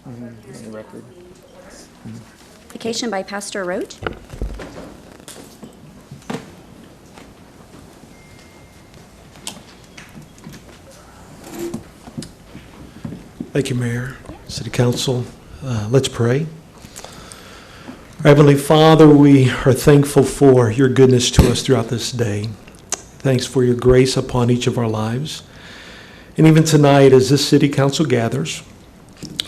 On the record. Vacation by Pastor Roach. Thank you, Mayor, City Council. Let's pray. Our Heavenly Father, we are thankful for your goodness to us throughout this day. Thanks for your grace upon each of our lives. And even tonight, as this City Council gathers,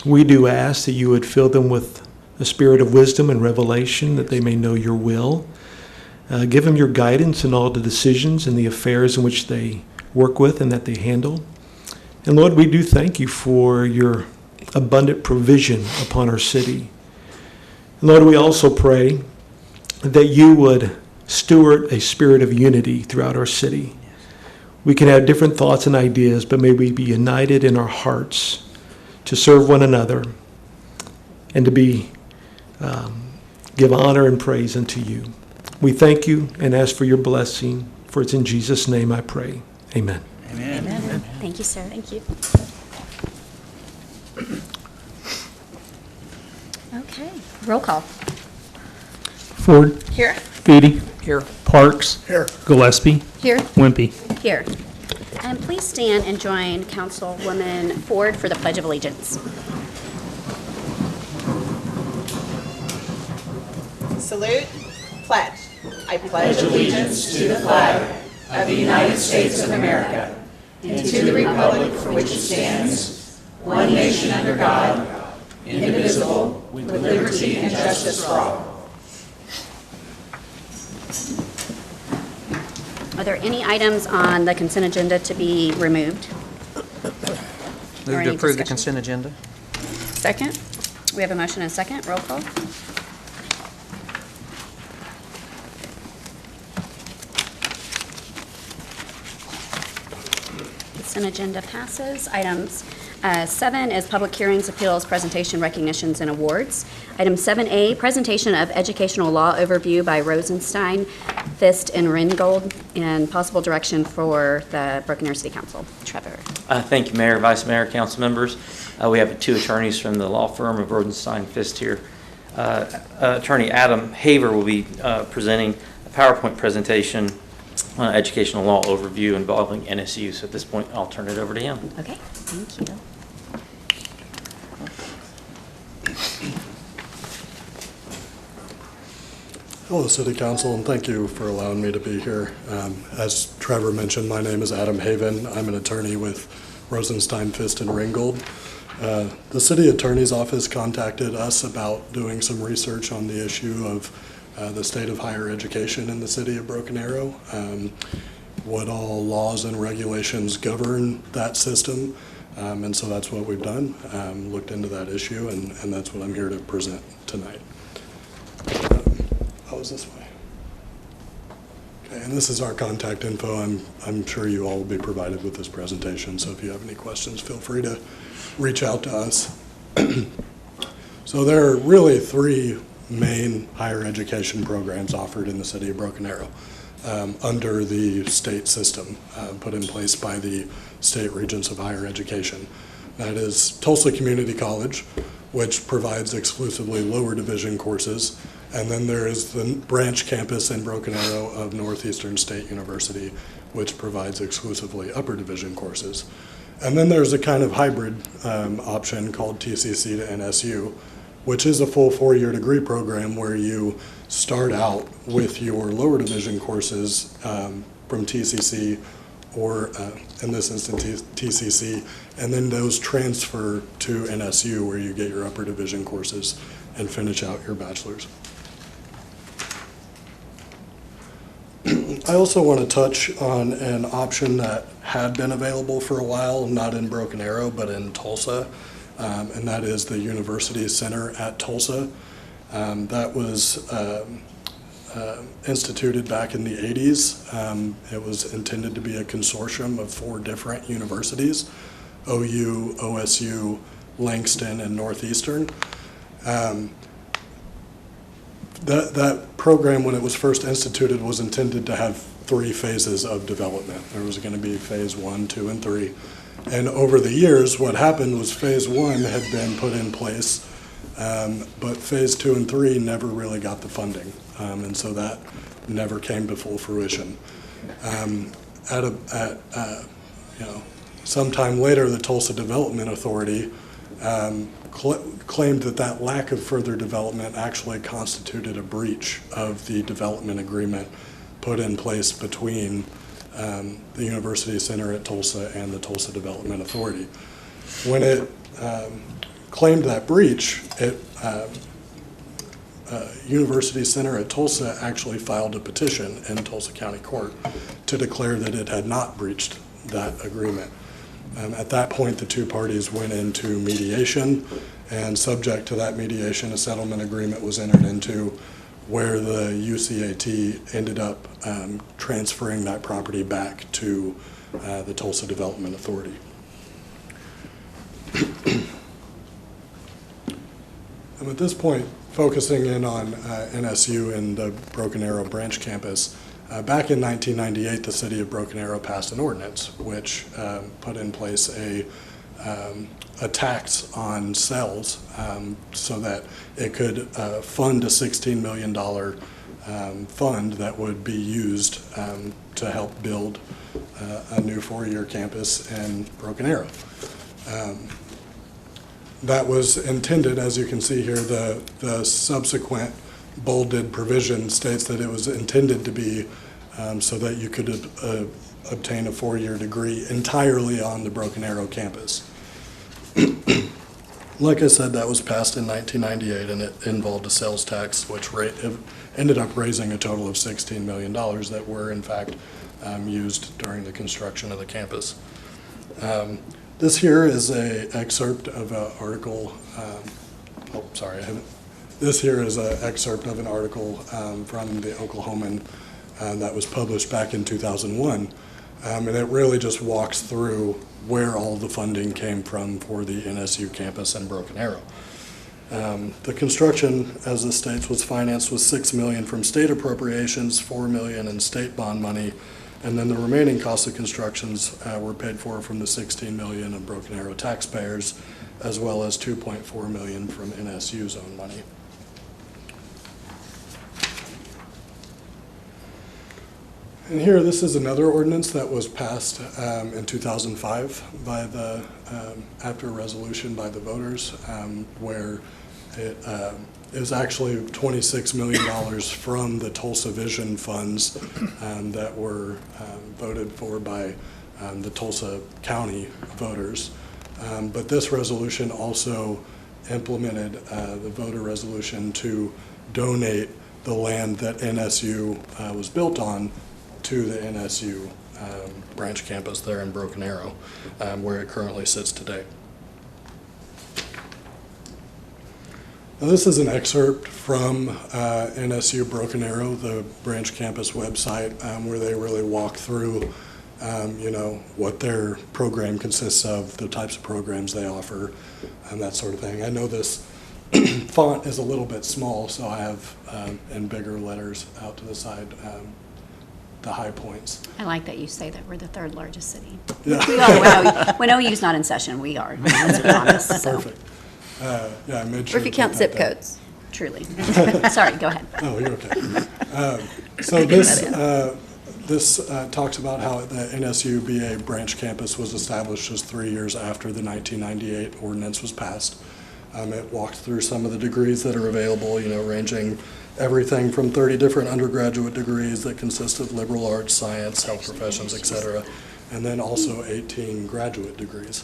we do ask that you would fill them with a spirit of wisdom and revelation, that they may know your will. Give them your guidance in all the decisions and the affairs in which they work with and that they handle. And Lord, we do thank you for your abundant provision upon our city. And Lord, we also pray that you would steward a spirit of unity throughout our city. We can have different thoughts and ideas, but may we be united in our hearts to serve one another and to give honor and praise unto you. We thank you and ask for your blessing, for it's in Jesus' name I pray. Amen. Amen. Amen. Thank you, sir. Thank you. Okay, roll call. Ford. Here. Beatty. Here. Parks. Here. Gillespie. Here. Wimpy. Here. And please stand and join Councilwoman Ford for the Pledge of Allegiance. Salute, pledge. I pledge allegiance to the flag of the United States of America and to the republic for which it stands, one nation under God, indivisible, with liberty and justice for all. Are there any items on the consent agenda to be removed? Move Or to any approve the discussion? consent agenda. Second? We have a motion and a second. Roll call. Consent agenda passes. Items 7 is public hearings, appeals, presentation, recognitions, and awards. Item 7A, presentation of educational law overview by Rosenstein, Fist, and Ringgold, and possible direction for the Broken Arrow City Council. Trevor. Thank you, Mayor, Vice Mayor, council members. We have two attorneys from the law firm of Rosenstein Fist here. Attorney Adam Haver will be presenting a PowerPoint presentation on educational law overview involving NSU. So at this point, I'll turn it over to him. Okay, thank you. Hello, City Council, and thank you for allowing me to be here. As Trevor mentioned, my name is Adam Haven. I'm an attorney with Rosenstein, Fist, and Ringgold. The City Attorney's Office contacted us about doing some research on the issue of the state of higher education in the city of Broken Arrow, what all laws and regulations govern that system, and so that's what we've done, looked into that issue, and that's what I'm here to present tonight. This way. Okay, and this is our contact info. I'm sure you all will be provided with this presentation, so if you have any questions, feel free to reach out to us. So there are really three main higher education programs offered in the city of Broken Arrow under the state system put in place by the State Regents of Higher Education. That is Tulsa Community College, which provides exclusively lower division courses. And then there is the branch campus in Broken Arrow of Northeastern State University, which provides exclusively upper division courses. And then there's a kind of hybrid option called TCC to NSU, which is a full 4-year degree program where you start out with your lower division courses from TCC, or in this instance TCC, and then those transfer to NSU where you get your upper division courses and finish out your bachelor's. I also want to touch on an option that had been available for a while, not in Broken Arrow, but in Tulsa, and that is the University Center at Tulsa. That was instituted back in the 80s. It was intended to be a consortium of 4 different universities, OU, OSU, Langston, and Northeastern. That program, when it was first instituted, was intended to have 3 phases of development. There was going to be phase 1, 2, and 3. And over the years, what happened was Phase 1 had been put in place, but Phase 2 and 3 never really got the funding, and so that never came to full fruition. Sometime later, the Tulsa Development Authority claimed that lack of further development actually constituted a breach of the development agreement put in place between the University Center at Tulsa and the Tulsa Development Authority. When it claimed that breach, University Center at Tulsa actually filed a petition in Tulsa County Court to declare that it had not breached that agreement. At that point, the two parties went into mediation, and subject to that mediation, a settlement agreement was entered into where the UCAT ended up transferring that property back to the Tulsa Development Authority. And at this point, focusing in on NSU and the Broken Arrow branch campus, back in 1998, the city of Broken Arrow passed an ordinance which put in place a tax on sales so that it could fund a $16 million fund that would be used to help build a new four-year campus in Broken Arrow. That was intended, as you can see here, the subsequent bolded provision states that it was intended to be so that you could obtain a four-year degree entirely on the Broken Arrow campus. Like I said, that was passed in 1998, and it involved a sales tax, which ended up raising a total of $16 million that were, in fact, used during the construction of the campus. This here is an excerpt of an article. This here is an excerpt of an article from the Oklahoman that was published back in 2001. And it really just walks through where all the funding came from for the NSU campus in Broken Arrow. The construction, as it states, was financed with $6 million from state appropriations, $4 million in state bond money, and then the remaining costs of constructions were paid for from the $16 million of Broken Arrow taxpayers, as well as $2.4 million from NSU's own money. And here, this is another ordinance that was passed in 2005 by the, after a resolution by the voters, where it is actually $26 million from the Tulsa Vision funds that were voted for by the Tulsa County voters. But this resolution also implemented the voter resolution to donate the land that NSU was built on to the NSU branch campus there in Broken Arrow, where it currently sits today. Now, this is an excerpt from NSU Broken Arrow, the branch campus website, where they really walk through, what their program consists of, the types of programs they offer, and that sort of thing. I know this font is a little bit small, so I have in bigger letters out to the side the high points. I like that you say that we're the third largest city. Yeah. We are. When OU's not in session, we are. Let's be honest. So. Perfect. I made sure. Or if you count zip codes, truly. Sorry, go ahead. Oh, you're okay. So this talks about how the NSU BA branch campus was established just 3 years after the 1998 ordinance was passed. It walked through some of the degrees that are available, ranging everything from 30 different undergraduate degrees that consist of liberal arts, science, health professions, et cetera, and then also 18 graduate degrees.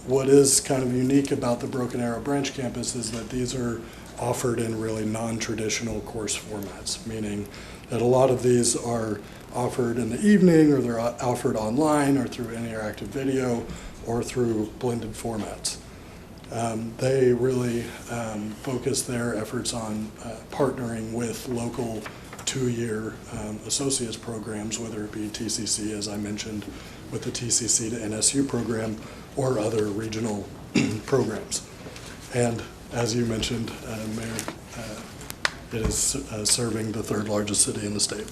What is kind of unique about the Broken Arrow branch campus is that these are offered in really non-traditional course formats, meaning that a lot of these are offered in the evening, or they're offered online, or through interactive video, or through blended formats. They really focus their efforts on partnering with local two-year associates programs, whether it be TCC, as I mentioned, with the TCC to NSU program, or other regional programs. And as you mentioned, Mayor, it is serving the third largest city in the state.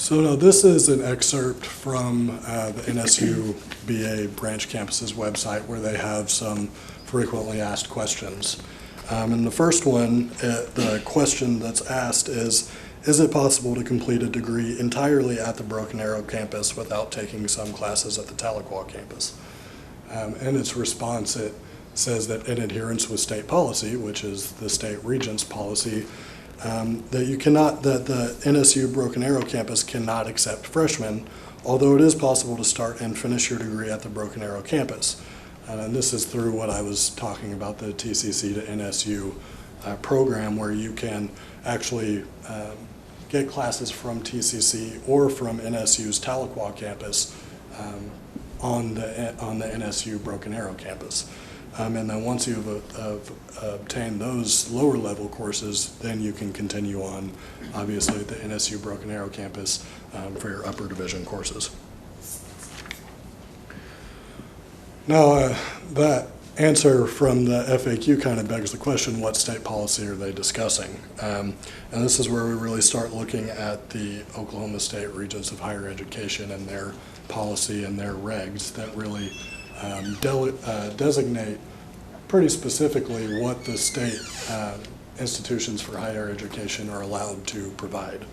So no, this is an excerpt from the NSU BA branch campus's website where they have some frequently asked questions. And the first one, the question that's asked is it possible to complete a degree entirely at the Broken Arrow campus without taking some classes at the Tahlequah campus? In its response, it says that in adherence with state policy, which is the state regent's policy, that the NSU Broken Arrow campus cannot accept freshmen, although it is possible to start and finish your degree at the Broken Arrow campus. And this is through what I was talking about, the TCC to NSU program, where you can actually get classes from TCC or from NSU's Tahlequah campus on the NSU Broken Arrow campus. And then once you've obtained those lower level courses, then you can continue on, obviously, at the NSU Broken Arrow campus for your upper division courses. Now, that answer from the FAQ kind of begs the question, what state policy are they discussing? And this is where we really start looking at the Oklahoma State Regents of Higher Education and their policy and their regs that really designate pretty specifically what the state institutions for higher education are allowed to provide.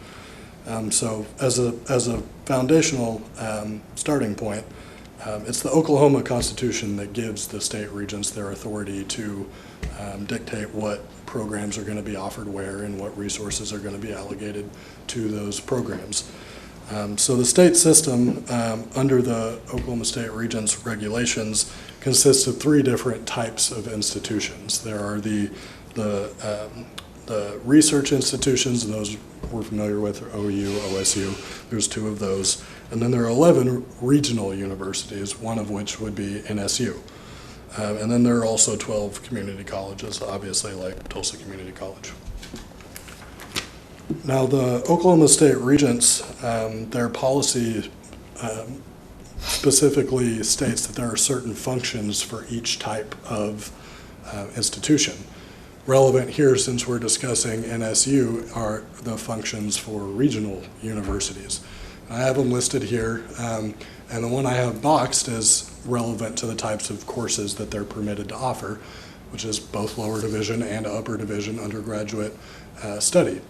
So as a foundational starting point, it's the Oklahoma Constitution that gives the state regents their authority to dictate what programs are going to be offered where and what resources are going to be allocated to those programs. So the state system under the Oklahoma State Regents regulations consists of three different types of institutions. There are the research institutions, and those we're familiar with, are OU, OSU. There's two of those. And then there are 11 regional universities, one of which would be NSU. And then there are also 12 community colleges, obviously, like Tulsa Community College. Now, the Oklahoma State Regents, their policy specifically states that there are certain functions for each type of institution. Relevant here, since we're discussing NSU, are the functions for regional universities. I have them listed here, and the one I have boxed is relevant to the types of courses that they're permitted to offer, which is both lower division and upper division undergraduate study.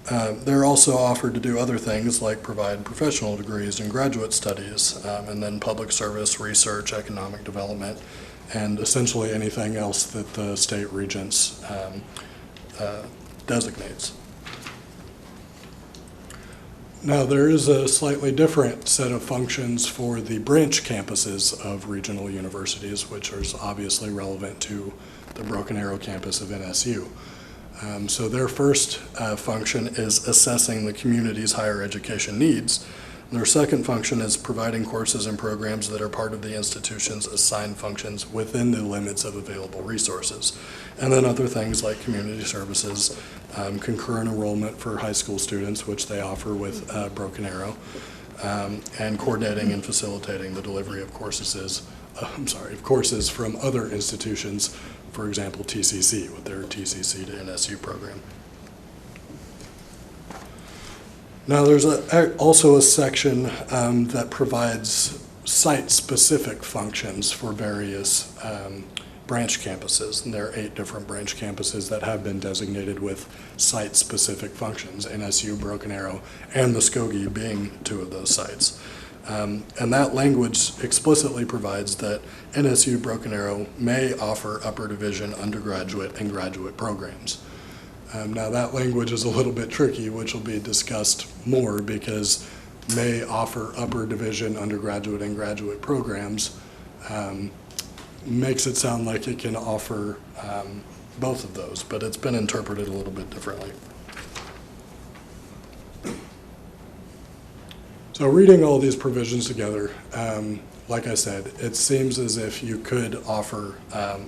They're also offered to do other things like provide professional degrees and graduate studies, and then public service, research, economic development, and essentially anything else that the state regents designates. Now, there is a slightly different set of functions for the branch campuses of regional universities, which is obviously relevant to the Broken Arrow campus of NSU. So their first function is assessing the community's higher education needs. And their second function is providing courses and programs that are part of the institution's assigned functions within the limits of available resources. And then other things like community services, concurrent enrollment for high school students, which they offer with Broken Arrow, and coordinating and facilitating the delivery of courses from other institutions, for example, TCC, with their TCC to NSU program. Now, there's also a section that provides site-specific functions for various branch campuses, and there are 8 different branch campuses that have been designated with site-specific functions, NSU, Broken Arrow, and Muskogee being 2 of those sites. And that language explicitly provides that NSU Broken Arrow may offer upper division undergraduate and graduate programs. Now, that language is a little bit tricky, which will be discussed more, because may offer upper division undergraduate and graduate programs makes it sound like it can offer both of those, but it's been interpreted a little bit differently. So reading all these provisions together, like I said, it seems as if you could offer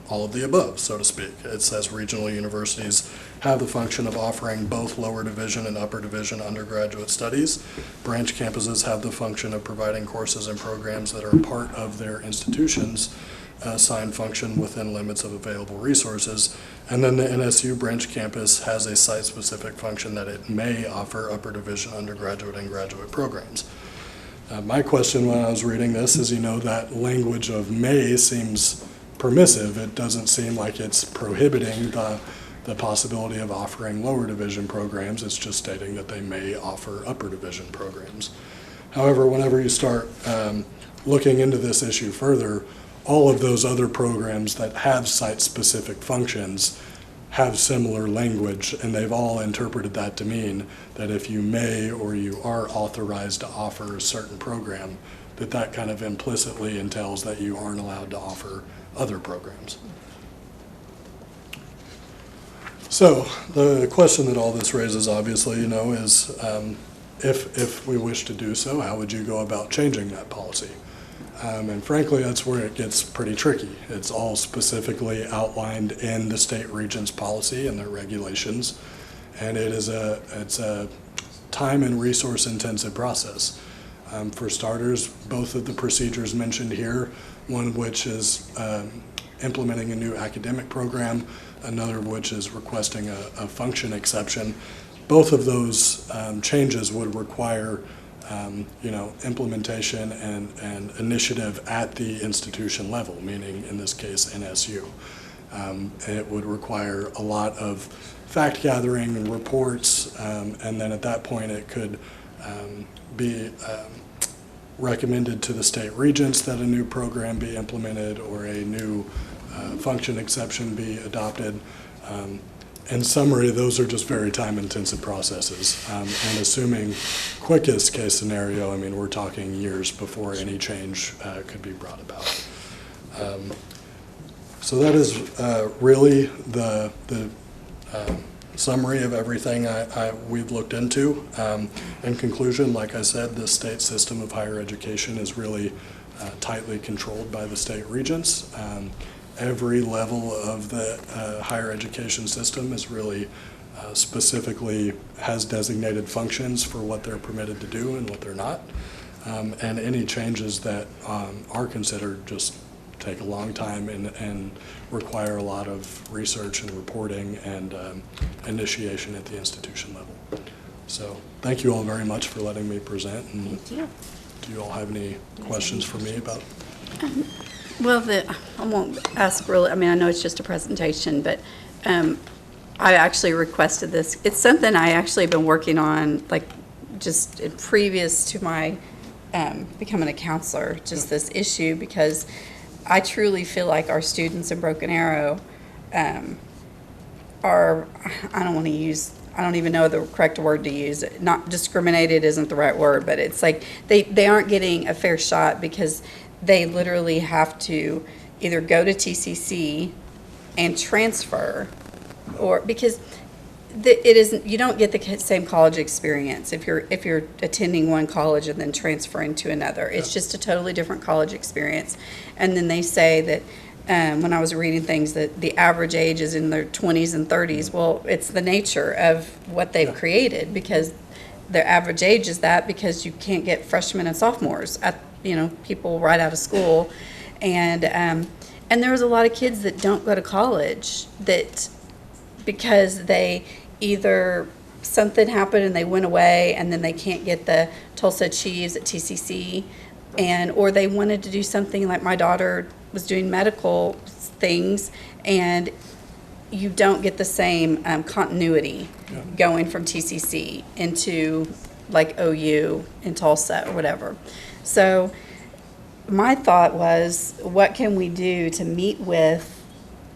all of the above, so to speak. It says regional universities have the function of offering both lower division and upper division undergraduate studies. Branch campuses have the function of providing courses and programs that are part of their institutions. assigned function within limits of available resources. And then the NSU branch campus has a site-specific function that it may offer upper division undergraduate and graduate programs. My question when I was reading this is, that language of may seems permissive. It doesn't seem like it's prohibiting the possibility of offering lower division programs. It's just stating that they may offer upper division programs. However, whenever you start looking into this issue further, all of those other programs that have site-specific functions have similar language, and they've all interpreted that to mean that if you may or you are authorized to offer a certain program, that kind of implicitly entails that you aren't allowed to offer other programs. So the question that all this raises, obviously, is if we wish to do so, how would you go about changing that policy? And frankly, that's where it gets pretty tricky. It's all specifically outlined in the state regents policy and their regulations, and it's a time and resource intensive process. For starters, both of the procedures mentioned here, one of which is implementing a new academic program, another of which is requesting a function exception. Both of those changes would require implementation and initiative at the institution level, meaning in this case NSU. It would require a lot of fact gathering and reports, and then at that point it could be recommended to the state regents that a new program be implemented or a new function exception be adopted. In summary, those are just very time-intensive processes. And assuming quickest case scenario, we're talking years before any change could be brought about. So that is really the summary of everything we've looked into. In conclusion, like I said, the state system of higher education is really tightly controlled by the state regents. Every level of the higher education system is really specifically has designated functions for what they're permitted to do and what they're not. And any changes that are considered just take a long time and require a lot of research and reporting and initiation at the institution level. So thank you all very much for letting me present. And Thank you. do you all have any questions for me about? Well, I won't ask really, I know it's just a presentation, but I actually requested this. It's something I actually have been working on, just previous to my becoming a counselor, just this issue, because I truly feel like our students in Broken Arrow are, I don't even know the correct word to use. Not discriminated isn't the right word, but it's like they aren't getting a fair shot because they literally have to either go to TCC and transfer, or because you don't get the same college experience if you're attending one college and then transferring to another. It's just a totally different college experience. And then they say that when I was reading things that the average age is in their 20s and 30s. Well, it's the nature of what they've created, because their average age is that because you can't get freshmen and sophomores at people right out of school, and there was a lot of kids that don't go to college that because they either something happened and they went away and then they can't get the Tulsa Achieves at TCC, or they wanted to do something like my daughter was doing medical things, and you don't get the same continuity going from TCC into like OU in Tulsa or whatever. So my thought was, what can we do to meet with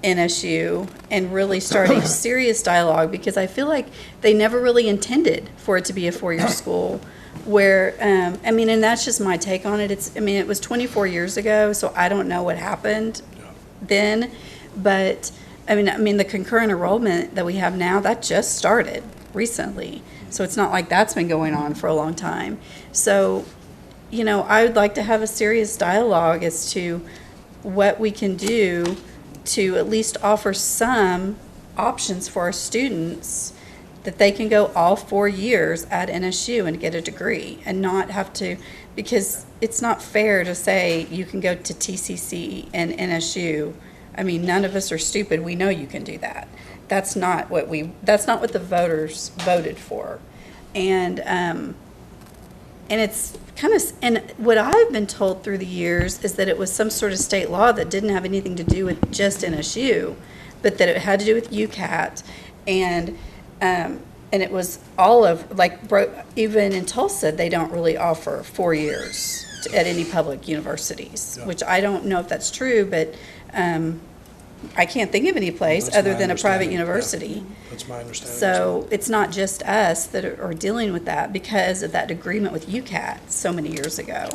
NSU and really start a serious dialogue? Because I feel like they never really intended for it to be a four-year school where, and that's just my take on it. It was 24 years ago, so I don't know what happened then. But, the concurrent enrollment that we have now, that just started recently. So it's not like that's been going on for a long time. So, I would like to have a serious dialogue as to what we can do to at least offer some options for our students that they can go all 4 years at NSU and get a degree and not have to because it's not fair to say you can go to TCC and NSU. I mean, none of us are stupid. We know you can do that. That's not what the voters voted for. And it's kind of, and what I've been told through the years is that it was some sort of state law that didn't have anything to do with just NSU, but that it had to do with UCAT, and it was all of, like, even in Tulsa, they don't really offer 4 years at any public universities, Yeah. which I don't know if that's true, but I can't think of any place That's other my than a private understanding, university. yeah. That's my understanding. So it's not just us that are dealing with that because of that agreement with UCAT so many years ago,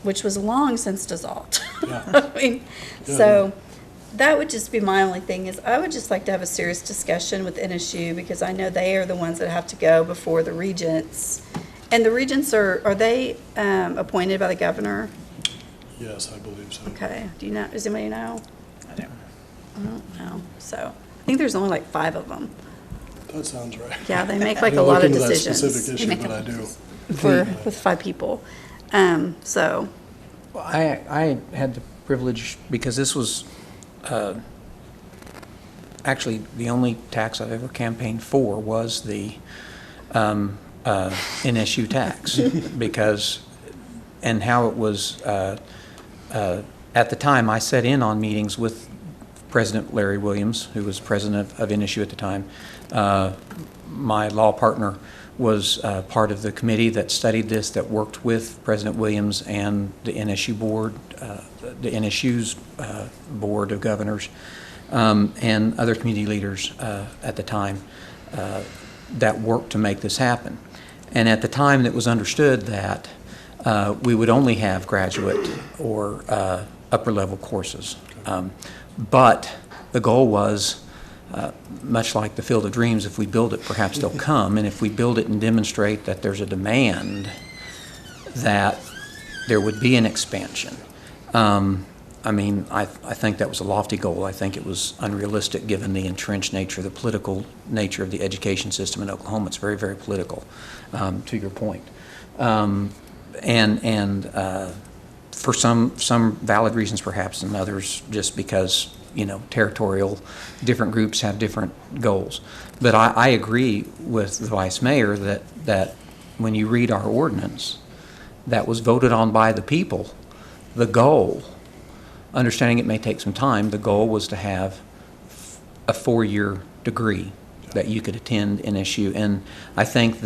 which was long since dissolved. Yeah. I mean, Yeah, so that would just be my only thing, is I would just like to have a serious discussion with NSU, because I know they are the ones that have to go before the regents. And the regents are they appointed by the governor? Yes, I believe so. Okay, do you know, does anybody know? I don't. I don't know, so, I think there's only like 5 of them. That sounds right. Yeah, they make I like a didn't lot look of into that decisions. specific issue, but I do. With 5 people. So, Well, I had the privilege, because this was actually the only tax I've ever campaigned for was the NSU tax, because, and how it was, at the time, I sat in on meetings with President Larry Williams, who was president of NSU at the time. My law partner was part of the committee that studied this, that worked with President Williams and the NSU board, the NSU's board of governors, and other community leaders at the time that worked to make this happen. And at the time, it was understood that we would only have graduate or upper level courses. But the goal was, much like the Field of Dreams, if we build it, perhaps they'll come. And if we build it and demonstrate that there's a demand, that there would be an expansion. I mean, I think that was a lofty goal. I think it was unrealistic given the entrenched nature, the political nature of the education system in Oklahoma. It's very, very political, to your point. For some valid reasons perhaps, and others just because, you know, territorial, different groups have different goals. But I agree with the Vice Mayor that when you read our ordinance that was voted on by the people, the goal, understanding it may take some time, the goal was to have a 4-year degree that you could attend NSU. And I think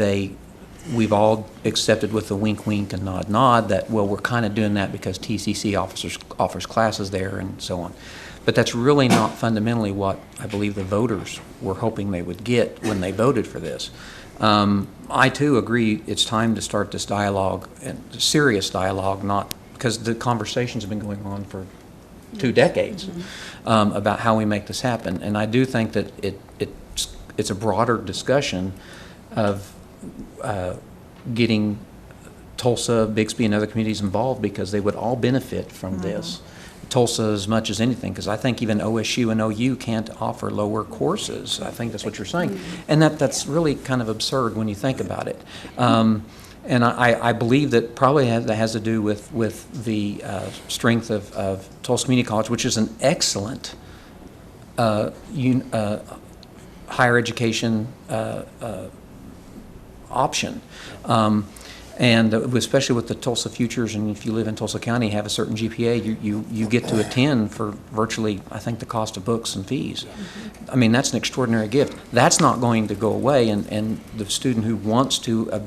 we've all accepted with a wink wink and nod nod that, well, we're kind of doing that because TCC offers classes there and so on. But that's really not fundamentally what I believe the voters were hoping they would get when they voted for this. I too agree it's time to start this dialogue, and serious dialogue, not because the conversations have been going on for 2 decades about how we make this happen. And I do think that it's a broader discussion of getting Tulsa, Bixby, and other communities involved, because they would all benefit from this. Tulsa as much as anything, because I think even OSU and OU can't offer lower courses. I think that's what you're saying. And that's really kind of absurd when you think about it. And I believe that probably that has to do with the strength of Tulsa Community College, which is an excellent higher education option. And especially with the Tulsa Futures, and if you live in Tulsa County, have a certain GPA, you get to attend for virtually, I think, the cost of books and fees. I mean, that's an extraordinary gift. That's not going to go away, and the student who wants to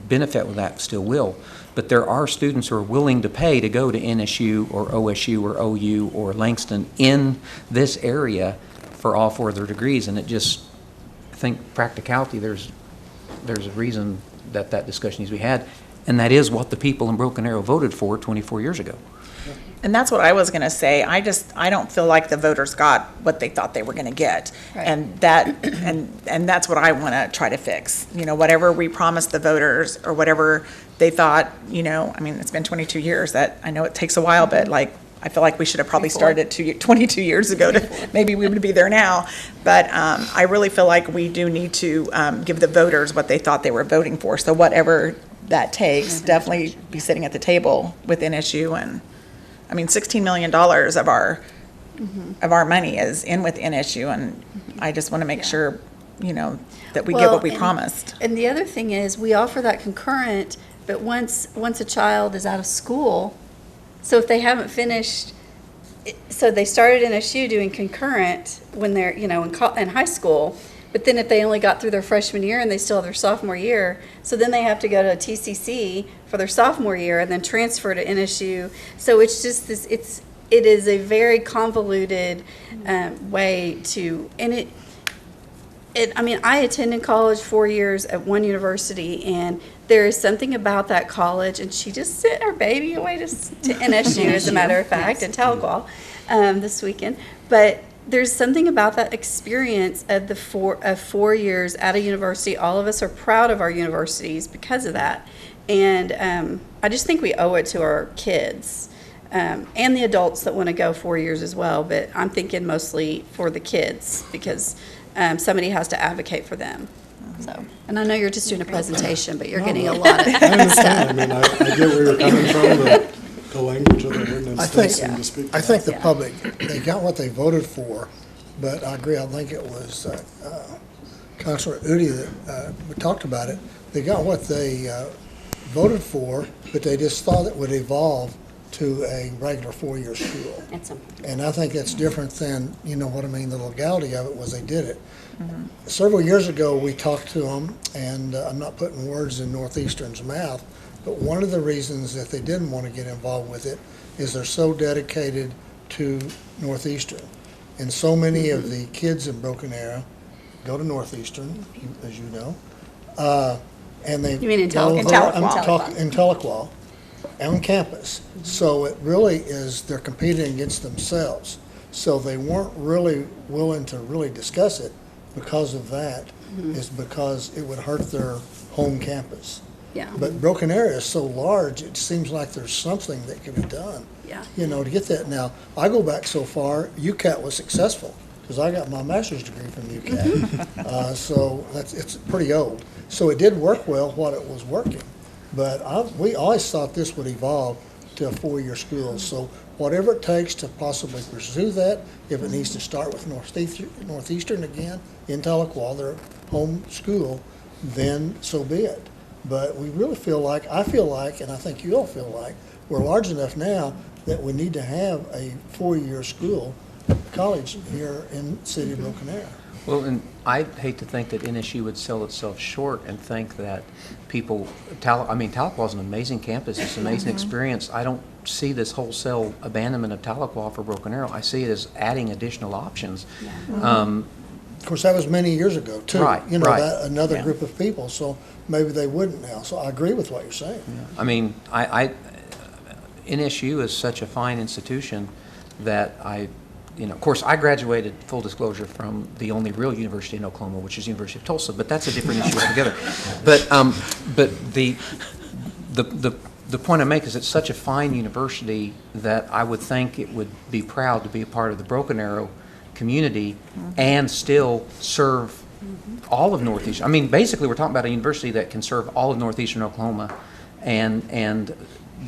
benefit with that still will. But there are students who are willing to pay to go to NSU or OSU or OU or Langston in this area for all 4 of their degrees, and it just, I think, practicality, there's a reason that discussion needs to be had, and that is what the people in Broken Arrow voted for 24 years ago. And that's what I was going to say. I don't feel like the voters got what they thought they were going to get. Right. And that's what I want to try to fix. You know, whatever we promised the voters, or whatever they thought, you know, I mean, it's been 22 years. That, I know it takes a while, but like, I feel like we should have probably started 22 years ago to maybe we would be there now. But I really feel like we do need to give the voters what they thought they were voting for. So whatever that takes, definitely be sitting at the table with NSU. And, I mean, $16 million of our money is in with NSU, and I just want to make sure, that we get what we promised. And the other thing is, we offer that concurrent, but once a child is out of school, so if they haven't finished, so they started NSU doing concurrent when they're, in high school, but then if they only got through their freshman year and they still have their sophomore year, so then they have to go to a TCC for their sophomore year and then transfer to NSU. So it's just this, it is a very convoluted way to, and I mean, I attended college 4 years at one university, and there is something about that college, and she just sent her baby away to NSU, as a matter of fact, in Tahlequah this weekend. But there's something about that experience of 4 years at a university. All of us are proud of our universities because of that. And I just think we owe it to our kids and the adults that want to go 4 years as well. But I'm thinking mostly for the kids, because somebody has to advocate for them. So, and I know you're just doing a presentation, but you're getting a lot of I understand. I mean, I get where you're coming from. The language of the ordinance does seem to speak to I think the Yeah. public, they got what they voted for, but I agree, I think it was Councilor Udi that we talked about it. They got what they voted for, but they just thought it would evolve to a regular 4-year school. And I think that's different than, what I mean, the legality of it was they did it. Several years ago, we talked to them, and I'm not putting words in Northeastern's mouth, but one of the reasons that they didn't want to get involved with it is they're so dedicated to Northeastern. And so many of the kids in Broken Arrow go to Northeastern, as you know. And they You mean in go Tahlequah? there- In I'm Tahlequah. talking in Tahlequah, on campus. So it really is, they're competing against themselves. So they weren't really willing to really discuss it because of that, is because it would hurt their home campus. Yeah. But Broken Arrow is so large, it seems like there's something that can be done. Yeah. To get that. Now, I go back so far, UCAT was successful, because I got my master's degree from UCAT. So it's pretty old. So it did work well while it was working. But we always thought this would evolve to a 4-year school. So whatever it takes to possibly pursue that, if it needs to start with Northeastern again, in Tahlequah, their home school, then so be it. But we really I feel like, and I think you all feel like, we're large enough now that we need to have a 4-year school, college here in the city of Broken Arrow. Well, and I hate to think that NSU would sell itself short and think that Tahlequah is an amazing campus. It's an amazing experience. I don't see this wholesale abandonment of Tahlequah for Broken Arrow. I see it as adding additional options. Of course, that was many years ago, too. Right, right. Another Yeah. group of people, so maybe they wouldn't now. So I agree with what you're saying. I mean, NSU is such a fine institution that of course, I graduated, full disclosure, from the only real university in Oklahoma, which is University of Tulsa, but that's a different issue altogether. But the point I make is it's such a fine university that I would think it would be proud to be a part of the Broken Arrow community and still serve all of Northeastern. I mean, basically, we're talking about a university that can serve all of Northeastern Oklahoma, and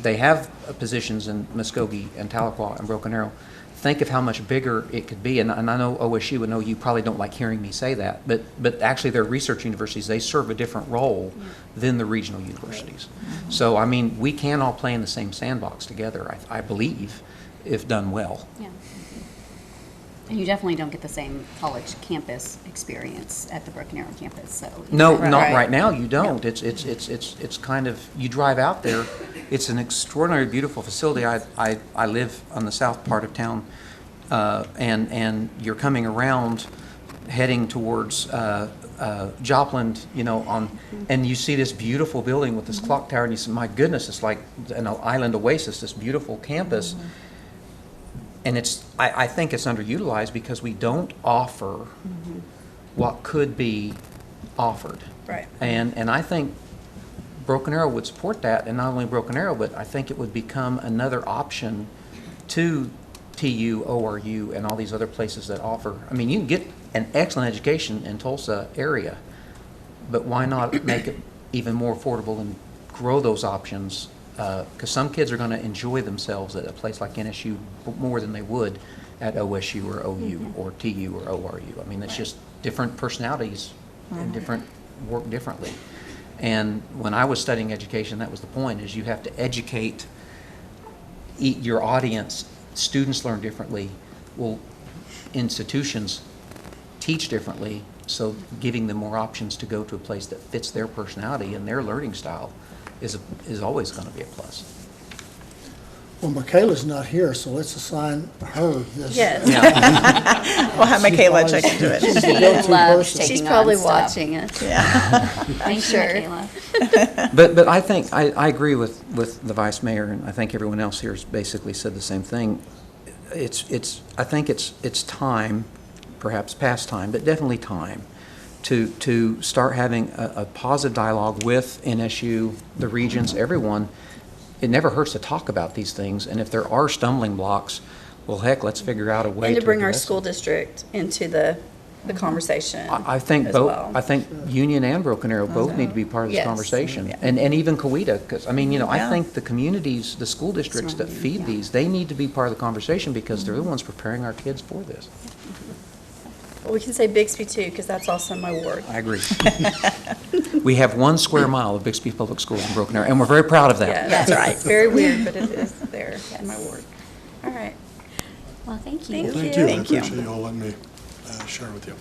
they have positions in Muskogee and Tahlequah and Broken Arrow. Think of how much bigger it could be, and I know OSU, and you probably don't like hearing me say that, but actually they're research universities. They serve a different role than the regional universities. So, I mean, we can all play in the same sandbox together, I believe, if done well. Yeah. And you definitely don't get the same college campus experience at the Broken Arrow campus, so. No, Right. not right now, you don't. It's kind of, you drive out there, it's an extraordinary, beautiful facility. I live on the south part of town, and you're coming around, heading towards Joplin, and you see this beautiful building with this clock tower, and you say, my goodness, it's like an island oasis, this beautiful campus. And I think it's underutilized because we don't offer what could be offered. Right. And I think Broken Arrow would support that, and not only Broken Arrow, but I think it would become another option to TU, ORU, and all these other places that offer. I mean, you can get an excellent education in Tulsa area, but why not make it even more affordable and grow those options, because some kids are going to enjoy themselves at a place like NSU more than they would at OSU or OU or TU or ORU. I mean, it's just different personalities and different work differently. And when I was studying education, that was the point, is you have to educate your audience. Students learn differently. Well, institutions teach differently, so giving them more options to go to a place that fits their personality and their learning style is always going to be a plus. Well, Michaela's not here, so let's assign her this. Yes. We'll have Michaela check into it. She's the go-to Loves person. taking She's probably on stuff. watching it. I'm sure. Michaela. But I think, I agree with the vice mayor, and I think everyone else here has basically said the same thing. I think it's time, perhaps past time, but definitely time, to start having a positive dialogue with NSU, the regents, everyone. It never hurts to talk about these things, and if there are stumbling blocks, well, heck, let's figure out a way And to bring our address school them. district into the conversation I think as both. well. I think Union and Broken Arrow both need to be part of this Yes. conversation, Yeah. and even Coweta, because I mean, I Yeah. think the communities, the school districts that feed these, they need to be part of the conversation because they're the ones preparing our kids for this. Well, we can say Bixby too, because that's also my ward. I agree. We have 1 square mile of Bixby Public Schools in Broken Arrow, and we're very proud of that. Yeah, that's right. Very weird, but it is there in my ward. All right. Well, thank you. Thank Thank you. you. I Thank you. appreciate you all letting me share with you.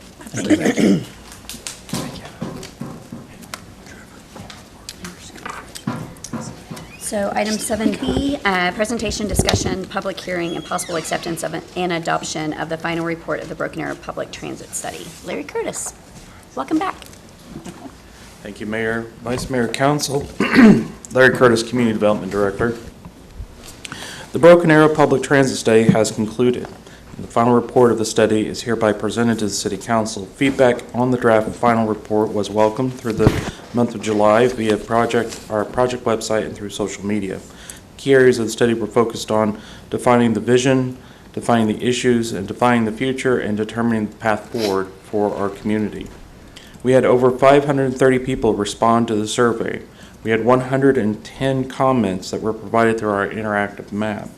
So item 7B, presentation, discussion, public hearing, and possible acceptance of an adoption of the final report of the Broken Arrow Public Transit Study. Larry Curtis, welcome back. Thank you, Mayor, Vice Mayor, Council. Larry Curtis, Community Development Director. The Broken Arrow Public Transit Study has concluded. The final report of the study is hereby presented to the City Council. Feedback on the draft final report was welcomed through the month of July via our project website and through social media. Key areas of the study were focused on defining the vision, defining the issues, and defining the future, and determining the path forward for our community. We had over 530 people respond to the survey. We had 110 comments that were provided through our interactive map.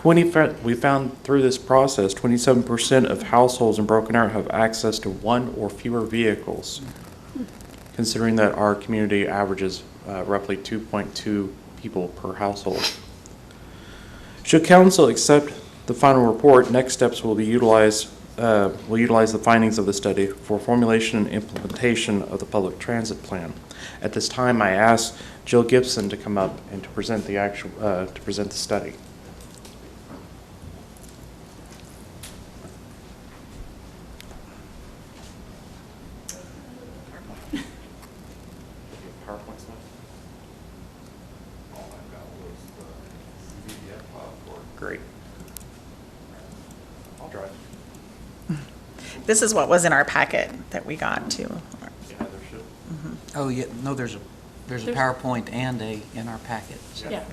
We found through this process, 27% of households in Broken Arrow have access to 1 or fewer vehicles, considering that our community averages roughly 2.2 people per household. Should Council accept the final report, next steps will utilize the findings of the study for formulation and implementation of the public transit plan. At this time, I ask Jill Gibson to come up and to present the study. Great. I'll drive. This is what was in our packet that we got too. Yeah, there should. Oh, yeah, no, there's a PowerPoint and in our packet. Yeah.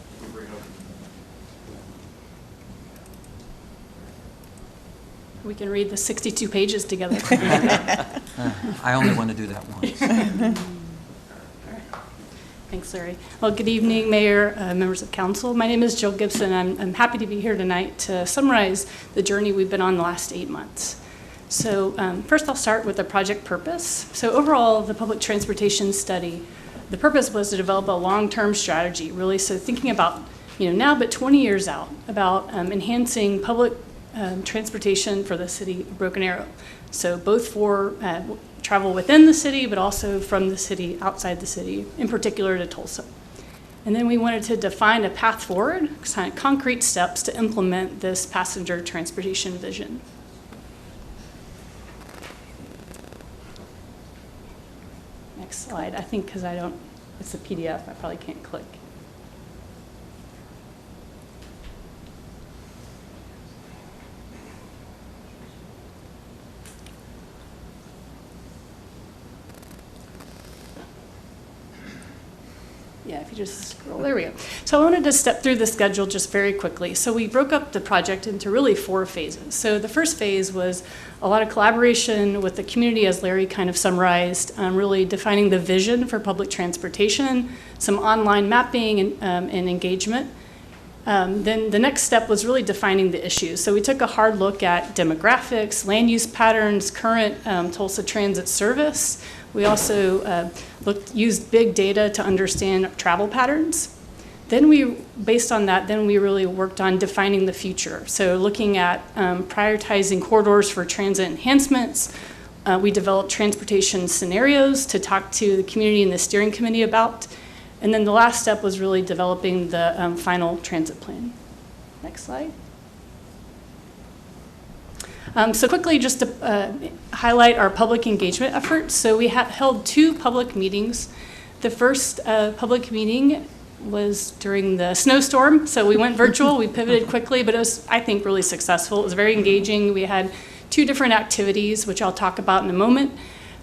We can read the 62 pages together. I only want to do that once. Thanks, Larry. Well, good evening, Mayor, members of council. My name is Jill Gibson. I'm happy to be here tonight to summarize the journey we've been on the last 8 months. So first I'll start with the project purpose. So overall, the public transportation study, the purpose was to develop a long-term strategy, really, so thinking about, now but 20 years out, about enhancing public transportation for the city of Broken Arrow. So both for travel within the city, but also from the city, outside the city, in particular to Tulsa. And then we wanted to define a path forward, kind of concrete steps to implement this passenger transportation vision. Next slide, I think because it's a PDF, I probably can't click. Yeah, Yeah, if you just scroll, there we go. So I wanted to step through the schedule just very quickly. So we broke up the project into really 4 phases. So the first phase was a lot of collaboration with the community, as Larry kind of summarized, really defining the vision for public transportation, some online mapping and engagement. Then the next step was really defining the issues. So we took a hard look at demographics, land use patterns, current Tulsa transit service. We also used big data to understand travel patterns. Then based on that, then we really worked on defining the future. So looking at prioritizing corridors for transit enhancements. We developed transportation scenarios to talk to the community and the steering committee about. And then the last step was really developing the final transit plan. Next slide. So quickly, just to highlight our public engagement efforts. So we held 2 public meetings. The first public meeting was during the snowstorm. So we went virtual, we pivoted quickly, but it was, I think, really successful. It was very engaging. We had 2 different activities, which I'll talk about in a moment.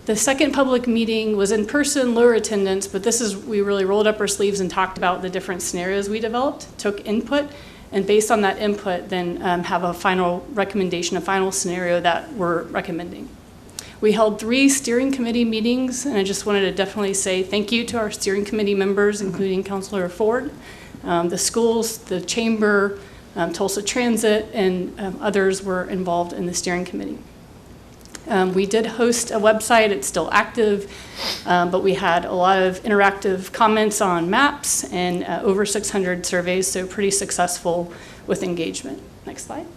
The second public meeting was in person, lower attendance, but we really rolled up our sleeves and talked about the different scenarios we developed, took input, and based on that input, then have a final recommendation, a final scenario that we're recommending. We held 3 steering committee meetings, and I just wanted to definitely say thank you to our steering committee members, including Councilor Ford, the schools, the chamber, Tulsa Transit, and others were involved in the steering committee. We did host a website, it's still active, but we had a lot of interactive comments on maps and over 600 surveys, so pretty successful with engagement. Next slide.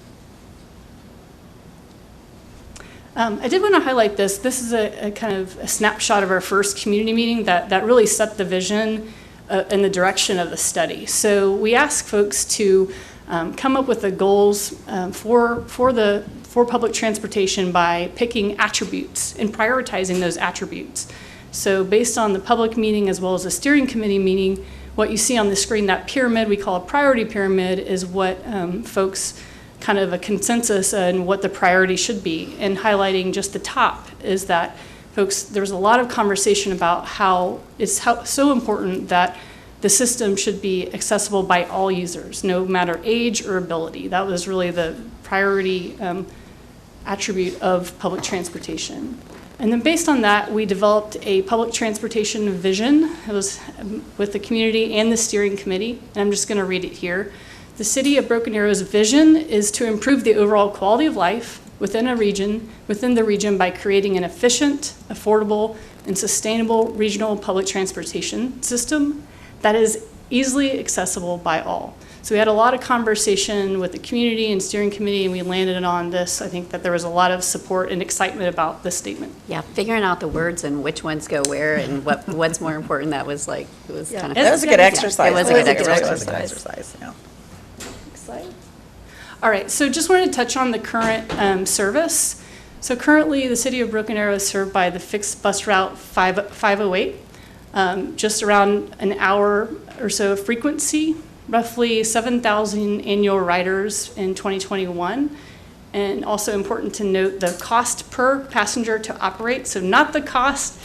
I did want to highlight this. This is a kind of a snapshot of our first community meeting that really set the vision and the direction of the study. So we asked folks to come up with the goals for public transportation by picking attributes and prioritizing those attributes. So based on the public meeting as well as the steering committee meeting, what you see on the screen, that pyramid we call a priority pyramid, is what folks kind of a consensus on what the priority should be. And highlighting just the top is that folks, there's a lot of conversation about how it's so important that the system should be accessible by all users, no matter age or ability. That was really the priority attribute of public transportation. And then based on that, we developed a public transportation vision. It was with the community and the steering committee, and I'm just gonna read it here. The City of Broken Arrow's vision is to improve the overall quality of life within the region by creating an efficient, affordable, and sustainable regional public transportation system that is easily accessible by all. So we had a lot of conversation with the community and steering committee, and we landed on this. I think that there was a lot of support and excitement about this statement. Yeah, figuring out the words and which ones go where and what's more important, that was like, it was kind of. That was a good exercise. It was a good exercise. It was a good exercise, yeah. Next slide. All right, so just wanted to touch on the current service. So currently, the City of Broken Arrow is served by the fixed bus route 508, just around an hour or so of frequency, roughly 7,000 annual riders in 2021. And also important to note the cost per passenger to operate. So not the cost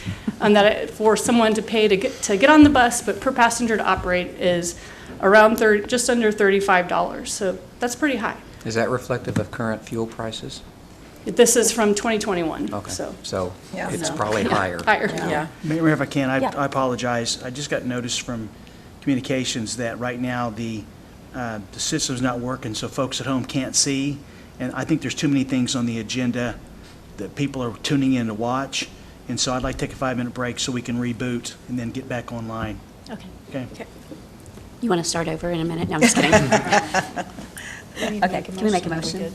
for someone to pay to get on the bus, but per passenger to operate is around just under $35. So that's pretty high. Is that reflective of current fuel prices? This is from 2021. Okay, so Yeah. it's No. probably higher. higher. Yeah. Mayor, if I can, Yeah. I apologize. I just got notice from communications that right now the system's not working, so folks at home can't see. And I think there's too many things on the agenda that people are tuning in to watch. And so I'd like to take a 5-minute break so we can reboot and then get back online. Okay. Okay? You want to start over in a minute? No, I'm just kidding. Okay, can we make a motion?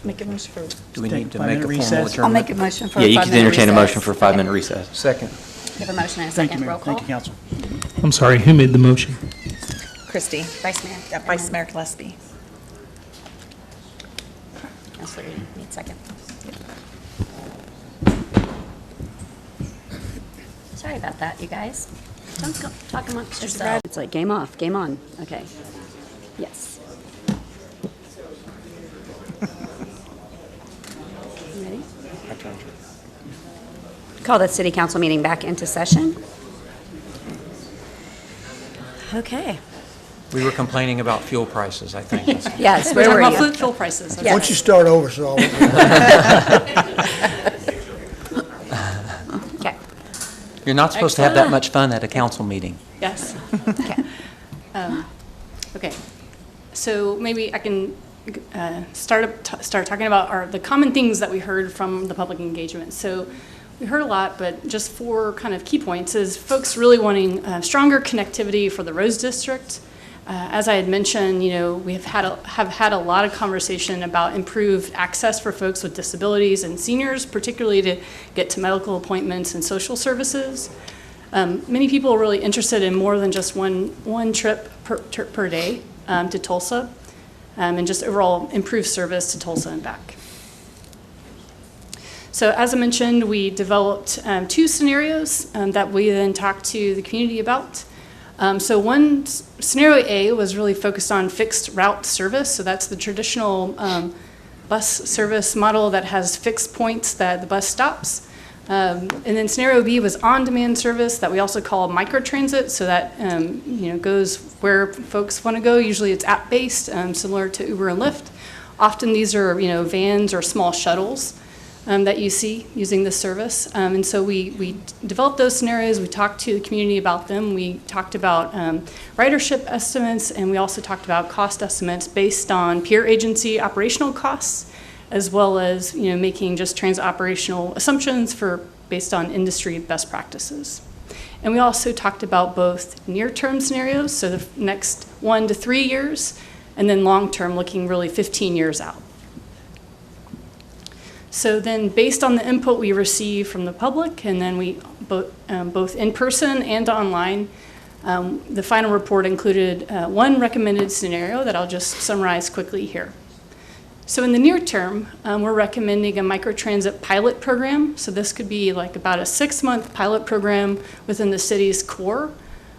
Make a motion for. Do we Take need to a make a 5-minute formal recess? adjournment? I'll make a motion for a Yeah, you 5-minute can entertain a recess. motion for a 5-minute recess. Second. We have a motion and a Thank you, second. Mayor. Roll call. Thank you, Council. I'm sorry, who made the motion? Christie. Vice Mayor. Yeah, Vice Mayor Gillespie. Councilor Eden, need a second. Sorry about that, you guys. Don't go, talk amongst yourselves. It's like game off, game on. Okay. Yes. You ready? Call the city council meeting back into session. Okay. We were complaining about fuel prices, I think. Yes, We're where talking were about you? fuel prices. Yes. Once you start over, so Okay. You're not supposed to have that much fun at a council meeting. Yes. Okay. Okay. So maybe I can start talking about the common things that we heard from the public engagement. So we heard a lot, but just 4 kind of key points is folks really wanting stronger connectivity for the Rose District. As I had mentioned, we have had a lot of conversation about improved access for folks with disabilities and seniors, particularly to get to medical appointments and social services. Many people are really interested in more than just one trip per day to Tulsa, and just overall improved service to Tulsa and back. So as I mentioned, we developed 2 scenarios that we then talked to the community about. So one scenario A was really focused on fixed route service. So that's the traditional bus service model that has fixed points that the bus stops. And then scenario B was on-demand service that we also call microtransit. So that goes where folks want to go. Usually it's app-based, similar to Uber and Lyft. Often these are vans or small shuttles that you see using this service. And so we developed those scenarios. We talked to the community about them. We talked about ridership estimates, and we also talked about cost estimates based on peer agency operational costs, as well as making just transit operational assumptions based on industry best practices. And we also talked about both near-term scenarios, so the next 1 to 3 years, and then long-term, looking really 15 years out. So then, based on the input we received from the public, and then we both in person and online, the final report included 1 recommended scenario that I'll just summarize quickly here. So in the near term, we're recommending a microtransit pilot program. So this could be like about a 6-month pilot program within the city's core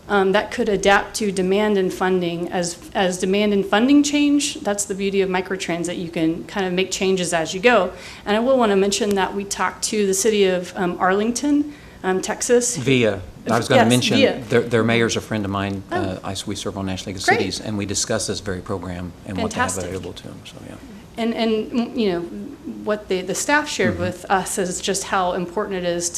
that could adapt to demand and funding. As demand and funding change, that's the beauty of microtransit. You can kind of make changes as you go. And I will want to mention that we talked to the city of Arlington, Texas. I was going to mention, Via. their mayor's a friend of mine. We serve on National League of Great. Cities, and we discussed this very program and what they have Fantastic. available to them, so yeah. And what the staff shared with us is just how important it is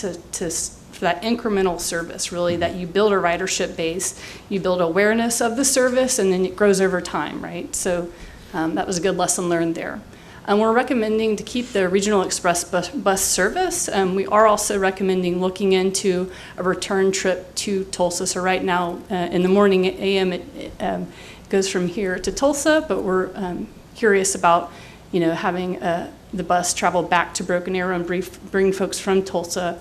for that incremental service, really, that you build a ridership base, you build awareness of the service, and then it grows over time, right? So that was a good lesson learned there. We're recommending to keep the regional express bus service. We are also recommending looking into a return trip to Tulsa. So right now, in the morning at AM, it goes from here to Tulsa, but we're curious about having the bus travel back to Broken Arrow and bring folks from Tulsa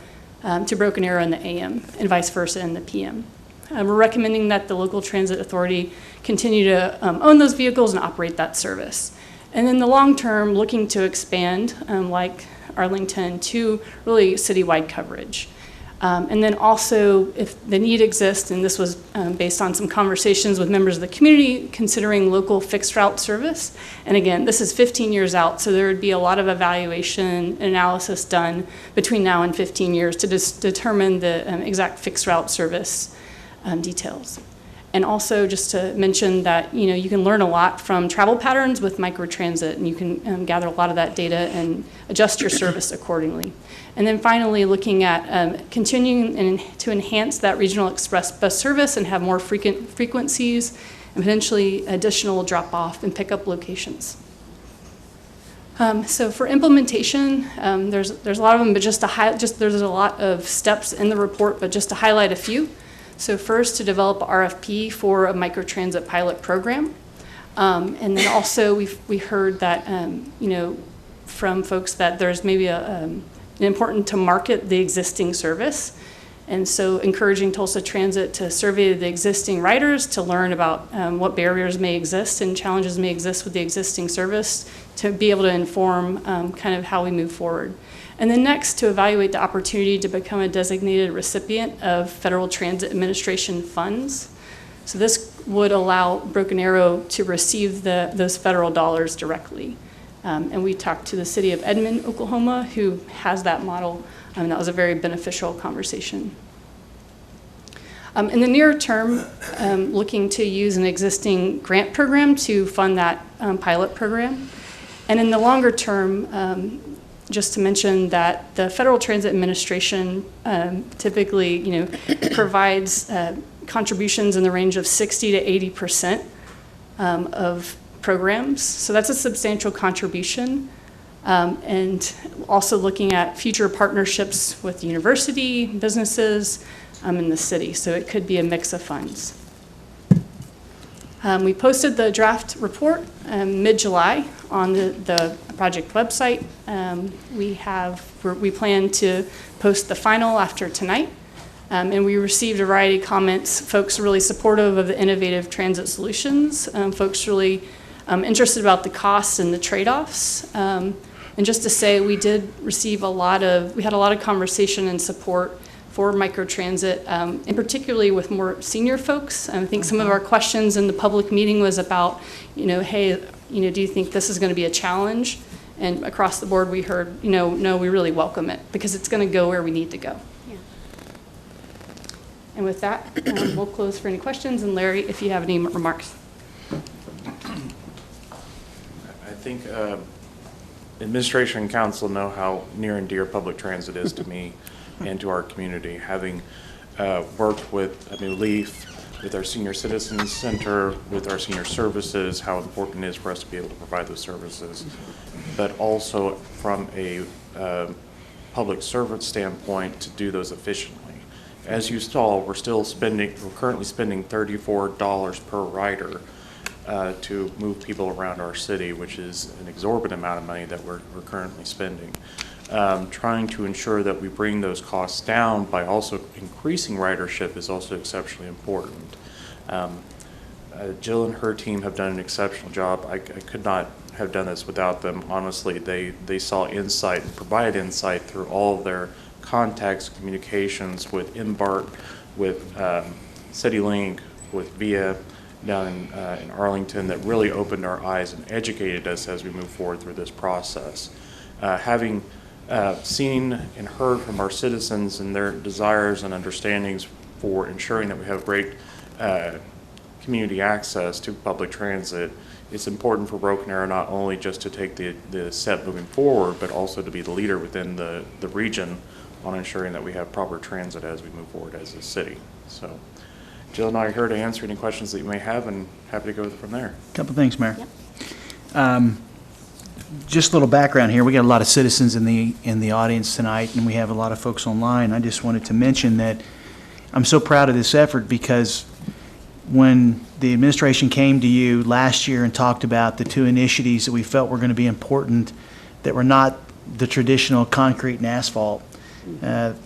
to Broken Arrow in the AM and vice versa in the PM. We're recommending that the local transit authority continue to own those vehicles and operate that service. And in the long term, looking to expand, like Arlington, to really citywide coverage. And then also, if the need exists, and this was based on some conversations with members of the community, considering local fixed route service. And again, this is 15 years out, so there would be a lot of evaluation and analysis done between now and 15 years to determine the exact fixed route service details. And also, just to mention that you can learn a lot from travel patterns with microtransit, and you can gather a lot of that data and adjust your service accordingly. And then finally, looking at continuing to enhance that regional express bus service and have more frequencies and potentially additional drop-off and pickup locations. So for implementation, there's a lot of them, but there's a lot of steps in the report, but just to highlight a few. So first, to develop a RFP for a microtransit pilot program. And then also, we heard that, from folks that there's maybe important to market the existing service. And so encouraging Tulsa Transit to survey the existing riders to learn about what barriers may exist and challenges may exist with the existing service to be able to inform kind of how we move forward. And then next, to evaluate the opportunity to become a designated recipient of Federal Transit Administration funds. So this would allow Broken Arrow to receive those federal dollars directly. And we talked to the city of Edmond, Oklahoma, who has that model, and that was a very beneficial conversation. In the near term, looking to use an existing grant program to fund that pilot program. And in the longer term, just to mention that the Federal Transit Administration typically, provides contributions in the range of 60 to 80% of programs. So that's a substantial contribution. And also looking at future partnerships with the university, businesses, in the city. So it could be a mix of funds. We posted the draft report mid-July on the project website. We plan to post the final after tonight. And we received a variety of comments, folks really supportive of the innovative transit solutions, folks really interested about the costs and the trade-offs. And just to say, we had a lot of conversation and support for microtransit, and particularly with more senior folks. I think some of our questions in the public meeting was about, hey, do you think this is going to be a challenge? And across the board, we heard, no, we really welcome it because it's going to go where we need to go. Yeah. And with that, we'll close for any questions. And Larry, if you have any remarks. I think administration and council know how near and dear public transit is to me and to our community. Having worked with LEAF, with our Senior Citizens Center, with our senior services, how important it is for us to be able to provide those services, but also from a public servant standpoint to do those efficiently. As you saw, we're currently spending $34 per rider to move people around our city, which is an exorbitant amount of money that we're currently spending. Trying to ensure that we bring those costs down by also increasing ridership is also exceptionally important. Jill and her team have done an exceptional job. I could not have done this without them. Honestly, they saw insight and provided insight through all of their contacts, communications with Embark, with CityLink, with VIA down in Arlington, that really opened our eyes and educated us as we move forward through this process. Having seen and heard from our citizens and their desires and understandings for ensuring that we have great community access to public transit, it's important for Broken Arrow not only just to take the step moving forward, but also to be the leader within the region on ensuring that we have proper transit as we move forward as a city. So Jill and I are here to answer any questions that you may have, and happy to go from there. Couple things, Mayor. Yep. Just a little background here. We got a lot of citizens in the audience tonight, and we have a lot of folks online. I just wanted to mention that I'm so proud of this effort because when the administration came to you last year and talked about the two initiatives that we felt were going to be important that were not the traditional concrete and asphalt,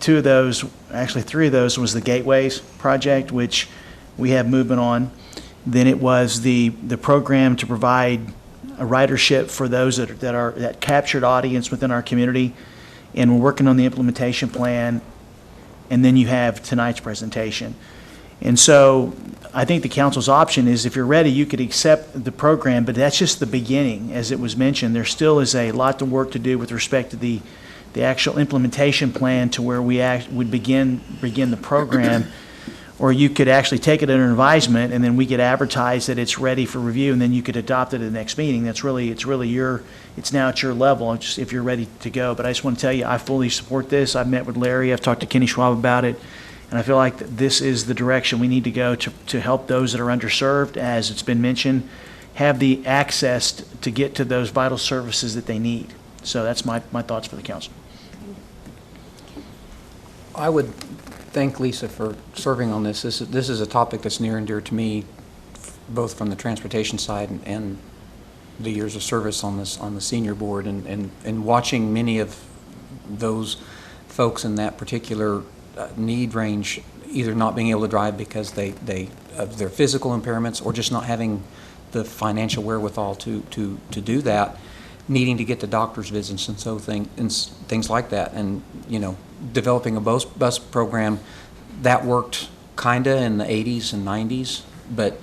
two of those, actually three of those, was the Gateways project, which we have movement on. Then it was the program to provide a ridership for those that captured audience within our community, and we're working on the implementation plan. And then you have tonight's presentation. And so I think the council's option is, if you're ready, you could accept the program, but that's just the beginning. As it was mentioned, there still is a lot of work to do with respect to the actual implementation plan to where we would begin the program. Or you could actually take it under advisement, and then we could advertise that it's ready for review, and then you could adopt it at the next meeting. It's now at your level, just if you're ready to go. But I just want to tell you, I fully support this. I've met with Larry, I've talked to Kenny Schwab about it, and I feel like this is the direction we need to go to help those that are underserved, as it's been mentioned, have the access to get to those vital services that they need. So that's my thoughts for the council. I would thank Lisa for serving on this. This is a topic that's near and dear to me, both from the transportation side and the years of service on the senior board, and watching many of those folks in that particular need range either not being able to drive because they of their physical impairments, or just not having the financial wherewithal to do that, needing to get to doctor's visits and things like that. And developing a bus program that worked kinda in the 80s and 90s, but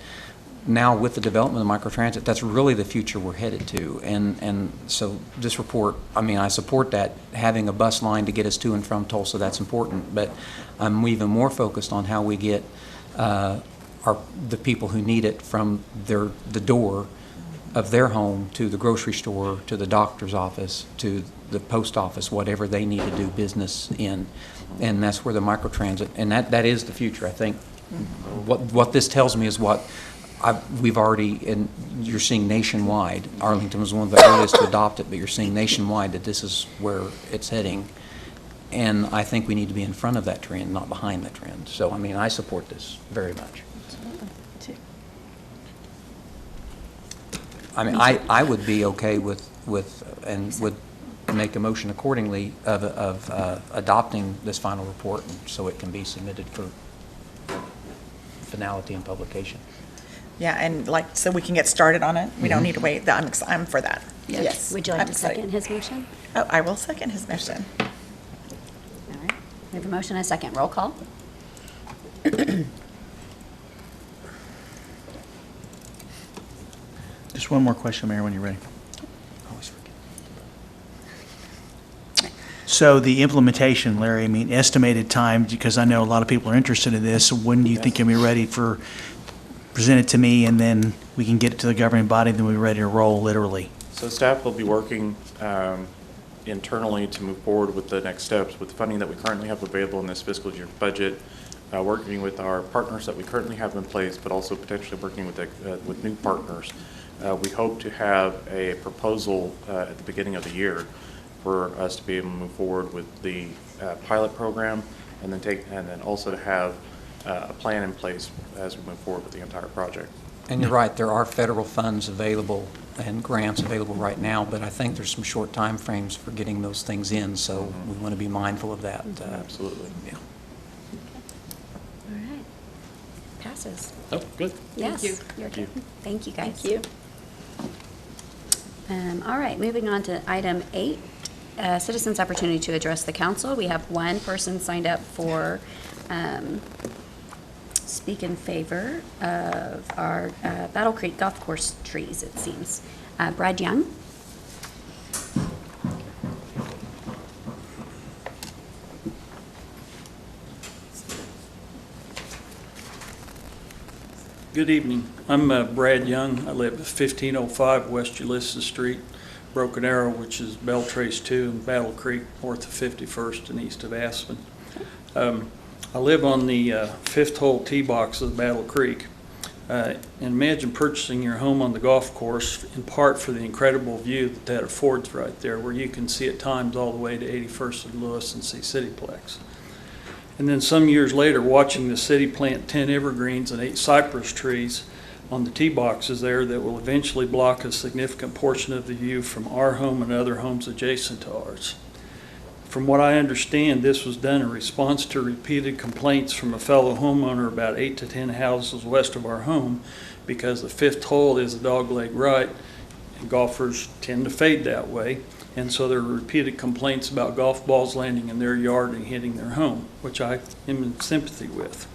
now with the development of microtransit, that's really the future we're headed to. And so this report, I support that, having a bus line to get us to and from Tulsa, that's important, but I'm even more focused on how we get are the people who need it from the door of their home to the grocery store, to the doctor's office, to the post office, whatever they need to do business in. And that's where the microtransit, and that is the future, I think. What this tells me is what we've already, and you're seeing nationwide. Arlington was one of the earliest to adopt it, but you're seeing nationwide that this is where it's heading. And I think we need to be in front of that trend, not behind the trend. So, I mean, I support this very much. I mean, I would be okay with and would make a motion accordingly of adopting this final report so it can be submitted for finality and publication. Yeah, and like, so we can get started on it. We don't need to wait. I'm for that. Yes. Would you like I'm to excited. second his motion? Oh, I will second his motion. All right. We have a motion and a second. Roll call. Just one more question, Mayor, when you're ready. Always forget. So the implementation, Larry, I mean, estimated time, because I know a lot of people are interested in this. When do you think you'll be ready for, present it to me, and then we can get it to the governing body, then we're ready to roll, literally? So staff will be working internally to move forward with the next steps with the funding that we currently have available in this fiscal year budget, working with our partners that we currently have in place, but also potentially working with new partners. We hope to have a proposal at the beginning of the year for us to be able to move forward with the pilot program, and then also to have a plan in place as we move forward with the entire project. And you're right, there are federal funds available and grants available right now, but I think there's some short time frames for getting those things in, so we want to be mindful of that. Absolutely. Yeah. All right. Passes. Oh, good. Yes. you. You're Thank you. good. Thank you, guys. Thank you. All right, moving on to item 8, citizens' opportunity to address the council. We have one person signed up for speak in favor of our Battle Creek Golf Course trees, it seems. Brad Young? Good evening. I'm Brad Young. I live at 1505 West Ulysses Street, Broken Arrow, which is Beltrace 2, and Battle Creek, north of 51st and east of Aspen. I live on the fifth hole tee box of Battle Creek. And imagine purchasing your home on the golf course in part for the incredible view that affords right there, where you can see at times all the way to 81st and Lewis and see Cityplex. And then some years later, watching the city plant 10 evergreens and 8 cypress trees on the tee boxes there that will eventually block a significant portion of the view from our home and other homes adjacent to ours. From what I understand, this was done in response to repeated complaints from a fellow homeowner about 8 to 10 houses west of our home, because the fifth hole is a dogleg right, and golfers tend to fade that way. And so there are repeated complaints about golf balls landing in their yard and hitting their home, which I am in sympathy with.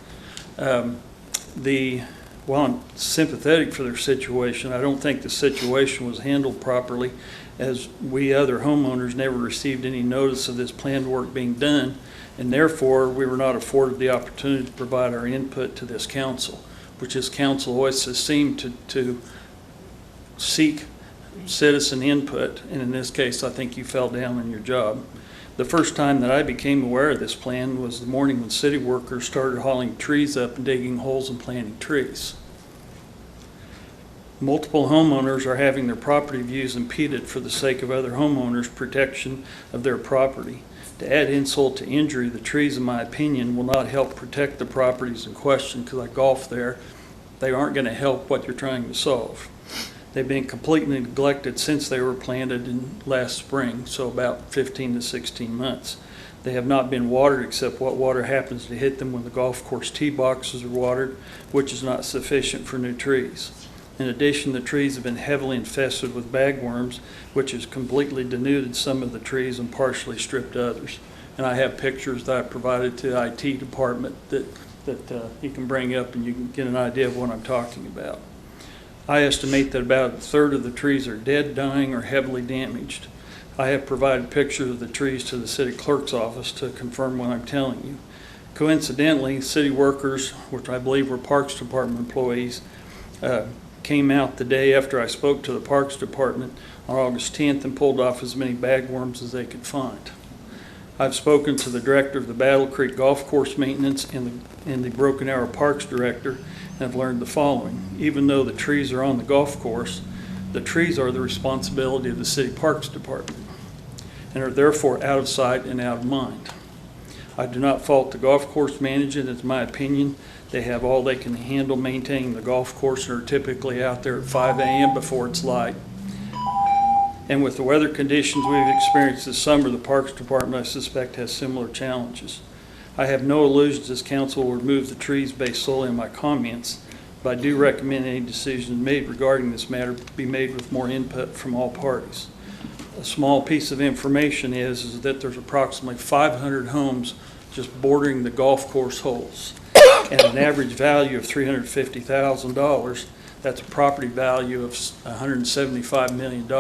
While I'm sympathetic for their situation, I don't think the situation was handled properly, as we other homeowners never received any notice of this planned work being done, and therefore we were not afforded the opportunity to provide our input to this council, which this council always has seemed to seek citizen input, and in this case I think you fell down on your job. The first time that I became aware of this plan was the morning when city workers started hauling trees up and digging holes and planting trees. Multiple homeowners are having their property views impeded for the sake of other homeowners' protection of their property. To add insult to injury, the trees, in my opinion, will not help protect the properties in question, because I golf there. They aren't going to help what you're trying to solve. They've been completely neglected since they were planted in last spring, so about 15 to 16 months. They have not been watered except what water happens to hit them when the golf course tee boxes are watered, which is not sufficient for new trees. In addition, the trees have been heavily infested with bagworms, which has completely denuded some of the trees and partially stripped others. And I have pictures that I provided to the IT department that you can bring up, and you can get an idea of what I'm talking about. I estimate that about a third of the trees are dead, dying, or heavily damaged. I have provided pictures of the trees to the city clerk's office to confirm what I'm telling you. Coincidentally, city workers, which I believe were Parks Department employees, came out the day after I spoke to the Parks Department on August 10th and pulled off as many bagworms as they could find. I've spoken to the director of the Battle Creek Golf Course Maintenance and the Broken Arrow Parks Director, and have learned the following. Even though the trees are on the golf course, the trees are the responsibility of the City Parks Department and are therefore out of sight and out of mind. I do not fault the golf course management. It's my opinion. They have all they can handle maintaining the golf course and are typically out there at 5 a.m. before it's light. And with the weather conditions we've experienced this summer, the Parks Department, I suspect, has similar challenges. I have no illusions this council will remove the trees based solely on my comments, but I do recommend any decision made regarding this matter be made with more input from all parties. A small piece of information is that there's approximately 500 homes just bordering the golf course holes. And an average value of $350,000, that's a property value of $175 million,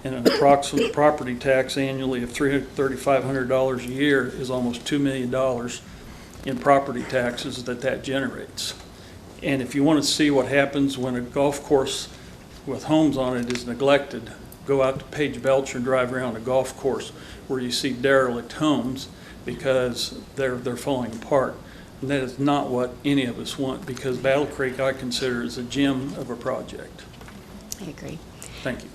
and an approximate property tax annually of $3,500 a year is almost $2 million in property taxes that generates. And if you want to see what happens when a golf course with homes on it is neglected, go out to Page Belcher and drive around a golf course where you see derelict homes because they're falling apart. And that is not what any of us want, because Battle Creek I consider is a gem of a project. I agree. Thank you.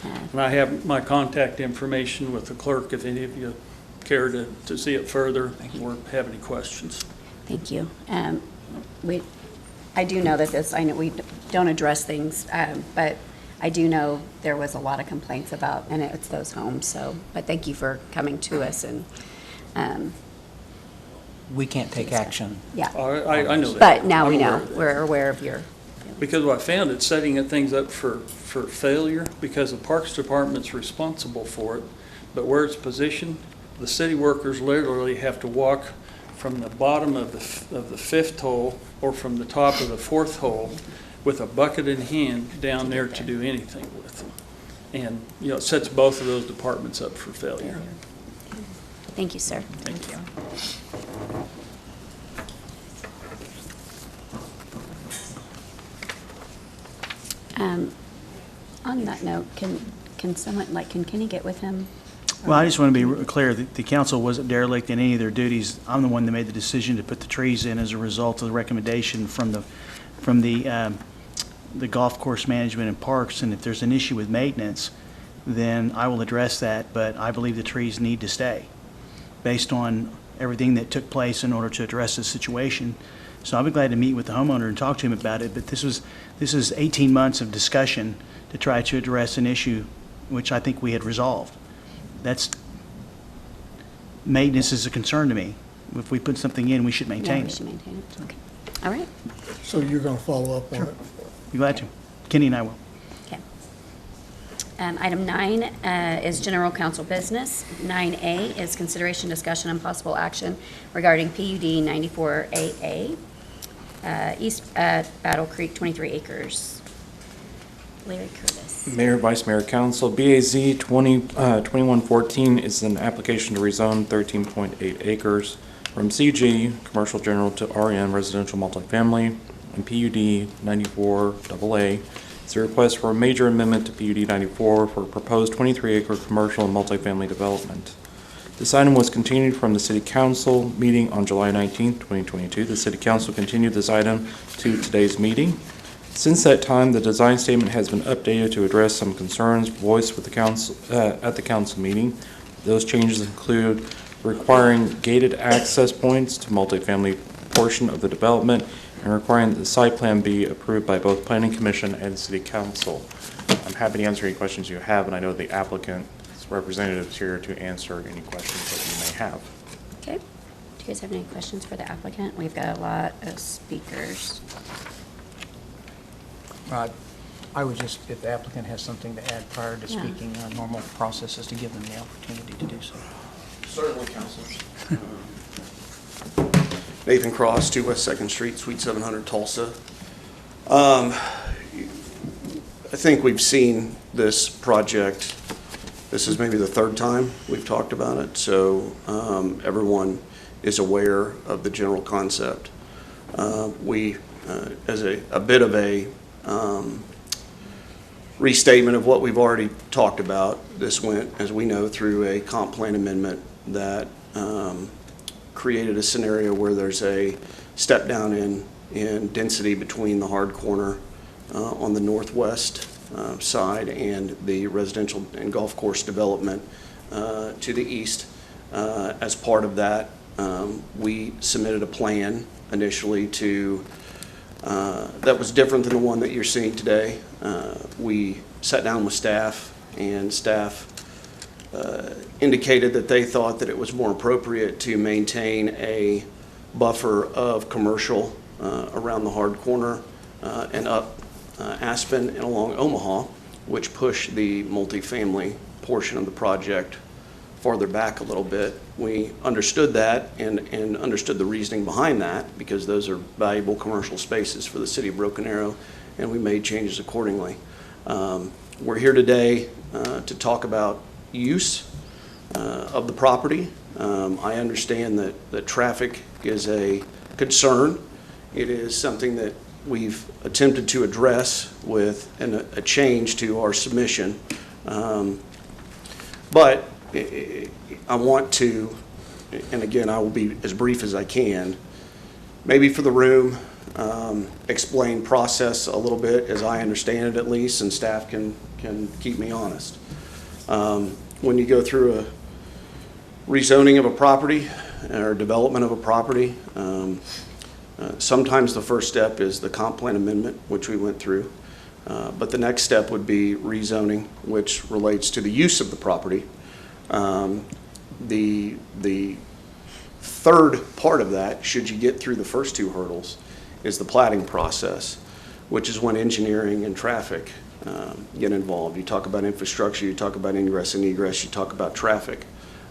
And I have my contact information with the clerk if any of you care to see it further or have any questions. Thank you. I do know that I know we don't address things, but I do know there was a lot of complaints about, and it's those homes, so, but thank you for coming to us and, We can't take action. yeah. I know that. But now I'm we aware know, of that. we're aware of your, Because what I found, it's setting things up for failure because the Parks Department's responsible for it. But where it's positioned, the city workers literally have to walk from the bottom of the fifth hole or from the top of the fourth hole with a bucket in hand down there to do anything with them. And, it sets both of those departments up for failure. thank you, sir. Thank you. On that note, can someone, can Kenny get with him? Well, I just want to be clear that the council wasn't derelict in any of their duties. I'm the one that made the decision to put the trees in as a result of the recommendation from the golf course management and parks. And if there's an issue with maintenance, then I will address that. But I believe the trees need to stay based on everything that took place in order to address this situation. So I'll be glad to meet with the homeowner and talk to him about it. But this is 18 months of discussion to try to address an issue which I think we had resolved. Maintenance is a concern to me. If we put something in, we should Yeah, maintain we it. should maintain it. Okay. All right. So you're going to follow up on it? Be glad to. Kenny and I will. Okay. Item 9 is general council business. 9A is consideration, discussion, and possible action regarding PUD 94AA, East Battle Creek, 23 acres. Larry Curtis. Mayor, Vice Mayor, Council, BAZ 2114 is an application to rezone 13.8 acres from CG, Commercial General, to RN, Residential Multifamily, and PUD 94AA. It's a request for a major amendment to PUD 94 for a proposed 23-acre commercial and multifamily development. This item was continued from the City Council meeting on July 19, 2022. The City Council continued this item to today's meeting. Since that time, the design statement has been updated to address some concerns voiced with the council at the council meeting. Those changes include requiring gated access points to multifamily portion of the development and requiring that the site plan be approved by both Planning Commission and City Council. I'm happy to answer any questions you have, and I know the applicant's representative is here to answer any questions that you may have. Okay. Do you guys have any questions for the applicant? We've got a lot of speakers. I would just, if the applicant has something to add prior to Yeah. speaking, normal process is to give them the opportunity to do so. Certainly, Councilors. Nathan Cross, 2 West 2nd Street, Suite 700, Tulsa. I think we've seen this project. This is maybe the 3rd time we've talked about it, so everyone is aware of the general concept. We, as a bit of a restatement of what we've already talked about, this went, as we know, through a comp plan amendment that created a scenario where there's a step down in density between the hard corner on the northwest side and the residential and golf course development to the east. As part of that, we submitted a plan initially to that was different than the one that you're seeing today. We sat down with staff, and staff indicated that they thought that it was more appropriate to maintain a buffer of commercial around the hard corner and up Aspen and along Omaha, which pushed the multifamily portion of the project farther back a little bit. We understood that and understood the reasoning behind that, because those are valuable commercial spaces for the city of Broken Arrow, and we made changes accordingly. We're here today to talk about use of the property. I understand that traffic is a concern. It is something that we've attempted to address with a change to our submission. But I want to, and again, I will be as brief as I can, maybe for the room, explain process a little bit as I understand it at least, and staff can keep me honest. When you go through a rezoning of a property or development of a property, sometimes the first step is the comp plan amendment, which we went through. But the next step would be rezoning, which relates to the use of the property. The third part of that, should you get through the first two hurdles, is the platting process, which is when engineering and traffic get involved. You talk about infrastructure, you talk about ingress and egress, you talk about traffic.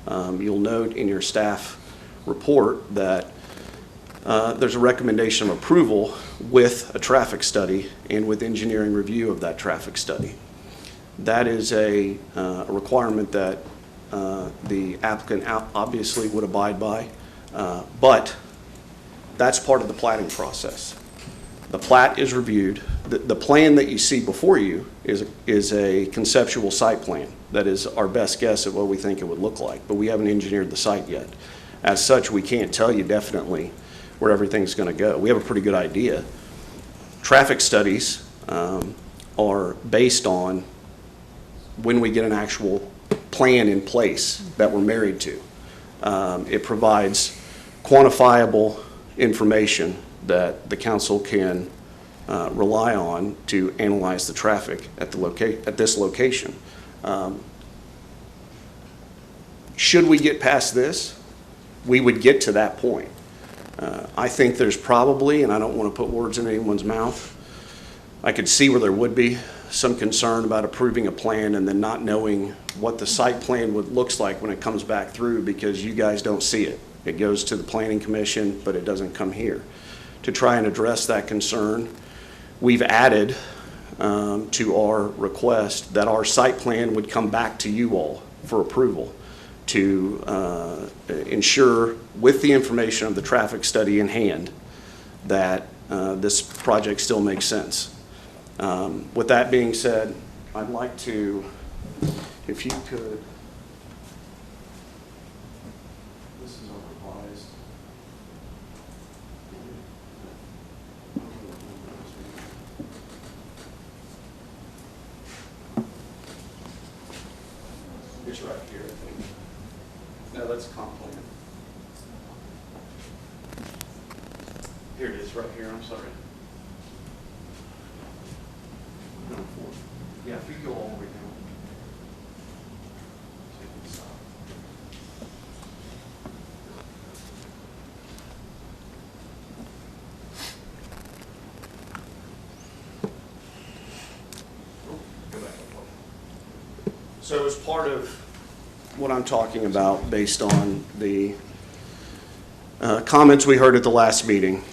You'll note in your staff report that there's a recommendation of approval with a traffic study and with engineering review of that traffic study. That is a requirement that the applicant obviously would abide by, but that's part of the platting process. The plat is reviewed. The plan that you see before you is a conceptual site plan. That is our best guess at what we think it would look like, but we haven't engineered the site yet. As such, we can't tell you definitely where everything's going to go. We have a pretty good idea. Traffic studies are based on when we get an actual plan in place that we're married to. It provides quantifiable information that the council can rely on to analyze the traffic at this location. Should we get past this, we would get to that point. I think there's probably, and I don't want to put words in anyone's mouth, I could see where there would be some concern about approving a plan and then not knowing what the site plan looks like when it comes back through, because you guys don't see it. It goes to the Planning Commission, but it doesn't come here. To try and address that concern, we've added to our request that our site plan would come back to you all for approval to ensure, with the information of the traffic study in hand, that this project still makes sense. With that being said, I'd like to, if you could, this is our revised. It's right here, I think. No, that's comp plan. Here it is, right here, I'm sorry. Yeah, if you go all the way down. Take this out. Go back. So as part of what I'm talking about, based on the comments we heard at the last meeting,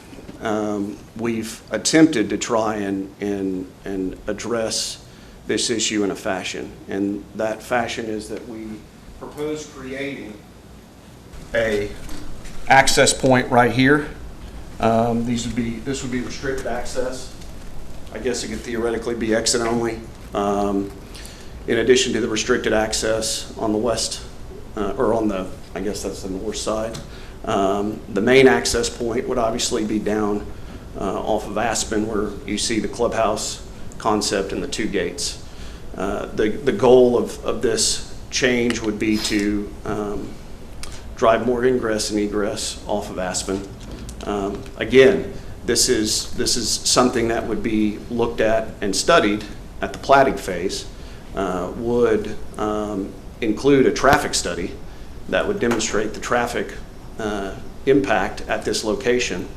we've attempted to try and address this issue in a fashion. And that fashion is that we propose creating a access point right here. This would be restricted access. I guess it could theoretically be exit only. In addition to the restricted access on the west, or on the, I guess that's the north side. The main access point would obviously be down off of Aspen, where you see the clubhouse concept and the two gates. The goal of this change would be to drive more ingress and egress off of Aspen. Again, this is something that would be looked at and studied at the plating phase. Would include a traffic study that would demonstrate the traffic impact at this location,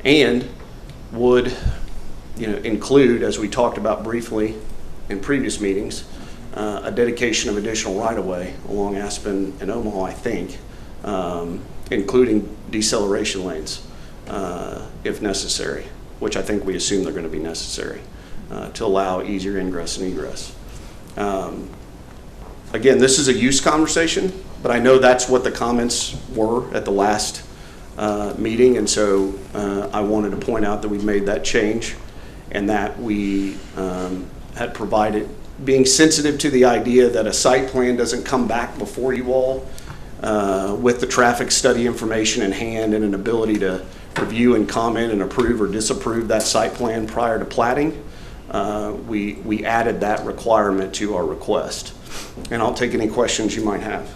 and would include, as we talked about briefly in previous meetings, a dedication of additional right-of-way along Aspen and Omaha, I think, including deceleration lanes if necessary, which I think we assume they're going to be necessary to allow easier ingress and egress. Again, this is a use conversation, but I know that's what the comments were at the last meeting, and so I wanted to point out that we made that change and that we had provided, being sensitive to the idea that a site plan doesn't come back before you all with the traffic study information in hand and an ability to review and comment and approve or disapprove that site plan prior to platting. We added that requirement to our request. And I'll take any questions you might have.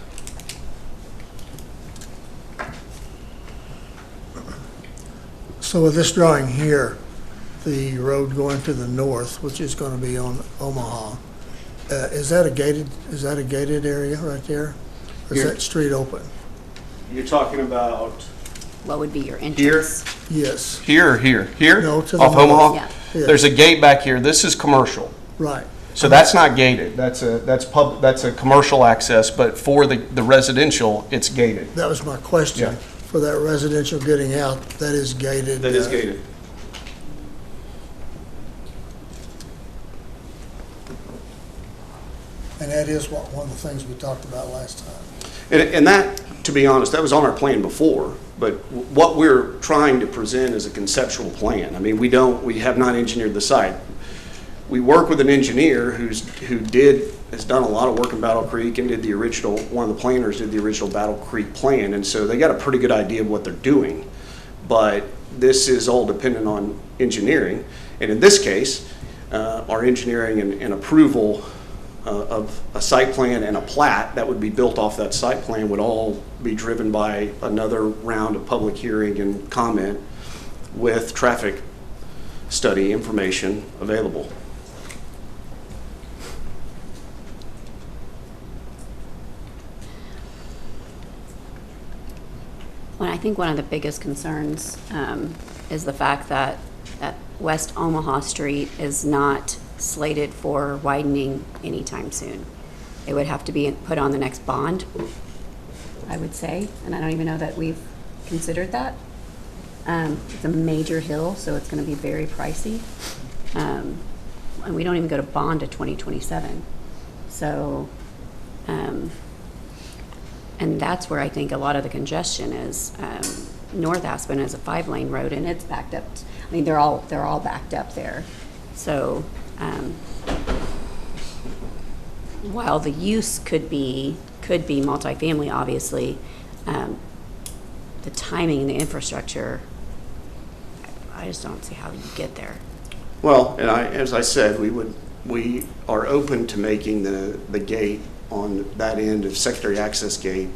So with this drawing here, the road going to the north, which is going to be on Omaha, is that a gated area right there? Or is that street open? You're talking about What would be your here? entrance? Yes, Here or here? Here? No, to the Off north. Omaha? Yeah. Yeah. There's a gate back here. This is commercial. right. So that's not gated. That's a commercial access, but for the residential, it's gated. That was my question. Yeah. For that residential getting out, that is gated. That is gated. And that is one of the things we talked about last time. And that, to be honest, that was on our plan before, but what we're trying to present is a conceptual plan. I mean, we have not engineered the site. We work with an engineer has done a lot of work in Battle Creek and one of the planners did the original Battle Creek plan, and so they got a pretty good idea of what they're doing. But this is all dependent on engineering, and in this case, our engineering and approval of a site plan and a plat that would be built off that site plan would all be driven by another round of public hearing and comment with traffic study information available. Well, I think one of the biggest concerns is the fact that West Omaha Street is not slated for widening anytime soon. It would have to be put on the next bond, I would say, and I don't even know that we've considered that. It's a major hill, so it's going to be very pricey. And we don't even go to bond to 2027. So, and that's where I think a lot of the congestion is. North Aspen is a 5-lane road, and it's backed up. I mean, they're all backed up there. So, while the use could be multifamily, obviously, the timing and the infrastructure, I just don't see how you get there. Well, and as I said, we are open to making the gate on that end of secondary access gate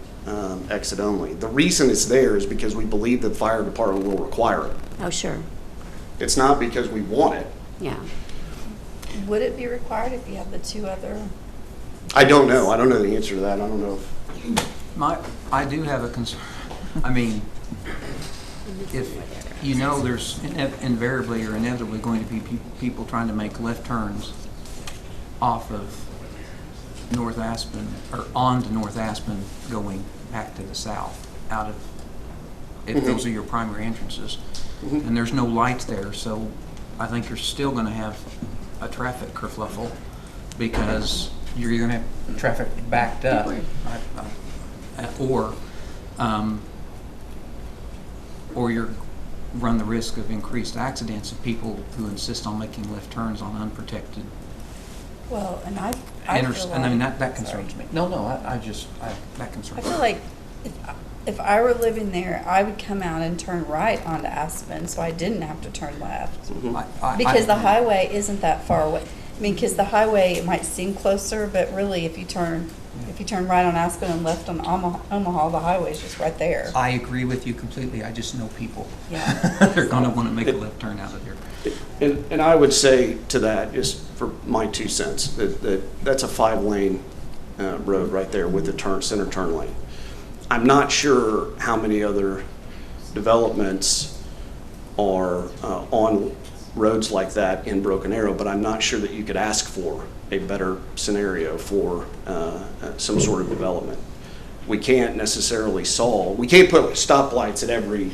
exit only. The reason it's there is because we believe the fire department will require it. Oh, sure. It's not because we want it. Yeah. Would it be required if you have the two other? I don't know. I don't know the answer to that. I don't know if I do have a concern. I mean, if you know there's invariably or inevitably going to be people trying to make left turns off of North Aspen or onto North Aspen going back to the south out of, if those are your primary entrances. And there's no lights there, so I think you're still going to have a traffic kerfluffle because you're going to have traffic backed up. or you're run the risk of increased accidents of people who insist on making left turns on unprotected. Well, and I And feel I mean, like, that concerns me. No, that concerns I me. feel like if I were living there, I would come out and turn right onto Aspen, so I didn't have to turn left. Because the highway isn't that far away. I mean, because the highway, it might seem closer, but really, if you turn right on Aspen and left on Omaha, the highway's just right there. I agree with you completely. I just know people. Yeah. They're gonna wanna make a left turn out of there. And I would say to that, just for my 2 cents, that's a 5-lane road right there with a center turn lane. I'm not sure how many other developments are on roads like that in Broken Arrow, but I'm not sure that you could ask for a better scenario for some sort of development. We can't necessarily we can't put stoplights at every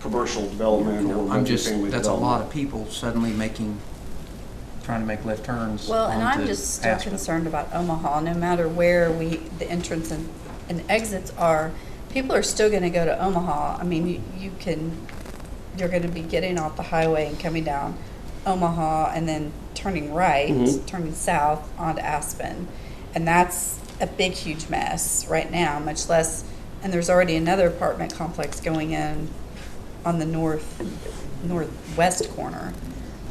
commercial development or multifamily That's a lot development. of people suddenly trying to make left turns. Well, and I'm onto just still Aspen. concerned about Omaha, no matter where the entrance and exits are, people are still gonna go to Omaha. I mean, you're gonna be getting off the highway and coming down Omaha and then turning right, turning south onto Aspen. And that's a big, huge mess right now, much less, and there's already another apartment complex going in on the northwest corner.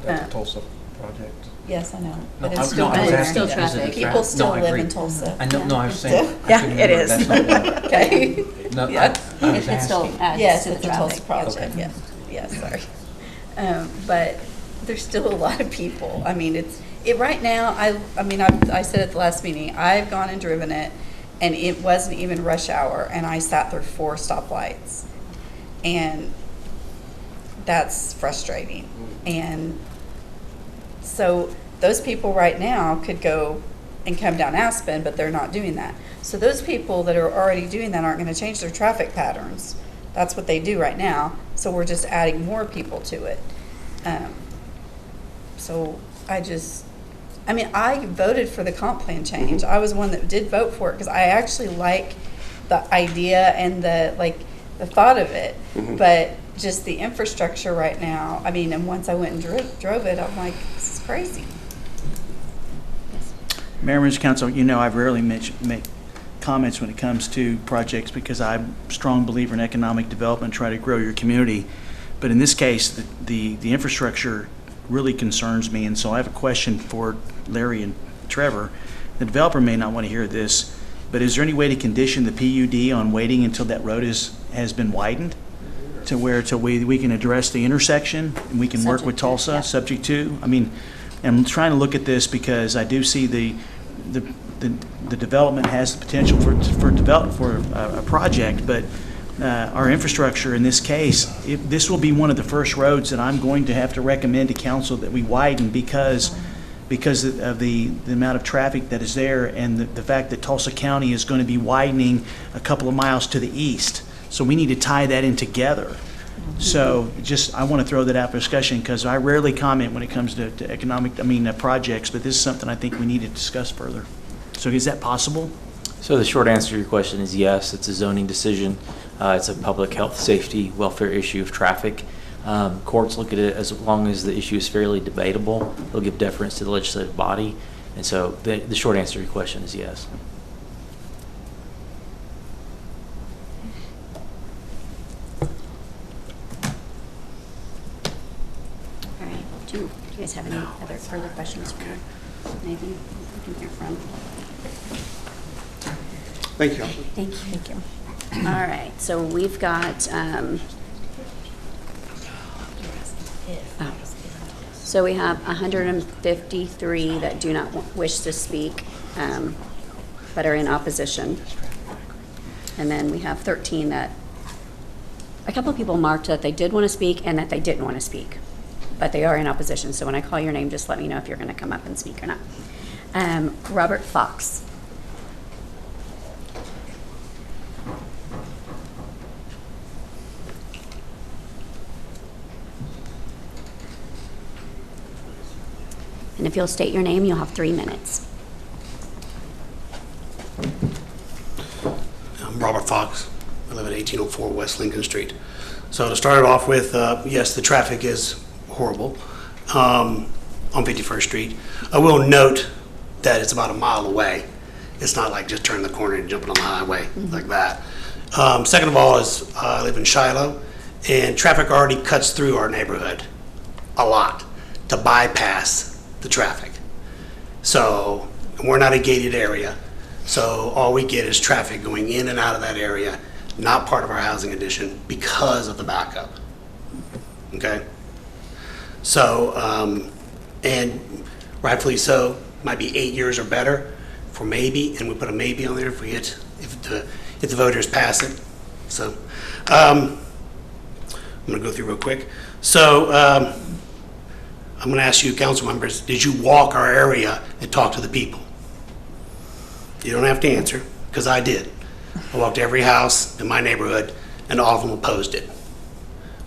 That's a Tulsa project. Yes, I know. No, But it's I'm- still no, I was there. asking, Still is it a traffic. People traffic? still No, I live agree. in Tulsa. I know, no, I was saying. I Yeah, couldn't it remember. is. That's not what- Okay. No, Yeah. I was It still asking. adds Yes, to the it's a Tulsa traffic. project, yes, sorry. But there's still a lot of people. I mean, right now, I said at the last meeting, I've gone and driven it, and it wasn't even rush hour, and I sat through 4 stoplights. And that's frustrating. And so those people right now could go and come down Aspen, but they're not doing that. So those people that are already doing that aren't going to change their traffic patterns. That's what they do right now. So we're just adding more people to it. So I voted for the comp plan change. I was one that did vote for it because I actually like the idea and the thought of it. But just the infrastructure right now, and once I went and drove it, I'm like, this is crazy. Mayor, members of council, I rarely make comments when it comes to projects because I'm a strong believer in economic development, try to grow your community. But in this case, the infrastructure really concerns me, and so I have a question for Larry and Trevor. The developer may not want to hear this, but is there any way to condition the PUD on waiting until that road has been widened to where we can address the intersection and we can work with Tulsa, subject to? I'm trying to look at this because I do see the development has the potential for a project, but our infrastructure in this case, this will be one of the first roads that I'm going to have to recommend to council that we widen because of the amount of traffic that is there and the fact that Tulsa County is going to be widening a couple of miles to the east. So we need to tie that in together. So I want to throw that out for discussion because I rarely comment when it comes to projects, but this is something I think we need to discuss further. So is that possible? So the short answer to your question is yes, it's a zoning decision. It's a public health, safety, welfare issue of traffic. Courts look at it as long as the issue is fairly debatable. They'll give deference to the legislative body. And so the short answer to your question is yes. All right, do you guys have any other further questions for maybe we can hear from? Thank you. Thank you. All right, so we've got, so we have 153 that do not wish to speak, but are in opposition. And then we have 13 that, a couple of people marked that they did want to speak and that they didn't want to speak, but they are in opposition. So when I call your name, just let me know if you're going to come up and speak or not. Robert Fox. And if you'll state your name, you'll have 3 minutes. I'm Robert Fox. I live at 1804 West Lincoln Street. So to start it off with, yes, the traffic is horrible on 51st Street. I will note that it's about a mile away. It's not like just turning the corner and jumping on the highway like that. Second of all is I live in Shiloh, and traffic already cuts through our neighborhood a lot to bypass the traffic. So we're not a gated area, so all we get is traffic going in and out of that area, not part of our housing addition because of the backup. Okay? So, and rightfully so, might be 8 years or better for maybe, and we put a maybe on there if the voters pass it. So, I'm gonna go through real quick. So, I'm gonna ask you, council members, did you walk our area and talk to the people? You don't have to answer, because I did. I walked every house in my neighborhood, and all of them opposed it,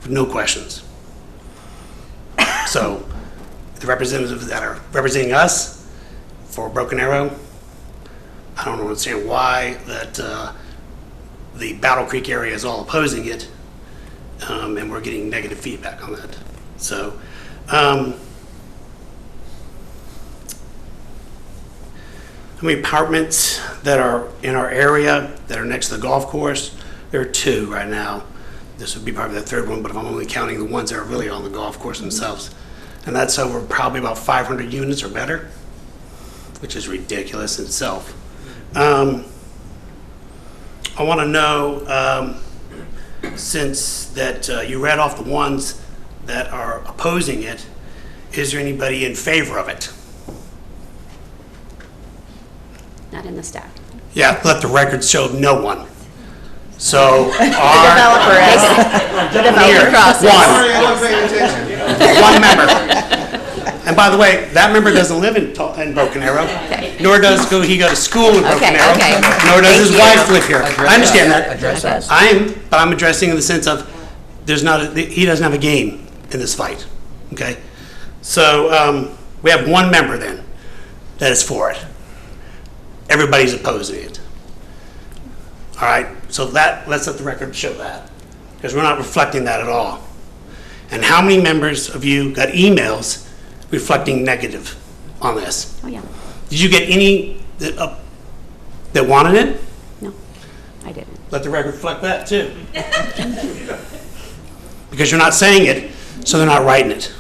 with no questions. So, the representatives that are representing us for Broken Arrow, I don't understand why that the Battle Creek area is all opposing it, and we're getting negative feedback on that. So, how many apartments that are in our area that are next to the golf course? There are 2 right now. This would be probably the 3rd one, but if I'm only counting the ones that are really on the golf course themselves. And that's over probably about 500 units or better, which is ridiculous in itself. I want to know, since that you read off the ones that are opposing it, is there anybody in favor of it? Not in the stack. Yeah, let the record show no one. So Developer is. Developer process. One member. And by the way, that member doesn't live in Broken Arrow, nor does he go to school in Broken Arrow, nor does his wife live here. I understand that. But I'm addressing in the sense of he doesn't have a game in this fight. Okay, so we have one member then that is for it. Everybody's opposing it. All right, so let's let the record show that, because we're not reflecting that at all. And how many members of you got emails reflecting negative on this? Oh, yeah. Did you get any that wanted it? No, I didn't. Let the record reflect that too. Because you're not saying it, so they're not writing it.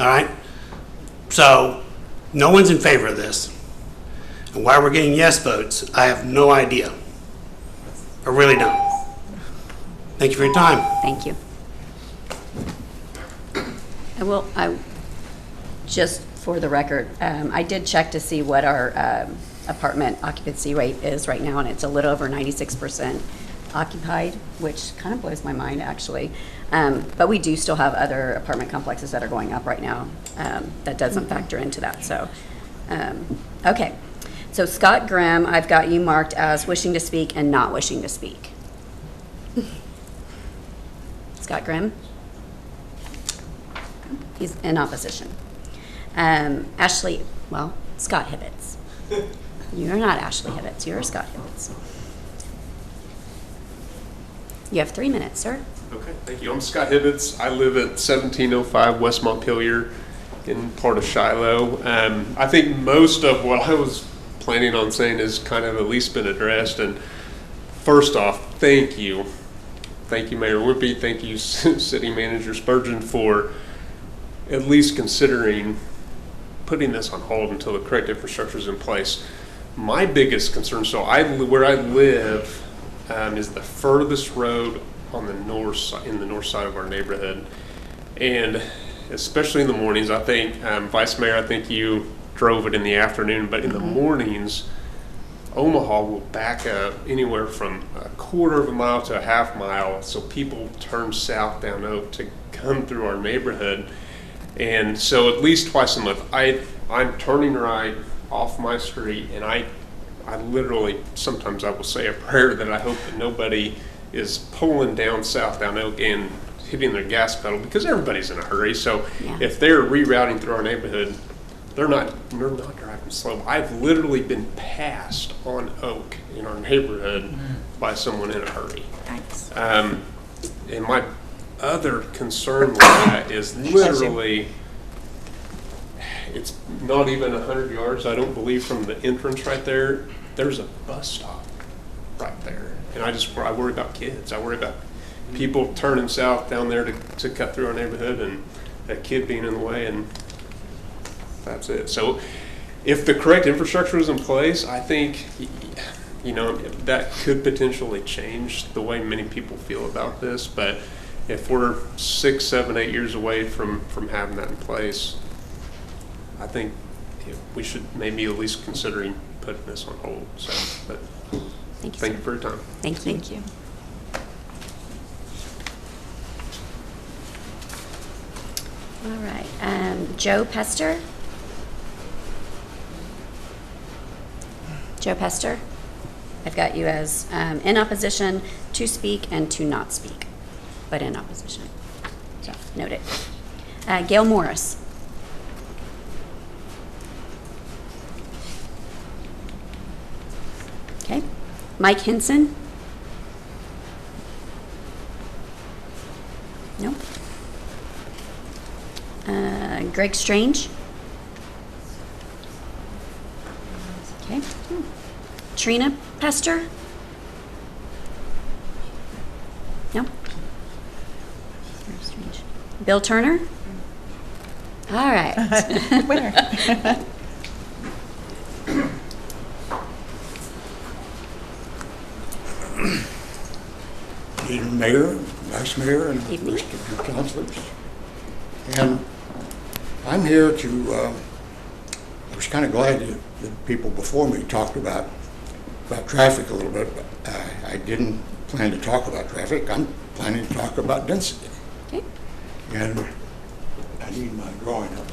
All right? So no one's in favor of this. And why we're getting yes votes, I have no idea. I really don't. Thank you for your time. Thank you. Just for the record, I did check to see what our apartment occupancy rate is right now, and it's a little over 96% occupied, which kind of blows my mind, actually. But we do still have other apartment complexes that are going up right now. That doesn't factor into that, so. Okay. So Scott Grimm, I've got you marked as wishing to speak and not wishing to speak. Scott Grimm? He's in opposition. Scott Hibbets. You're not Ashley Hibbets, you're Scott Hibbets. You have 3 minutes, sir. Okay, thank you. I'm Scott Hibbets. I live at 1705 West Montpelier in part of Shiloh. I think most of what I was planning on saying has kind of at least been addressed. And first off, thank you. Thank you, Mayor Whippy. Thank you, City Manager Spurgeon, for at least considering putting this on hold until the correct infrastructure is in place. My biggest concern, where I live is the furthest road on the north side of our neighborhood. And especially in the mornings, I think, Vice Mayor, I think you drove it in the afternoon, but in the mornings, Omaha will back up anywhere from a quarter of a mile to a half mile, so people turn south down Oak to come through our neighborhood. And so at least twice a month, I'm turning right off my street, and I literally, sometimes I will say a prayer that I hope that nobody is pulling down south down Oak and hitting their gas pedal, because everybody's in a hurry. So if they're rerouting through our neighborhood, they're not driving slow. I've literally been passed on Oak in our neighborhood by someone in a hurry. Thanks. And my other concern with that is literally, it's not even 100 yards, I don't believe, from the entrance right there. There's a bus stop right there. And I worry about kids. I worry about people turning south down there to cut through our neighborhood and a kid being in the way, and that's it. So if the correct infrastructure is in place, I think, that could potentially change the way many people feel about this. But if we're 6, 7, 8 years away from having that in place, I think we should maybe at least considering putting this on hold. So, but thank you for your time. Thank you. Thank you. All right, Joe Pester? Joe Pester? I've got you as in opposition, to speak, and to not speak, but in opposition. So, noted. Gail Morris? Okay. Mike Hinson? No. Greg Strange? Okay. Trina Pester? No. Strange. Bill Turner? All right. Winner. Evening, Mayor, Vice Mayor, and Evening. rest of your councilors. And I'm here to, I was kind of glad that people before me talked about traffic a little bit, but I didn't plan to talk about traffic. I'm planning to talk about density. Okay. And I need my drawing up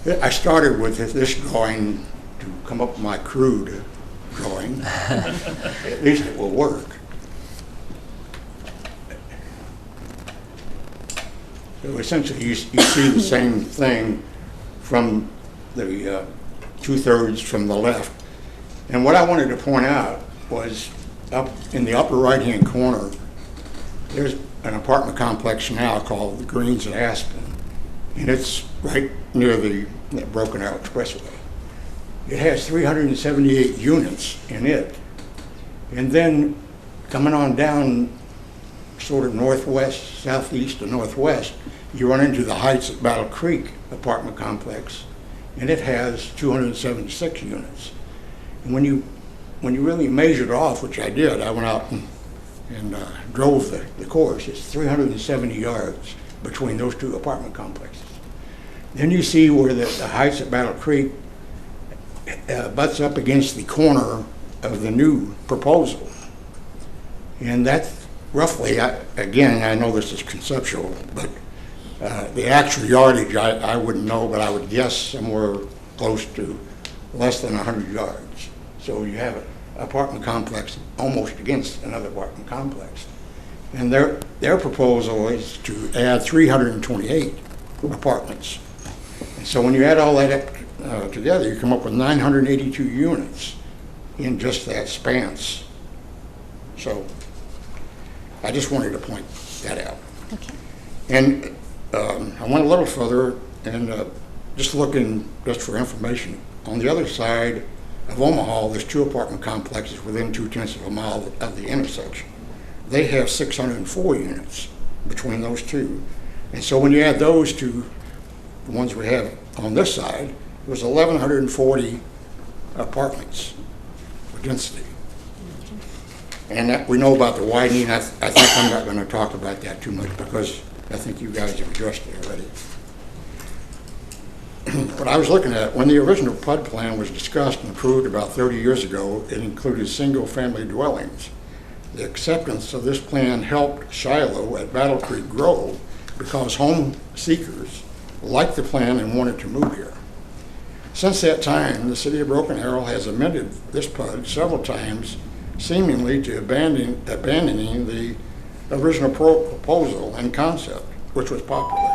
there. I started with this drawing to come up with my crude drawing. At least it will work. So essentially, you see the same thing from the 2/3 from the left. And what I wanted to point out was up in the upper right-hand corner, there's an apartment complex now called the Greens at Aspen. And it's right near the Broken Arrow Expressway. It has 378 units in it. And then coming on down sort of northwest, southeast, and northwest, you run into the Heights at Battle Creek apartment complex, and it has 276 units. And when you really measured off, which I did, I went out and drove the course. It's 370 yards between those two apartment complexes. Then you see where the Heights at Battle Creek butts up against the corner of the new proposal. And that's roughly, again, I know this is conceptual, but the actual yardage, I wouldn't know, but I would guess somewhere close to less than 100 yards. So you have an apartment complex almost against another apartment complex. And their proposal is to add 328 apartments. And so when you add all that together, you come up with 982 units in just that span. So I just wanted to point that out. Okay. And I went a little further and just looking just for information. On the other side of Omaha, there's two apartment complexes within 0.2 of a mile of the intersection. They have 604 units between those two. And so when you add those to the ones we have on this side, it was 1,140 apartments for density. And that, we know about the widening. I think I'm not going to talk about that too much because I think you guys have addressed it already. But I was looking at, when the original PUD plan was discussed and approved about 30 years ago, it included single-family dwellings. The acceptance of this plan helped Shiloh at Battle Creek grow because home seekers liked the plan and wanted to move here. Since that time, the city of Broken Arrow has amended this PUD several times, seemingly to abandoning the original proposal and concept, which was popular.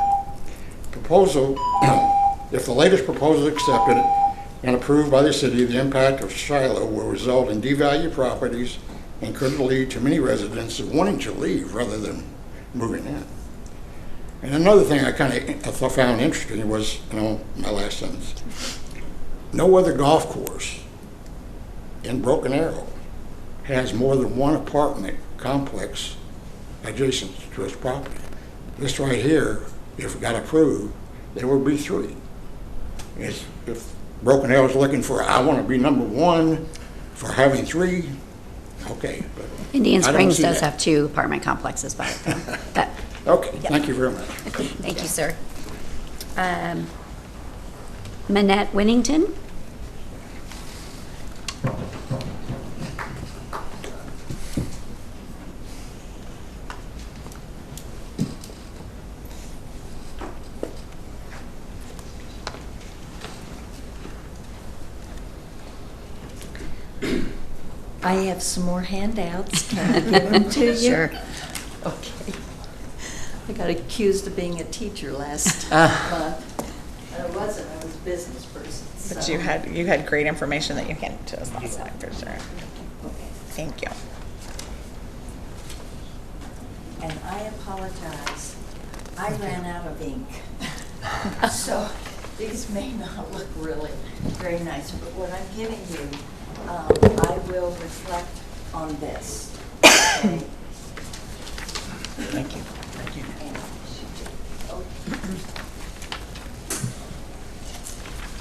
If the latest proposal is accepted and approved by the city, the impact of Shiloh will result in devalued properties and could lead to many residents wanting to leave rather than moving in. And another thing I found interesting was, my last sentence, no other golf course in Broken Arrow has more than one apartment complex adjacent to its property. This right here, if it got approved, there would be 3. If Broken Arrow is looking for, I want to be number 1 for having 3, okay. But Indian I don't Springs see does that. have 2 apartment complexes, but that, Okay, Yep. thank you very much. thank you, sir. Manette Winnington? I have some more handouts. Can I give them to you? Sure. Okay. I got accused of being a teacher last month. I wasn't, I was a business person. But so- you had great information that you handed to us last time, for sure. Okay. Thank you. And I apologize, I ran out of ink. So these may not look really very nice, but what I'm giving you, I will reflect on this. Okay? Thank you.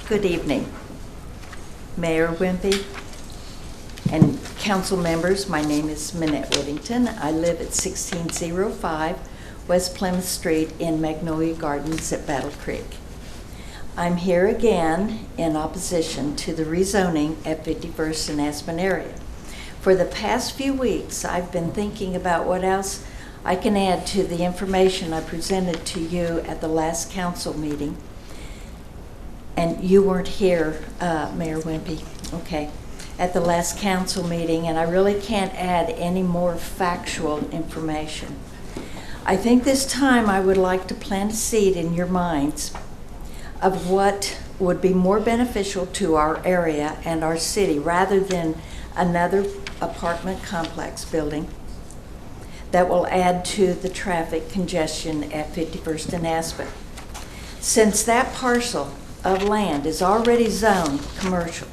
Good evening, Mayor Wimpy and council members. My name is Minette Whittington. I live at 1605 West Plymouth Street in Magnolia Gardens at Battle Creek. I'm here again in opposition to the rezoning at 51st and Aspen area. For the past few weeks, I've been thinking about what else I can add to the information I presented to you at the last council meeting. And you weren't here, Mayor Wimpy, okay, at the last council meeting, and I really can't add any more factual information. I think this time I would like to plant a seed in your minds of what would be more beneficial to our area and our city rather than another apartment complex building that will add to the traffic congestion at 51st and Aspen. Since that parcel of land is already zoned commercial,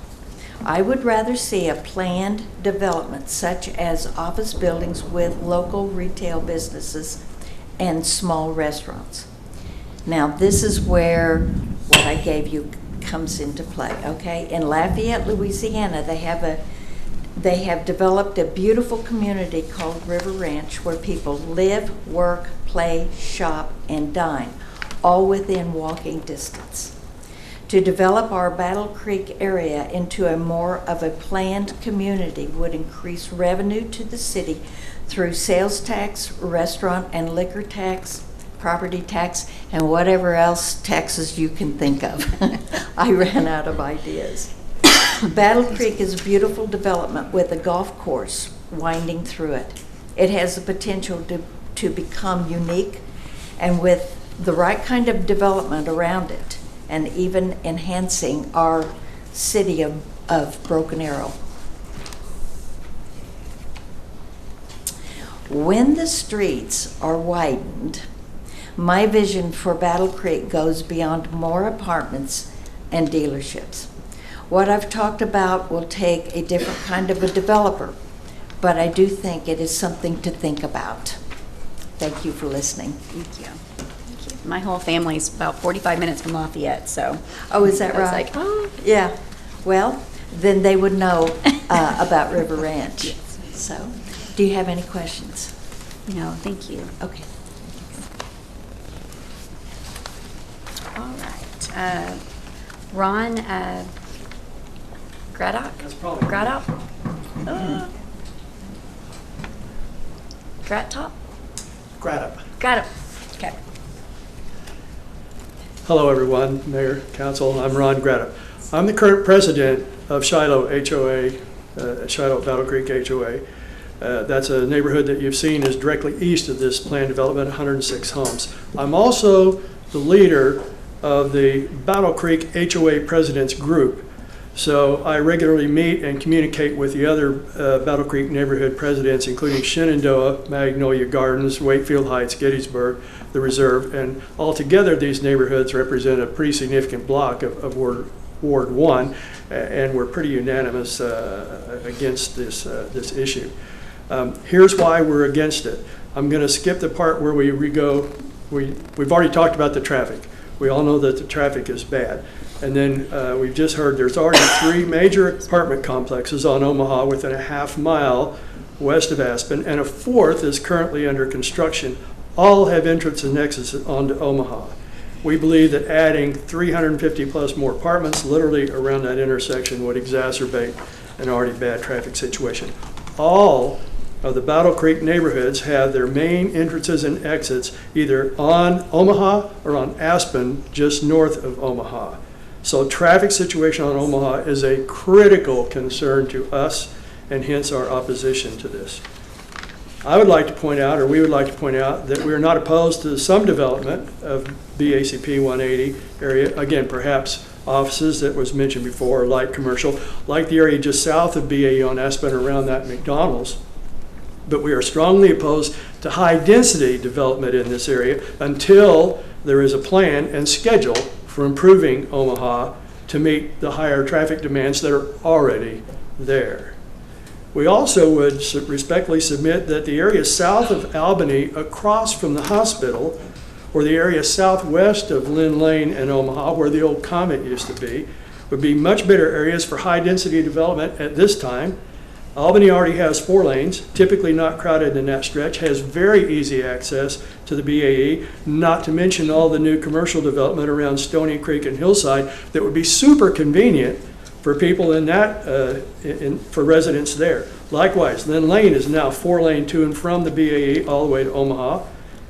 I would rather see a planned development such as office buildings with local retail businesses and small restaurants. Now, this is where what I gave you comes into play, okay? In Lafayette, Louisiana, they have developed a beautiful community called River Ranch where people live, work, play, shop, and dine, all within walking distance. To develop our Battle Creek area into a more of a planned community would increase revenue to the city through sales tax, restaurant and liquor tax, property tax, and whatever else taxes you can think of. I ran out of ideas. Battle Creek is a beautiful development with a golf course winding through it. It has the potential to become unique, and with the right kind of development around it, and even enhancing our city of Broken Arrow. When the streets are widened, my vision for Battle Creek goes beyond more apartments and dealerships. What I've talked about will take a different kind of a developer, but I do think it is something to think about. Thank you for listening. Thank you. My whole family's about 45 minutes from Lafayette, so. Oh, is that I was right? like, oh. Yeah. Well, then they would know about River Ranch. Yes. So, do you have any questions? No, thank you. Okay. All right. Ron Graddock? Graddock? Grattop? Graddock. Graddock. Okay. Hello, everyone, Mayor, Council. I'm Ron Graddock. I'm the current president of Shiloh HOA, Shiloh Battle Creek HOA. That's a neighborhood that you've seen is directly east of this planned development, 106 homes. I'm also the leader of the Battle Creek HOA Presidents Group. So I regularly meet and communicate with the other Battle Creek neighborhood presidents, including Shenandoah, Magnolia Gardens, Wakefield Heights, Gettysburg, the Reserve, and altogether these neighborhoods represent a pretty significant block of Ward 1, and we're pretty unanimous against this issue. Here's why we're against it. I'm going to skip the part where we've already talked about the traffic. We all know that the traffic is bad. And then we've just heard there's already 3 major apartment complexes on Omaha within a half-mile west of Aspen, and a 4th is currently under construction. All have entrance and exits onto Omaha. We believe that adding 350 plus more apartments literally around that intersection would exacerbate an already bad traffic situation. All of the Battle Creek neighborhoods have their main entrances and exits either on Omaha or on Aspen, just north of Omaha. So traffic situation on Omaha is a critical concern to us, and hence our opposition to this. I would like to point out, or we would like to point out, that we are not opposed to some development of BACP 180 area. Again, perhaps offices that was mentioned before, or light commercial, like the area just south of BAE on Aspen around that McDonald's. But we are strongly opposed to high-density development in this area until there is a plan and schedule for improving Omaha to meet the higher traffic demands that are already there. We also would respectfully submit that the area south of Albany across from the hospital, or the area southwest of Lynn Lane and Omaha, where the old Comet used to be, would be much better areas for high-density development at this time. Albany already has 4 lanes, typically not crowded in that stretch, has very easy access to the BAE, not to mention all the new commercial development around Stony Creek and Hillside that would be super convenient for people in that, for residents there. Likewise, Lynn Lane is now 4-lane to and from the BAE all the way to Omaha,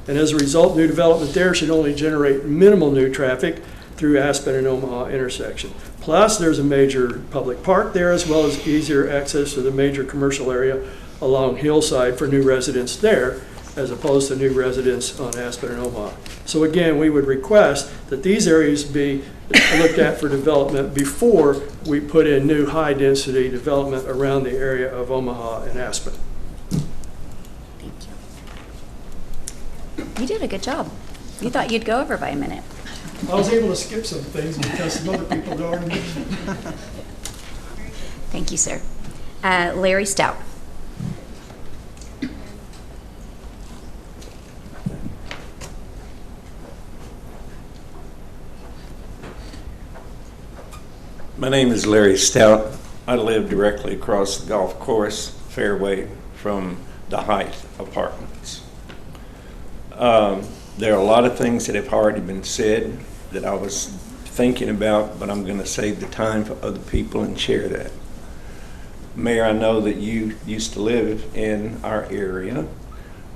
and as a result, new development there should only generate minimal new traffic through Aspen and Omaha intersection. Plus, there's a major public park there, as well as easier access to the major commercial area along Hillside for new residents there, as opposed to new residents on Aspen and Omaha. So again, we would request that these areas be looked at for development before we put in new high-density development around the area of Omaha and Aspen. Thank you. You did a good job. You thought you'd go over by a minute. I was able to skip some things because some other people had already mentioned. Thank you, sir. Larry Stout. My name is Larry Stout. I live directly across the golf course fairway from the Height Apartments. There are a lot of things that have already been said that I was thinking about, but I'm going to save the time for other people and share that. Mayor, I know that you used to live in our area.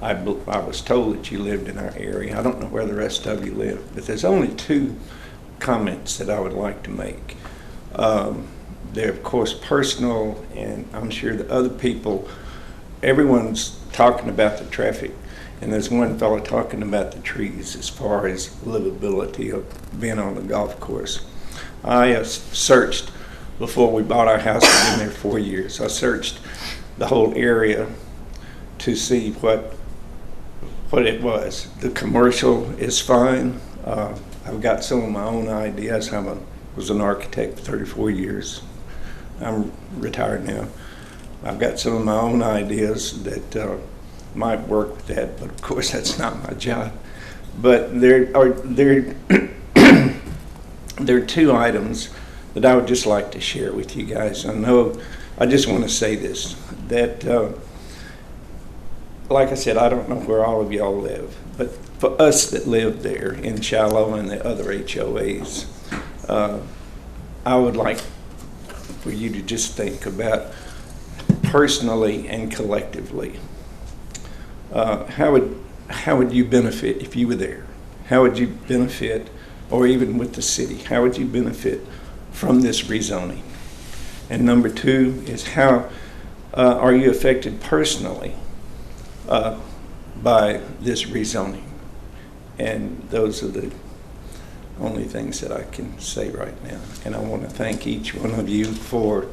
I was told that you lived in our area. I don't know where the rest of you live, but there's only 2 comments that I would like to make. They're, of course, personal, and I'm sure the other people, everyone's talking about the traffic. And there's one fellow talking about the trees as far as livability of being on the golf course. I searched, before we bought our house, we've been there 4 years. I searched the whole area to see what it was. The commercial is fine. I've got some of my own ideas. Was an architect for 34 years. I'm retired now. I've got some of my own ideas that might work with that, but of course that's not my job. But there are 2 items that I would just like to share with you guys. I just want to say this, that like I said, I don't know where all of y'all live, but for us that live there in Shiloh and the other HOAs, I would like for you to just think about personally and collectively. How would you benefit if you were there? How would you benefit, or even with the city, how would you benefit from this rezoning? And number 2 is how are you affected personally by this rezoning? And those are the only things that I can say right now. And I want to thank each one of you for,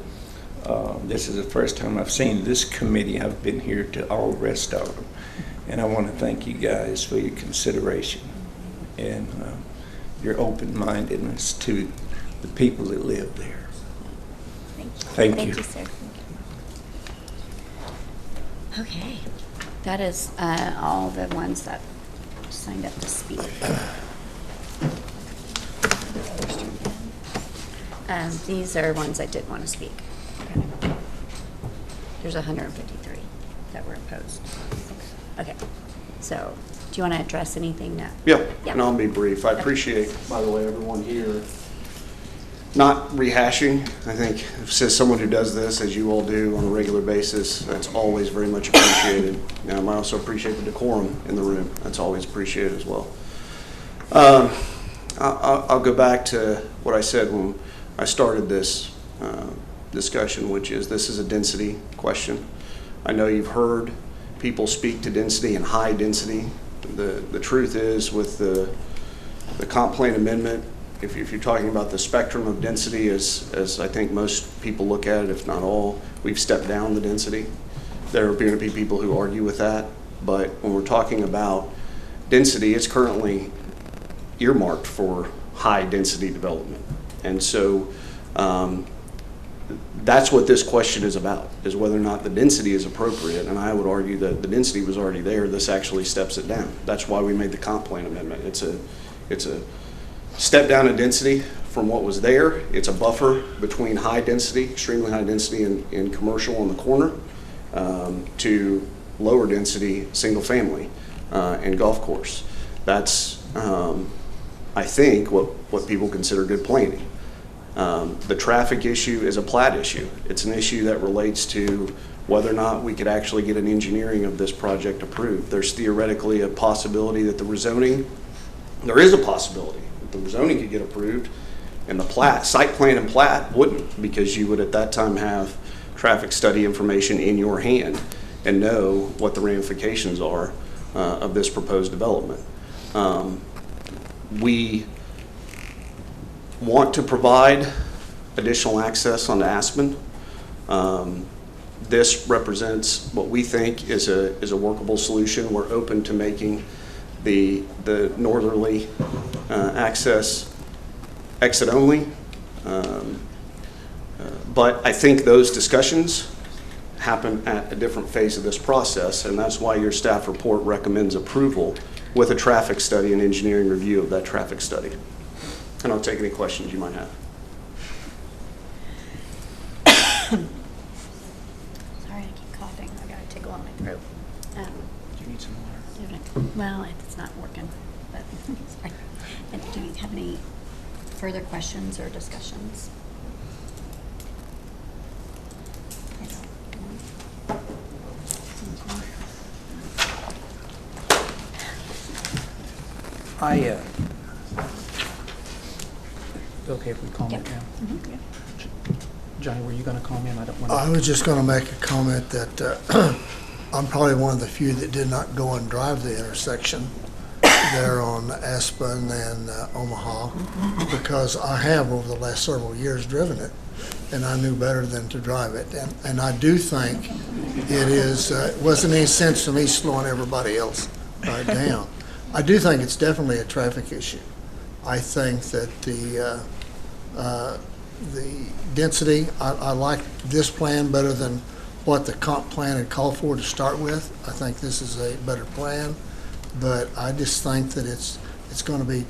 this is the first time I've seen this committee. I've been here to all the rest of them. And I want to thank you guys for your consideration and your open-mindedness to the people that live there. Thank you. Thank you, sir. Okay, that is all the ones that signed up to speak. These are ones that did want to speak. Okay. There's 153 that were opposed. Okay, so do you want to address anything that? Yeah, and I'll be brief. I appreciate, by the way, everyone here not rehashing. I think as someone who does this, as you all do on a regular basis, that's always very much appreciated. I also appreciate the decorum in the room. That's always appreciated as well. I'll go back to what I said when I started this discussion, which is this is a density question. I know you've heard people speak to density and high density. The truth is with the comp plan amendment, if you're talking about the spectrum of density as I think most people look at it, if not all, we've stepped down the density. There are going to be people who argue with that, but when we're talking about density, it's currently earmarked for high density development. And so that's what this question is about, is whether or not the density is appropriate. And I would argue that the density was already there. This actually steps it down. That's why we made the comp plan amendment. It's a step down in density from what was there. It's a buffer between high density, extremely high density in commercial on the corner to lower density single family and golf course. That's, I think, what people consider good planning. The traffic issue is a plat issue. It's an issue that relates to whether or not we could actually get an engineering of this project approved. There's theoretically a possibility that the rezoning, there is a possibility that the rezoning could get approved and the plat, site plan and plat wouldn't, because you would at that time have traffic study information in your hand and know what the ramifications are of this proposed development. We want to provide additional access onto Aspen. This represents what we think is a workable solution. We're open to making the northerly access exit only. But I think those discussions happen at a different phase of this process, and that's why your staff report recommends approval with a traffic study and engineering review of that traffic study. And I'll take any questions you might have. Sorry, I keep coughing. I got a tickle on my throat. Do you need some water? Well, it's not working, but sorry. Do you have any further questions or discussions? Okay, if we comment now? Mm-hmm. Johnny, were you going to comment? I don't want to. I was just going to make a comment that I'm probably one of the few that did not go and drive the intersection there on Aspen and Omaha, because I have over the last several years driven it, and I knew better than to drive it. And I do think it is, it wasn't any sense to me slowing everybody else down. I do think it's definitely a traffic issue. I think that the density, I like this plan better than what the comp plan had called for to start with. I think this is a better plan, but I just think that it's going to be,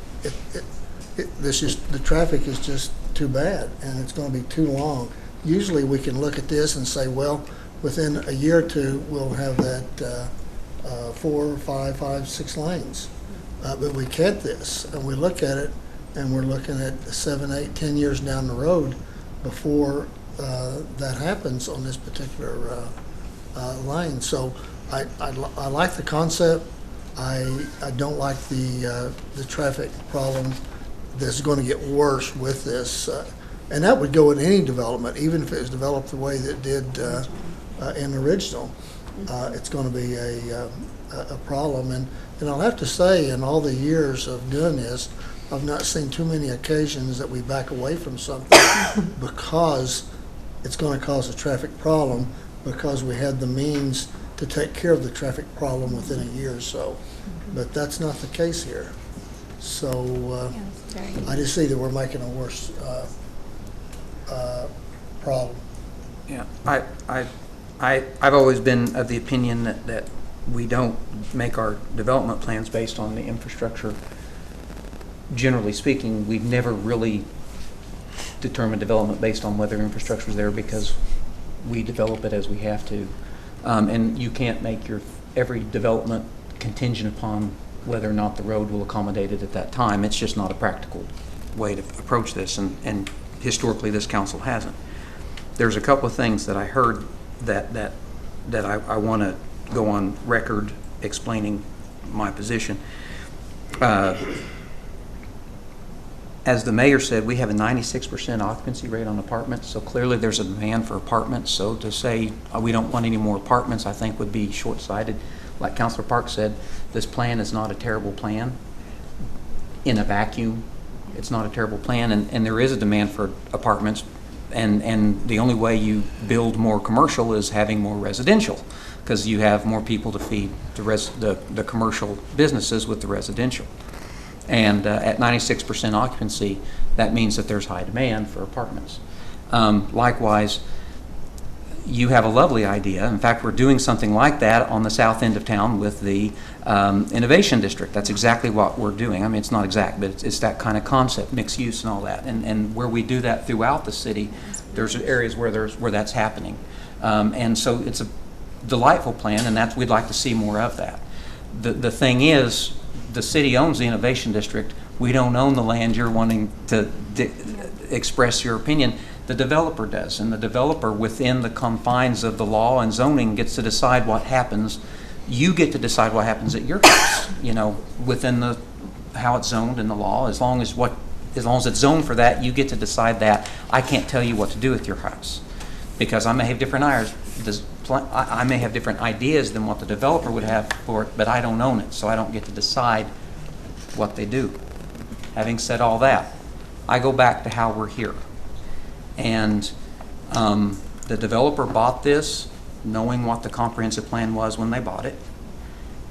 the traffic is just too bad, and it's going to be too long. Usually we can look at this and say, well, within a year or two, we'll have that 4, 5, 6 lanes. But we get this, and we look at it, and we're looking at 7, 8, 10 years down the road before that happens on this particular lane. So I like the concept. I don't like the traffic problem that's going to get worse with this. And that would go in any development, even if it was developed the way that it did in the original. It's going to be a problem. And I'll have to say, in all the years of doing this, I've not seen too many occasions that we back away from something because it's going to cause a traffic problem, because we had the means to take care of the traffic problem within a year or so. But that's not the case here. So I just see that we're making a worse problem. Yeah, I've always been of the opinion that we don't make our development plans based on the infrastructure. Generally speaking, we've never really determined development based on whether infrastructure is there, because we develop it as we have to. And you can't make your every development contingent upon whether or not the road will accommodate it at that time. It's just not a practical way to approach this, and historically this council hasn't. There's a couple of things that I heard that I want to go on record explaining my position. As the mayor said, we have a 96% occupancy rate on apartments, so clearly there's a demand for apartments. So to say we don't want any more apartments, I think would be short-sighted. Like Councilor Park said, this plan is not a terrible plan. In a vacuum, it's not a terrible plan, and there is a demand for apartments, and the only way you build more commercial is having more residential, because you have more people to feed the commercial businesses with the residential. And at 96% occupancy, that means that there's high demand for apartments. Likewise, you have a lovely idea. In fact, we're doing something like that on the south end of town with the Innovation District. That's exactly what we're doing. I mean, it's not exact, but it's that kind of concept, mixed use and all that. And where we do that throughout the city, there's areas where that's happening. And so it's a delightful plan, and we'd like to see more of that. The thing is, the city owns the Innovation District. We don't own the land you're wanting to express your opinion. The developer does, and the developer, within the confines of the law and zoning, gets to decide what happens. You get to decide what happens at your house, within how it's zoned in the law. As long as it's zoned for that, you get to decide that. I can't tell you what to do with your house, because I may have different I may have different ideas than what the developer would have for it, but I don't own it, so I don't get to decide what they do. Having said all that, I go back to how we're here. And the developer bought this knowing what the comprehensive plan was when they bought it.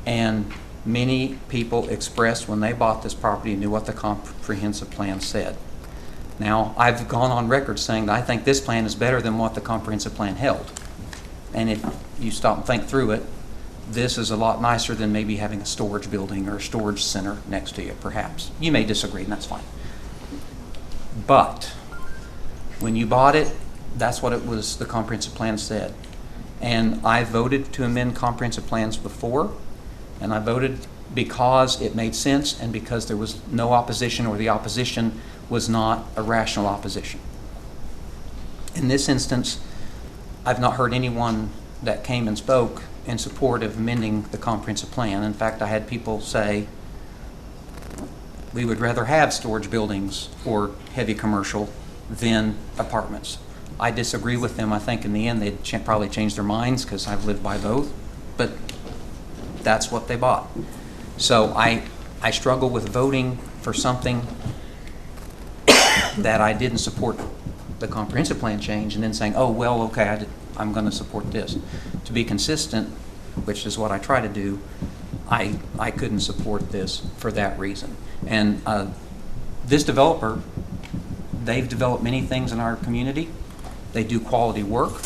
And many people expressed when they bought this property knew what the comprehensive plan said. Now, I've gone on record saying that I think this plan is better than what the comprehensive plan held. And if you stop and think through it, this is a lot nicer than maybe having a storage building or a storage center next to you, perhaps. You may disagree, and that's fine. But when you bought it, that's what the comprehensive plan said. And I voted to amend comprehensive plans before, and I voted because it made sense and because there was no opposition, or the opposition was not a rational opposition. In this instance, I've not heard anyone that came and spoke in support of amending the comprehensive plan. In fact, I had people say, we would rather have storage buildings or heavy commercial than apartments. I disagree with them. I think in the end they'd probably change their minds, because I've lived by both, but that's what they bought. So I struggle with voting for something that I didn't support the comprehensive plan change, and then saying, oh, well, okay, I'm going to support this. To be consistent, which is what I try to do, I couldn't support this for that reason. And this developer, they've developed many things in our community. They do quality work.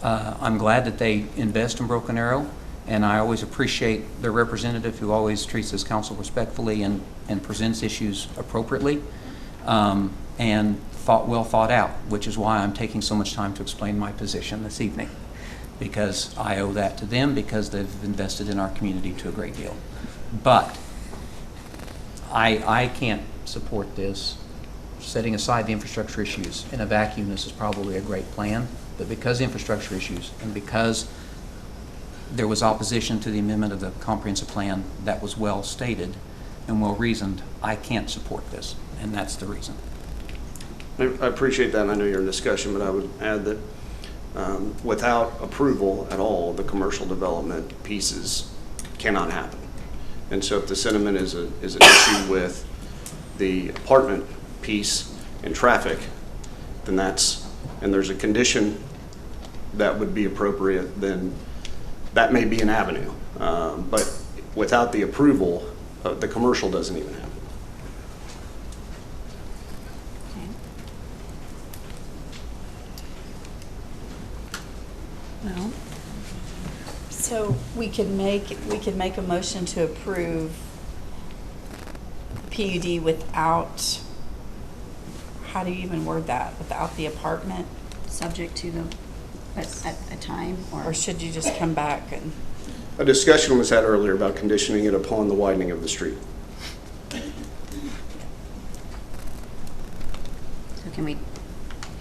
I'm glad that they invest in Broken Arrow, and I always appreciate their representative who always treats this council respectfully and presents issues appropriately. And well thought out, which is why I'm taking so much time to explain my position this evening, because I owe that to them, because they've invested in our community to a great deal. But I can't support this. Setting aside the infrastructure issues, in a vacuum, this is probably a great plan, but because infrastructure issues and because there was opposition to the amendment of the comprehensive plan that was well stated and well reasoned, I can't support this, and that's the reason. I appreciate that, and I know you're in discussion, but I would add that without approval at all, the commercial development pieces cannot happen. And so if the sentiment is an issue with the apartment piece and traffic, then and there's a condition that would be appropriate, then that may be an avenue. But without the approval, the commercial doesn't even happen. Well, so we could make a motion to approve PUD without, how do you even word that? Without the apartment? Subject to the, at a time, Or should you just come back and? A discussion was had earlier about conditioning it upon the widening of the street. So can we,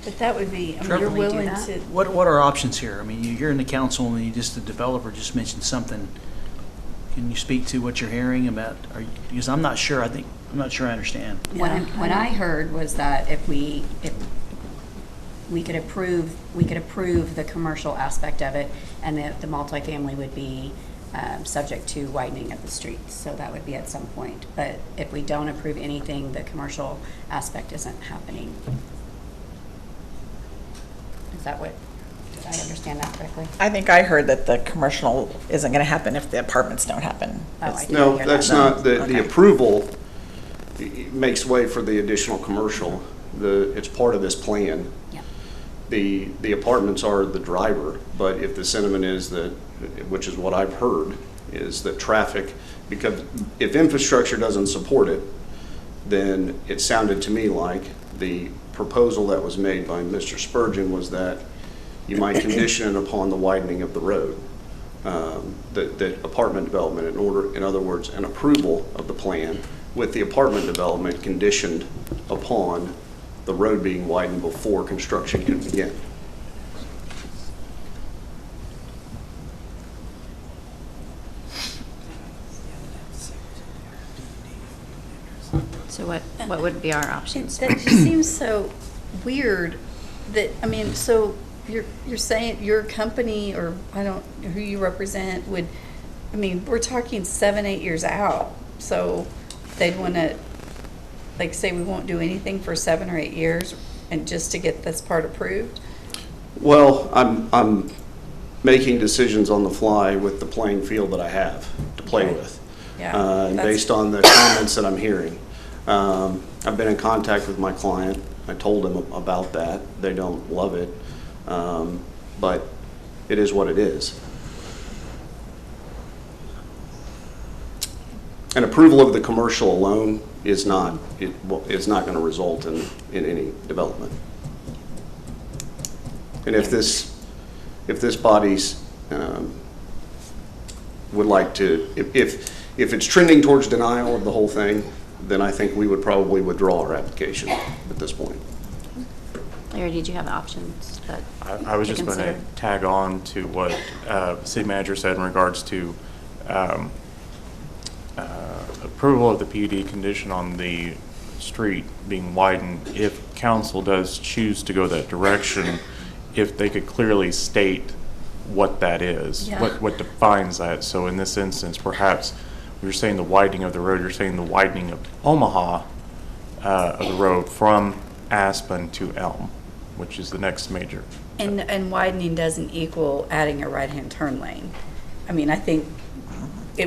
But that would be, I mean, Can you're we do willing that? to. What are options here? I mean, you're in the council and the developer just mentioned something. Can you speak to what you're hearing about, because I'm not sure, I'm not sure I understand. what I heard was that if we could approve the commercial aspect of it, and the multifamily would be subject to widening of the streets, so that would be at some point. But if we don't approve anything, the commercial aspect isn't happening. Is that what, did I understand that correctly? I think I heard that the commercial isn't going to happen if the apartments don't happen. Oh, I didn't No, hear that's that. not, the Okay. approval makes way for the additional commercial. It's part of this plan. Yeah. The apartments are the driver, but if the sentiment is that, which is what I've heard, is that traffic, because if infrastructure doesn't support it, then it sounded to me like the proposal that was made by Mr. Spurgeon was that you might condition it upon the widening of the road, the apartment development, in other words, an approval of the plan with the apartment development conditioned upon the road being widened before construction can begin. So what would be our options? That just seems so weird that, I mean, so you're saying your company, or I don't know who you represent, would, I mean, we're talking 7-8 years out. So they'd want to, like, say we won't do anything for 7 or 8 years and just to get this part approved? Well, I'm making decisions on the fly with the playing field that I have to play with. Yeah, And that's- based on the comments that I'm hearing. I've been in contact with my client. I told them about that. They don't love it, but it is what it is. An approval of the commercial alone is not going to result in any development. And if this body's would like to, if it's trending towards denial of the whole thing, then I think we would probably withdraw our application at this point. Larry, did you have options that I was to just going to consider? tag on to what city manager said in regards to approval of the PUD condition on the street being widened. If council does choose to go that direction, if they could clearly state what that is, Yeah. what defines that. So in this instance, perhaps you're saying the widening of the road, you're saying the widening of Omaha of the road from Aspen to Elm, which is the next major. And widening doesn't equal adding a right-hand turn lane. I mean, I think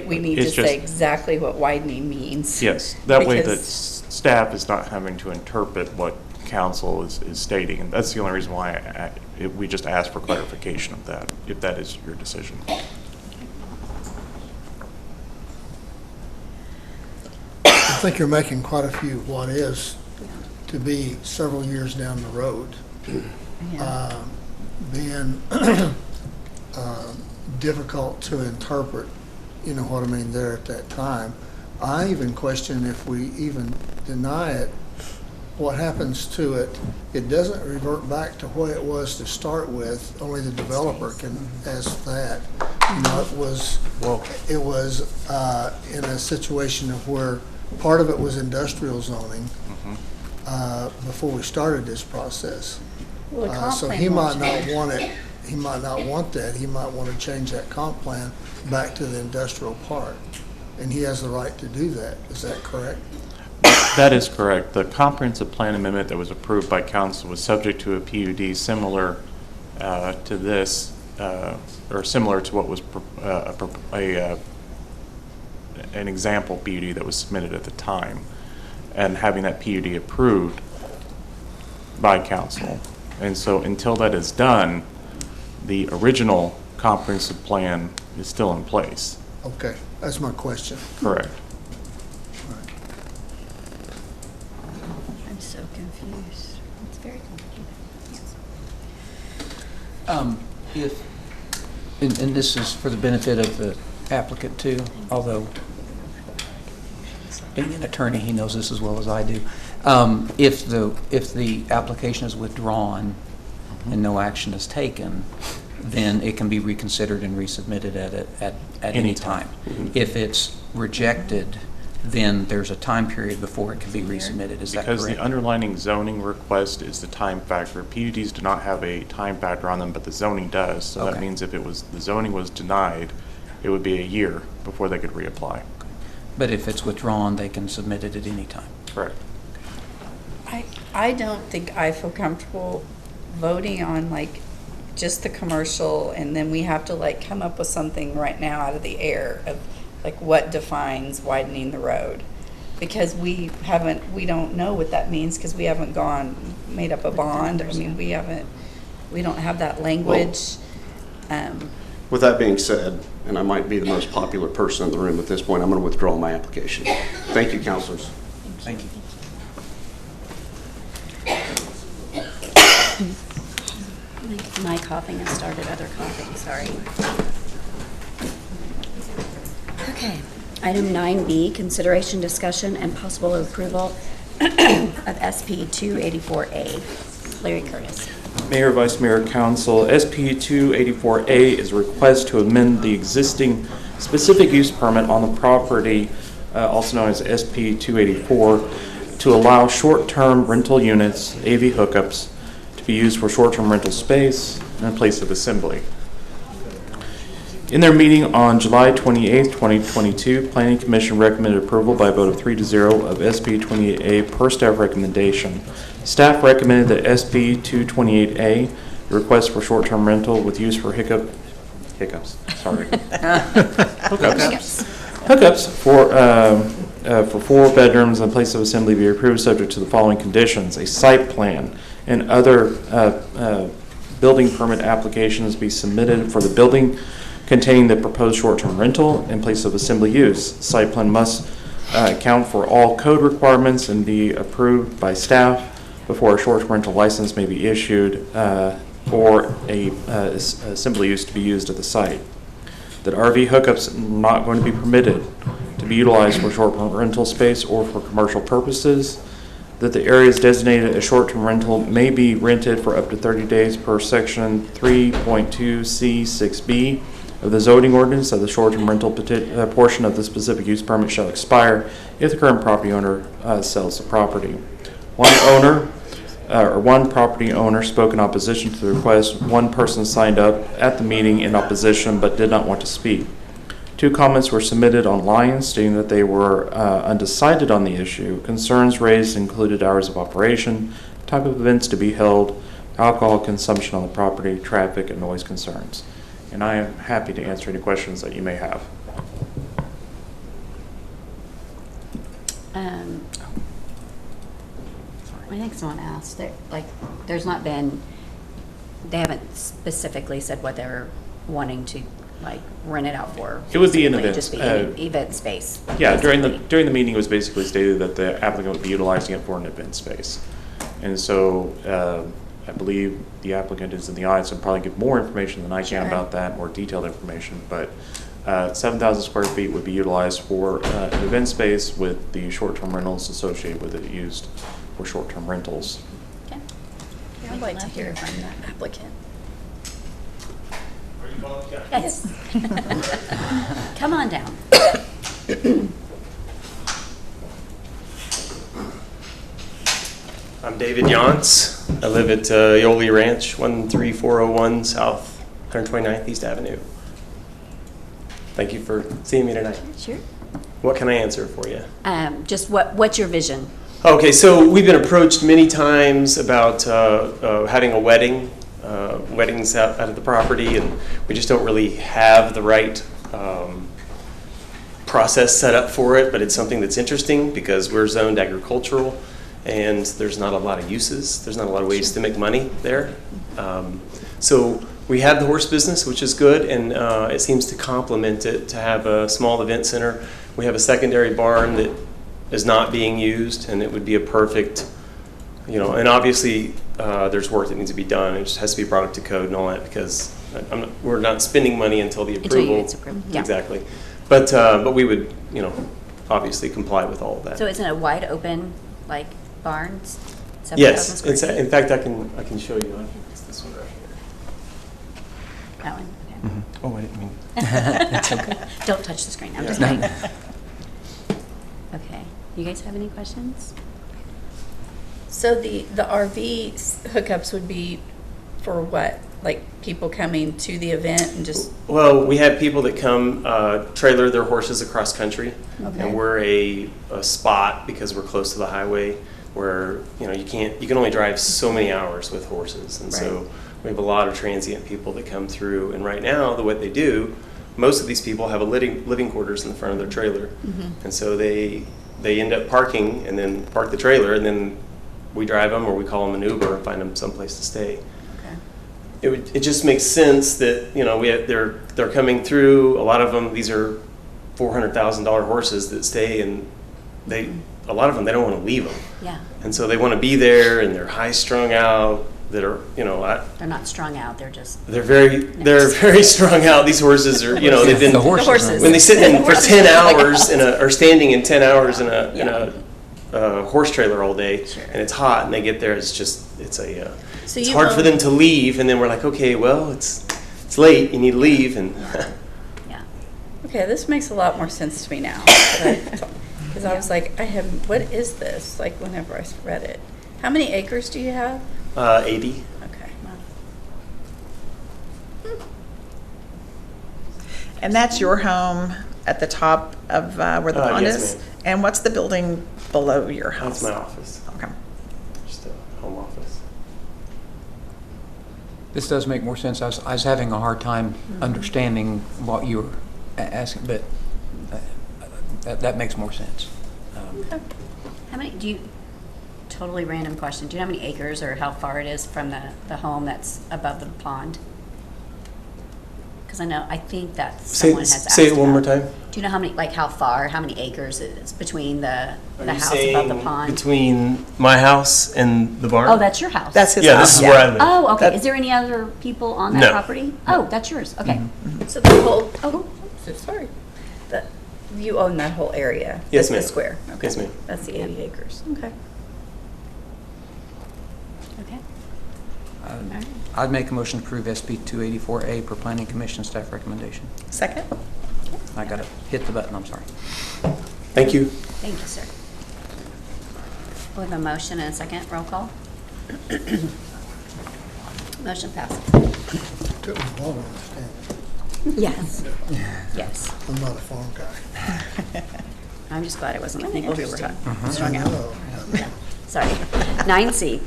we need to It's say just- exactly what widening means. Yes, that way that Because- staff is not having to interpret what council is stating. And that's the only reason why we just asked for clarification of that, if that is your decision. I think you're making quite a few what is to be several years down the road. Being difficult to interpret, you know what I mean, there at that time. I even question if we even deny it, what happens to it? It doesn't revert back to what it was to start with. Only the developer can ask that. You know, it was in a situation of where part of it was industrial zoning before we started this process. Well, the comp So plan he won't might not change. want it, he might not want that. He might want to change that comp plan back to the industrial part. And he has the right to do that. Is that correct? That is correct. The comprehensive plan amendment that was approved by council was subject to a PUD similar to this, or similar to what was an example PUD that was submitted at the time, and having that PUD approved by council. And so until that is done, the original comprehensive plan is still in place. Okay, that's my question. Correct. I'm so confused. It's very complicated. If, and this is for the benefit of the applicant too, although being an attorney, he knows this as well as I do. If the application is withdrawn and no action is taken, then it can be reconsidered and resubmitted at any time. If it's rejected, then there's a time period before it can be resubmitted. Is that correct? Because the underlying zoning request is the time factor. PUDs do not have a time factor on them, but the zoning does. So that means if the zoning was denied, it would be a year before they could reapply. But if it's withdrawn, they can submit it at any time. Correct. I don't think I feel comfortable voting on like just the commercial, and then we have to like come up with something right now out of the air of like what defines widening the road, because we don't know what that means, because we haven't made up a bond. I mean, we don't have that language. With that being said, and I might be the most popular person in the room at this point, I'm going to withdraw my application. Thank you, councilors. Thank you. My coughing has started other coughing, sorry. Okay. Item 9B, consideration, discussion, and possible approval of SP 284A. Larry Curtis. Mayor, Vice Mayor, Council, SP 284A is a request to amend the existing specific use permit on the property, also known as SP 284, to allow short-term rental units, AV hookups, to be used for short-term rental space in place of assembly. In their meeting on July 28, 2022, Planning Commission recommended approval by a vote of 3-0 of SP 28A per staff recommendation. Staff recommended that SP 228A, the request for short-term rental with use for hookups for 4 bedrooms in place of assembly be approved subject to the following conditions: a site plan and other building permit applications be submitted for the building containing the proposed short-term rental in place of assembly use. Site plan must account for all code requirements and be approved by staff before a short-term rental license may be issued or a assembly use to be used at the site. That RV hookups are not going to be permitted to be utilized for short-term rental space or for commercial purposes. That the areas designated as short-term rental may be rented for up to 30 days per section 3.2C6B of the zoning ordinance. That the short-term rental portion of the specific use permit shall expire if the current property owner sells the property. One property owner spoke in opposition to the request. One person signed up at the meeting in opposition but did not want to speak. 2 comments were submitted online stating that they were undecided on the issue. Concerns raised included hours of operation, type of events to be held, alcohol consumption on the property, traffic, and noise concerns. And I am happy to answer any questions that you may have. I think someone asked, they haven't specifically said what they're wanting to rent it out for. It would be an event. Just be an event space. Yeah, during the meeting it was basically stated that the applicant would be utilizing it for an event space. And so I believe the applicant is in the audience and probably give more information than I can about that, more detailed information, but 7,000 square feet would be utilized for an event space with the short-term rentals associated with it used for short-term rentals. Okay. I'd like to hear from the applicant. Yes. Come on down. I'm David Yance. I live at Yoli Ranch, 13401 South 129th East Avenue. Thank you for seeing me tonight. Sure. What can I answer for you? Just what's your vision? Okay, so we've been approached many times about having a wedding, weddings out of the property, and we just don't really have the right process set up for it, but it's something that's interesting because we're zoned agricultural and there's not a lot of uses. There's not a lot of ways to make money there. So we have the horse business, which is good, and it seems to complement it to have a small event center. We have a secondary barn that is not being used, and it would be a perfect, and obviously there's work that needs to be done. It just has to be brought up to code and all that because we're not spending money until the approval. Until it's approved, yeah. Exactly. But we would, obviously comply with all of that. So is it a wide open, like, barn? Yes. 7,000 square feet? In fact, I can show you. I think it's this one right here. That one? Okay. Mm-hmm. Oh, I didn't mean. It's okay. Don't touch the screen. I'm just kidding. Okay. You guys have any questions? So the RV hookups would be for what? Like people coming to the event and just? Well, we have people that come trailer their horses across country, Okay. and we're a spot because we're close to the highway where you can only drive so many hours with horses, and so we have a lot of transient people that come through. And right now, what they do, most of these people have a living quarters in the front of their trailer, and so they end up parking and then park the trailer, and then we drive them or we call them an Uber and find them someplace to stay. It just makes sense that they're coming through. A lot of them, these are $400,000 horses that stay, and a lot of them they don't want to leave them. Yeah. And so they want to be there, and they're high strung out. That are they're not strung out. They're just. They're very strung out. These horses are they've been the horses. When they sit in for 10 hours or standing in 10 hours in a horse trailer all day, and it's hot, and they get there. It's hard for them to leave, and then we're like, okay, well, it's late, you need to leave, and Okay, this makes a lot more sense to me now. Because I was like, what is this? Like whenever I read it. How many acres do you have? 80. Okay. And that's your home at the top of where the pond yes, is? ma'am. And what's the building below your house? That's my office. Okay. Just a home office. This does make more sense. I was having a hard time understanding what you were asking, but that makes more sense. Okay. How many, totally random question, do you know how many acres or how far it is from the home that's above the pond? Because I think that someone has asked Say it one more about. time. Do you know how many acres it is between the Are you house above the saying pond? between my house and the barn? Oh, that's your house? That's his Yeah, house. this is where I live. Oh, okay. That- Is there any other people on that No. property? Oh, that's yours. Okay. So the whole, so sorry. You own that whole area? Yes, the ma'am. square? Okay. Yes, ma'am. That's the 80 acres. Okay. Okay. I'd make a motion to approve SB 284A per Planning Commission staff recommendation. Second? I got to hit the button, I'm sorry. Thank you. Thank you, sir. We have a motion and a second. Roll call. Motion passes. Took me a while to understand. Yes. Yes. I'm not a farm guy. I'm just glad it wasn't the people who were strung I out. know. Sorry. 9C,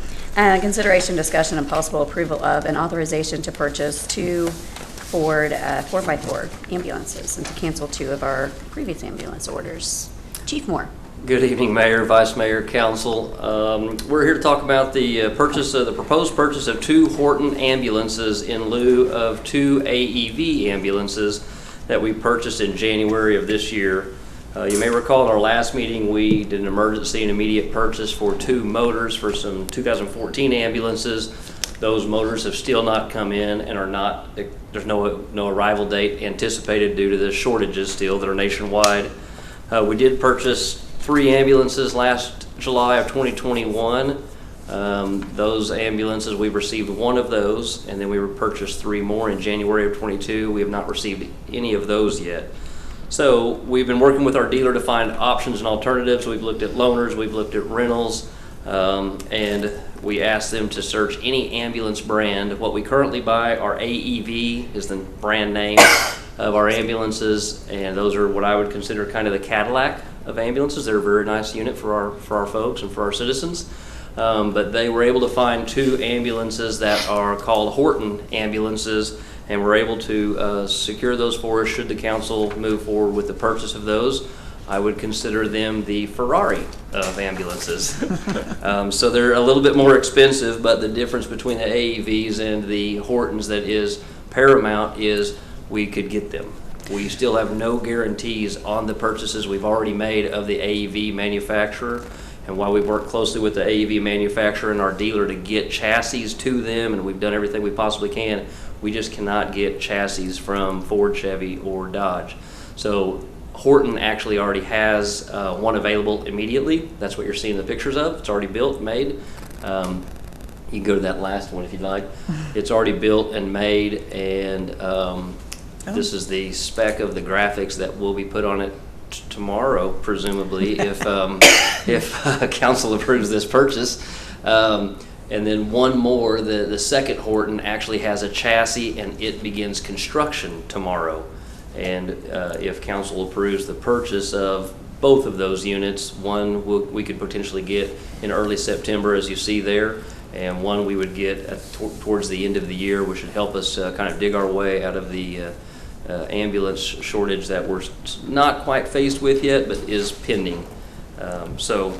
consideration, discussion, and possible approval of an authorization to purchase 2 Ford 4x4 ambulances and to cancel 2 of our previous ambulance orders. Chief Moore. Good evening, Mayor, Vice Mayor, Council. We're here to talk about the proposed purchase of 2 Horton ambulances in lieu of 2 AEV ambulances that we purchased in January of this year. You may recall in our last meeting, we did an emergency and immediate purchase for 2 motors for some 2014 ambulances. Those motors have still not come in and are not, there's no arrival date anticipated due to the shortages still that are nationwide. We did purchase 3 ambulances last July of 2021. Those ambulances, we received 1 of those, and then we purchased 3 more in January of 22. We have not received any of those yet. So we've been working with our dealer to find options and alternatives. We've looked at loaners, we've looked at rentals, and we asked them to search any ambulance brand. What we currently buy, our AEV is the brand name of our ambulances, and those are what I would consider kind of the Cadillac of ambulances. They're a very nice unit for our folks and for our citizens. But they were able to find 2 ambulances that are called Horton ambulances, and we're able to secure those for us should the council move forward with the purchase of those. I would consider them the Ferrari of ambulances. So they're a little bit more expensive, but the difference between the AEVs and the Hortons that is paramount is we could get them. We still have no guarantees on the purchases we've already made of the AEV manufacturer. And while we've worked closely with the AEV manufacturer and our dealer to get chassis to them, and we've done everything we possibly can, we just cannot get chassis from Ford, Chevy, or Dodge. So Horton actually already has one available immediately. That's what you're seeing the pictures of. It's already built, made. You can go to that last one if you'd like. It's already built and made, and this is the spec of the graphics that will be put on it tomorrow, presumably, if council approves this purchase. And then one more, the second Horton actually has a chassis, and it begins construction tomorrow. And if council approves the purchase of both of those units, one we could potentially get in early September, as you see there, and one we would get towards the end of the year, which should help us kind of dig our way out of the ambulance shortage that we're not quite faced with yet, but is pending. So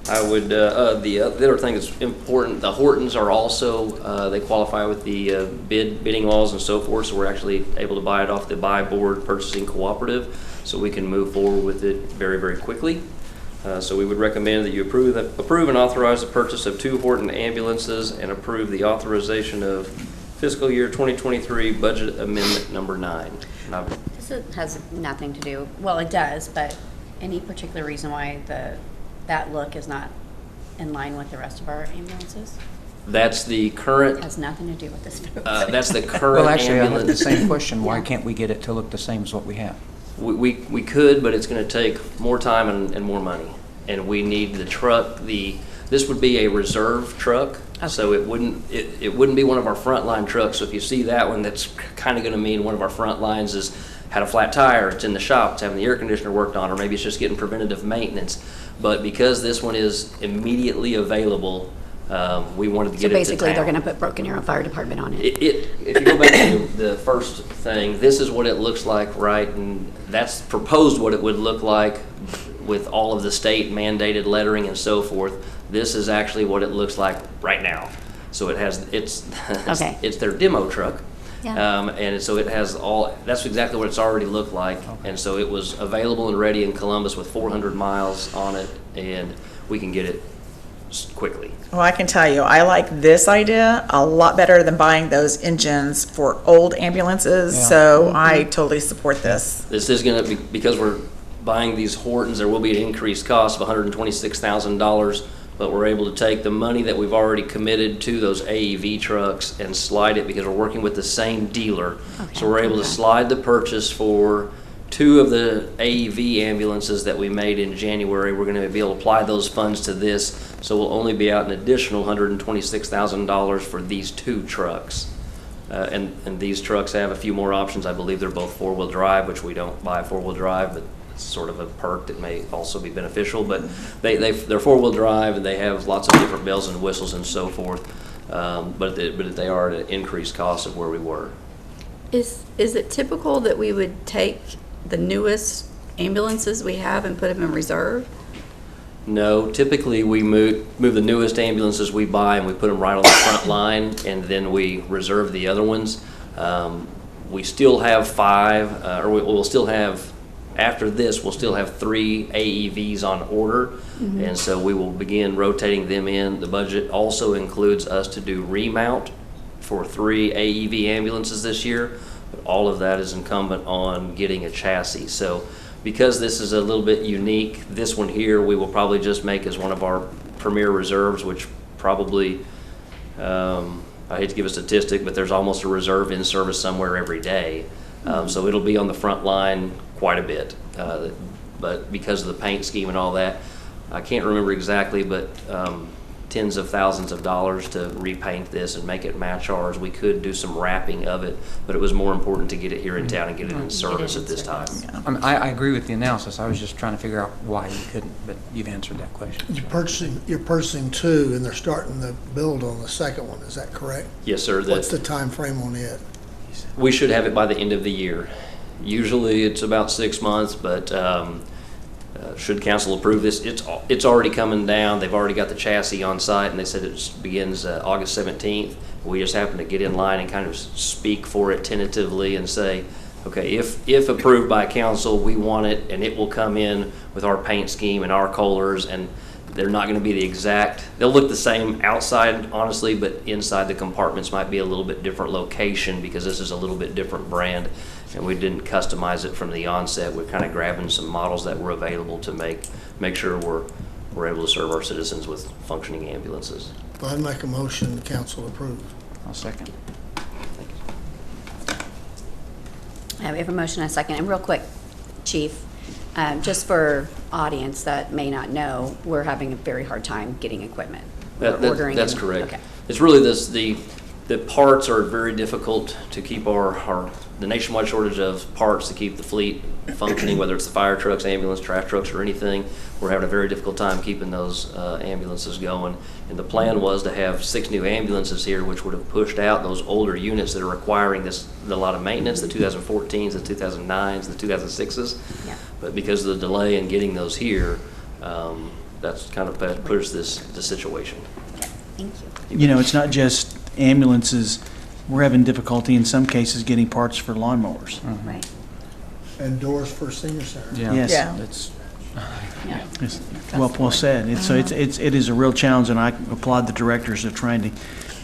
I would, the other thing that's important, the Hortons are also, they qualify with the bidding laws and so forth, so we're actually able to buy it off the buy board purchasing cooperative, so we can move forward with it very, very quickly. So we would recommend that you approve and authorize the purchase of 2 Horton ambulances and approve the authorization of fiscal year 2023 budget amendment number 9. This has nothing to do, well, it does, but any particular reason why that look is not in line with the rest of our ambulances? That's the current. Has nothing to do with this. That's the current. Well, actually, ambulance. I have the same question. Why can't we get it to look the same as what we have? We could, but it's going to take more time and more money. And we need the truck. This would be a reserve truck, okay. So it wouldn't be one of our frontline trucks. So if you see that one, that's kind of going to mean one of our front lines is had a flat tire, it's in the shop, it's having the air conditioner worked on, or maybe it's just getting preventative maintenance. But because this one is immediately available, we wanted to get it to town. So basically, they're going to put Broken Arrow Fire Department on it. If you go back to the first thing, this is what it looks like, right? And that's proposed what it would look like with all of the state mandated lettering and so forth. This is actually what it looks like right now. So it's their demo truck. Yeah. And so it has that's exactly what it's already looked like. Okay. And so it was available and ready in Columbus with 400 miles on it, and we can get it quickly. Well, I can tell you, I like this idea a lot better than buying those engines for old ambulances, so I totally support this. This is going to be, because we're buying these Hortons, there will be an increased cost of $126,000, but we're able to take the money that we've already committed to those AEV trucks and slide it, because we're working with the same dealer. Okay. So we're able to slide the purchase for 2 of the AEV ambulances that we made in January. We're going to be able to apply those funds to this, so we'll only be out an additional $126,000 for these 2 trucks. And these trucks have a few more options. I believe they're both 4-wheel drive, which we don't buy 4-wheel drive, but sort of a perk that may also be beneficial, but they're 4-wheel drive, and they have lots of different bells and whistles and so forth, but they are at an increased cost of where we were. Is it typical that we would take the newest ambulances we have and put them in reserve? No, typically we move the newest ambulances we buy and we put them right on the front line, and then we reserve the other ones. We still have 5, or we'll still have, after this, we'll still have 3 AEVs on order, and so we will begin rotating them in. The budget also includes us to do remount for 3 AEV ambulances this year, but all of that is incumbent on getting a chassis. So because this is a little bit unique, this one here we will probably just make as one of our premier reserves, which probably, I hate to give a statistic, but there's almost a reserve in service somewhere every day. So it'll be on the front line quite a bit, but because of the paint scheme and all that, I can't remember exactly, but tens of thousands of dollars to repaint this and make it match ours. We could do some wrapping of it, but it was more important to get it here in town and get it in service at this time. I agree with the analysis. I was just trying to figure out why you couldn't, but you've answered that question. You're purchasing two, and they're starting the build on the second one, is that correct? Yes, sir. What's the time frame on it? We should have it by the end of the year. Usually it's about 6 months, but should council approve this, it's already coming down. They've already got the chassis on site, and they said it begins August 17th. We just happen to get in line and kind of speak for it tentatively and say, okay, if approved by council, we want it, and it will come in with our paint scheme and our colors, and they're not going to be the exact, they'll look the same outside, honestly, but inside the compartments might be a little bit different location because this is a little bit different brand, and we didn't customize it from the onset. We're kind of grabbing some models that were available to make sure we're able to serve our citizens with functioning ambulances. Well, I'd make a motion the council approve. I'll second. We have a motion and a second. And real quick, Chief, just for audience that may not know, we're having a very hard time getting equipment. That's correct. Okay. It's really the parts are very difficult to keep the nationwide shortage of parts to keep the fleet functioning, whether it's the fire trucks, ambulance, trash trucks, or anything. We're having a very difficult time keeping those ambulances going. And the plan was to have 6 new ambulances here, which would have pushed out those older units that are requiring a lot of maintenance, the 2014s, the 2009s, the 2006s. Yeah. But because of the delay in getting those here, that's kind of pushed the situation. Okay. Thank you. You know, it's not just ambulances. We're having difficulty in some cases getting parts for lawnmowers. Right. And doors for senior center. Yeah. Yes. Yeah. It's, Yeah. Yes. Well said. So it is a real challenge, and I applaud the directors of trying to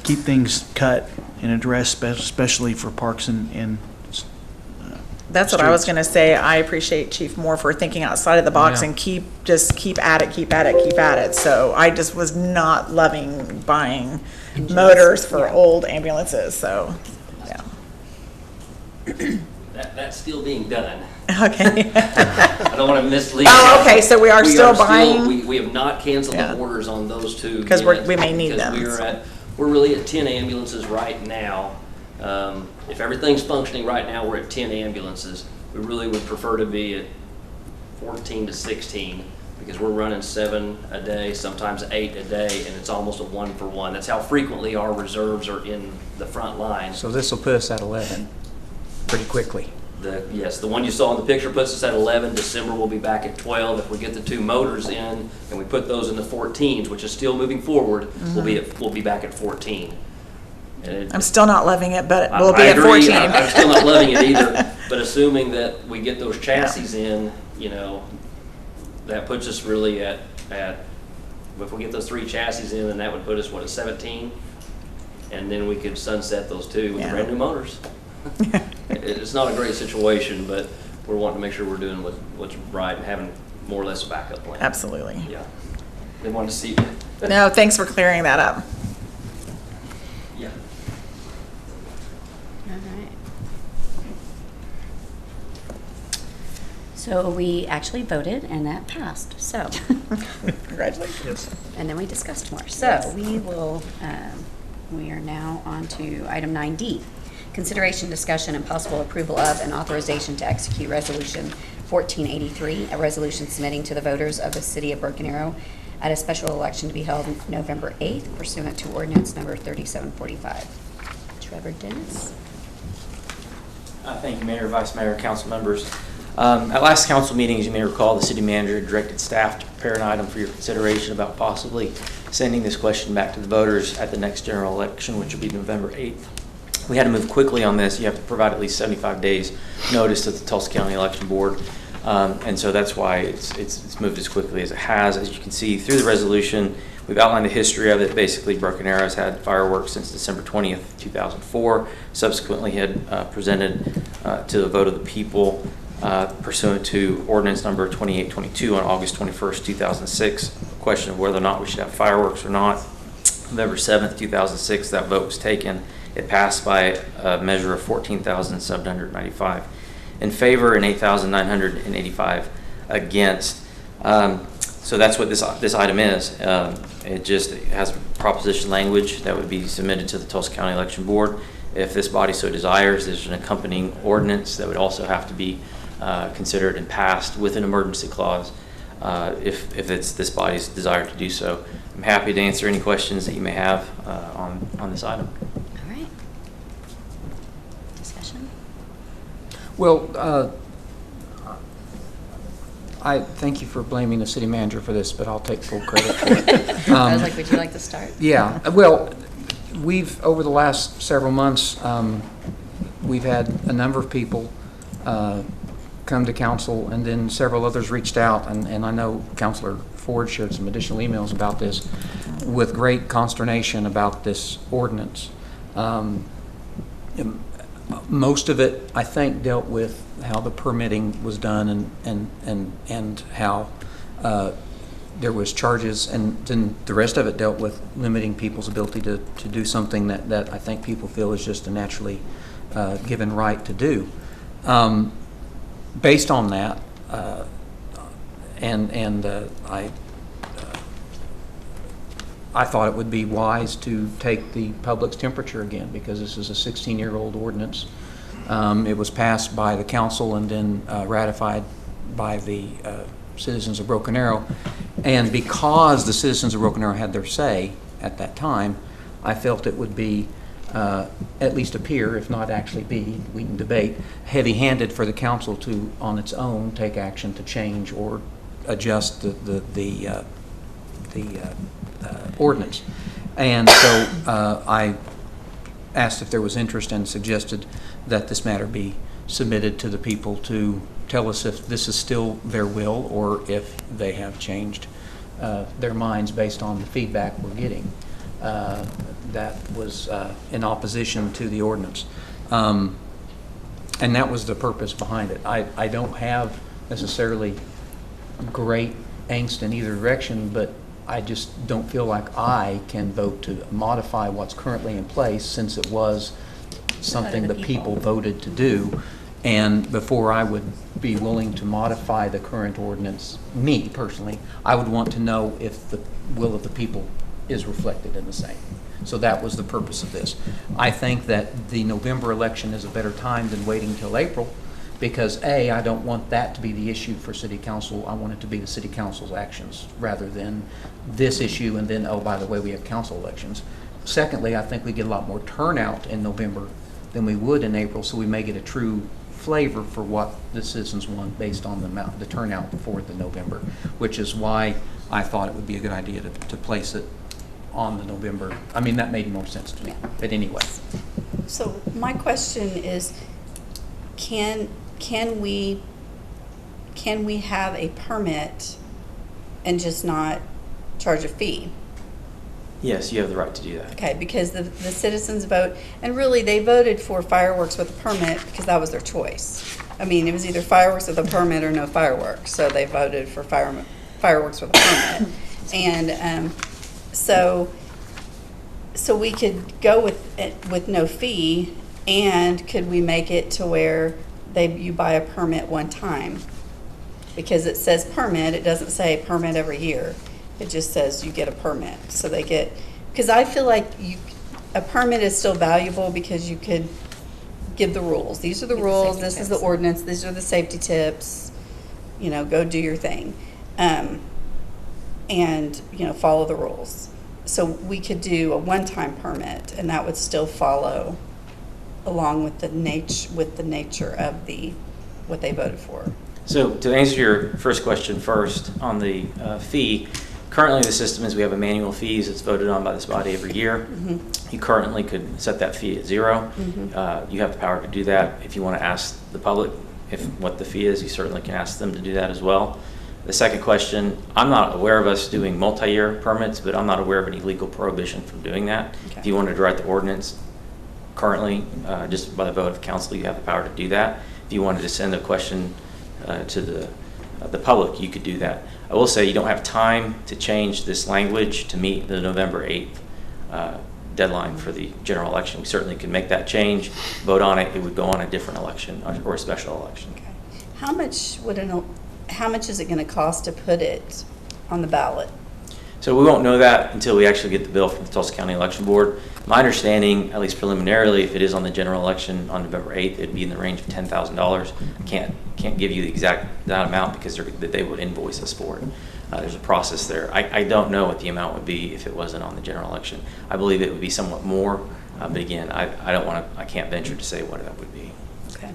keep things cut and addressed, especially for parks and That's what I was going to say. I appreciate Chief Moore for thinking outside of the box and keep at it. So I just was not loving buying motors for old ambulances. So, yeah. That's still being done. Okay. I don't want to mislead. Oh, okay, so we are still buying? We have not canceled the orders on those two. Because we may need them. We're really at 10 ambulances right now. If everything's functioning right now, we're at 10 ambulances. We really would prefer to be at 14 to 16 because we're running 7 a day, sometimes 8 a day, and it's almost a 1-for-1. That's how frequently our reserves are in the front line. so this will put us at 11 pretty quickly. Yes, the one you saw in the picture puts us at 11. December we'll be back at 12. If we get the 2 motors in and we put those in the 14s, which is still moving forward, we'll be back at 14. And I'm still not loving it, but I we'll be at 14. I'm still not loving it either. But assuming that we get those chassis in, you know, that puts us really at if we get those 3 chassis in, then that would put us at 17, and then we could sunset those 2 with brand new motors. It's not a great situation, but we're wanting to make sure we're doing what's right and having more or less a backup plan. Absolutely. Yeah. They want to see. No, thanks for clearing that up. Yeah. All right. So we actually voted, and that passed. So, Congratulations. and then we discussed more. So we will. We are now on to item 9D. Consideration, discussion, and possible approval of and authorization to execute Resolution 1483, a resolution submitting to the voters of the City of Broken Arrow at a special election to be held November 8th pursuant to ordinance number 3745. Trevor Dennis. Thank you, Mayor, Vice Mayor, council members. At last council meeting, as you may recall, the city manager directed staff to prepare an item for your consideration about possibly sending this question back to the voters at the next general election, which will be November 8th. We had to move quickly on this. You have to provide at least 75 days notice to the Tulsa County Election Board. And so that's why it's moved as quickly as it has. As you can see through the resolution, we've outlined the history of it. Basically, Broken Arrow has had fireworks since December 20th, 2004. Subsequently had presented to the vote of the people pursuant to ordinance number 2822 on August 21st, 2006. A question of whether or not we should have fireworks or not. November 7th, 2006, that vote was taken. It passed by a measure of 14,795 in favor and 8,985 against. So that's what this item is. It has proposition language that would be submitted to the Tulsa County Election Board. If this body so desires, there's an accompanying ordinance that would also have to be considered and passed with an emergency clause if it's this body's desire to do so. I'm happy to answer any questions that you may have on this item. All right. Discussion? Well, I thank you for blaming the city manager for this, but I'll take full credit for it. I was like, would you like to start? Yeah, well, over the last several months, we've had a number of people come to council, and then several others reached out, and I know Councilor Ford shared some additional emails about this, with great consternation about this ordinance. Most of it, I think, dealt with how the permitting was done and how there was charges, and then the rest of it dealt with limiting people's ability to do something that I think people feel is just a naturally given right to do. Based on that, I thought it would be wise to take the public's temperature again, because this is a 16-year-old ordinance. It was passed by the council and then ratified by the citizens of Broken Arrow. And because the citizens of Broken Arrow had their say at that time, I felt it would be, at least appear, if not actually be, we can debate, heavy-handed for the council to, on its own, take action to change or adjust the ordinance. And so I asked if there was interest and suggested that this matter be submitted to the people to tell us if this is still their will or if they have changed their minds based on the feedback we're getting that was in opposition to the ordinance. And that was the purpose behind it. I don't have necessarily great angst in either direction, but I just don't feel like I can vote to modify what's currently in place, since it was something the people voted to do. And before I would be willing to modify the current ordinance, me personally, I would want to know if the will of the people is reflected in the same. So that was the purpose of this. I think that the November election is a better time than waiting until April, because A, I don't want that to be the issue for city council. I want it to be the city council's actions rather than this issue and then, oh, by the way, we have council elections. Secondly, I think we get a lot more turnout in November than we would in April, so we may get a true flavor for what the citizens want based on the turnout for the November, which is why I thought it would be a good idea to place it on the November. I mean, that made more sense to me, but anyway. So my question is, can we have a permit and just not charge a fee? Yes, you have the right to do that. Okay, because the citizens vote, and really they voted for fireworks with a permit because that was their choice. I mean, it was either fireworks with a permit or no fireworks, so they voted for fireworks with a permit. And so we could go with no fee, and could we make it to where you buy a permit one time? Because it says permit, it doesn't say permit every year. It just says you get a permit. So they get, because I feel like a permit is still valuable because you could give the rules. These are the rules, this is the ordinance, these are the safety tips, go do your thing. And, follow the rules. So we could do a one-time permit, and that would still follow along with the nature of what they voted for. So to answer your first question first on the fee, currently the system is we have a manual fees that's voted on by this body every year. Mm-hmm. You currently could set that fee at 0. Mm-hmm. You have the power to do that. If you want to ask the public what the fee is, you certainly can ask them to do that as well. The second question, I'm not aware of us doing multi-year permits, but I'm not aware of any legal prohibition from doing that. Okay. If you wanted to write the ordinance currently, just by the vote of council, you have the power to do that. If you wanted to send a question to the public, you could do that. I will say you don't have time to change this language to meet the November 8th deadline for the general election. We certainly can make that change, vote on it. It would go on a different election or a special election. Okay. How much is it going to cost to put it on the ballot? So we won't know that until we actually get the bill from the Tulsa County Election Board. My understanding, at least preliminarily, if it is on the general election on November 8th, it'd be in the range of $10,000. Can't give you the exact that amount because they would invoice us for it. There's a process there. I don't know what the amount would be if it wasn't on the general election. I believe it would be somewhat more, but again, I can't venture to say what that would be. Okay.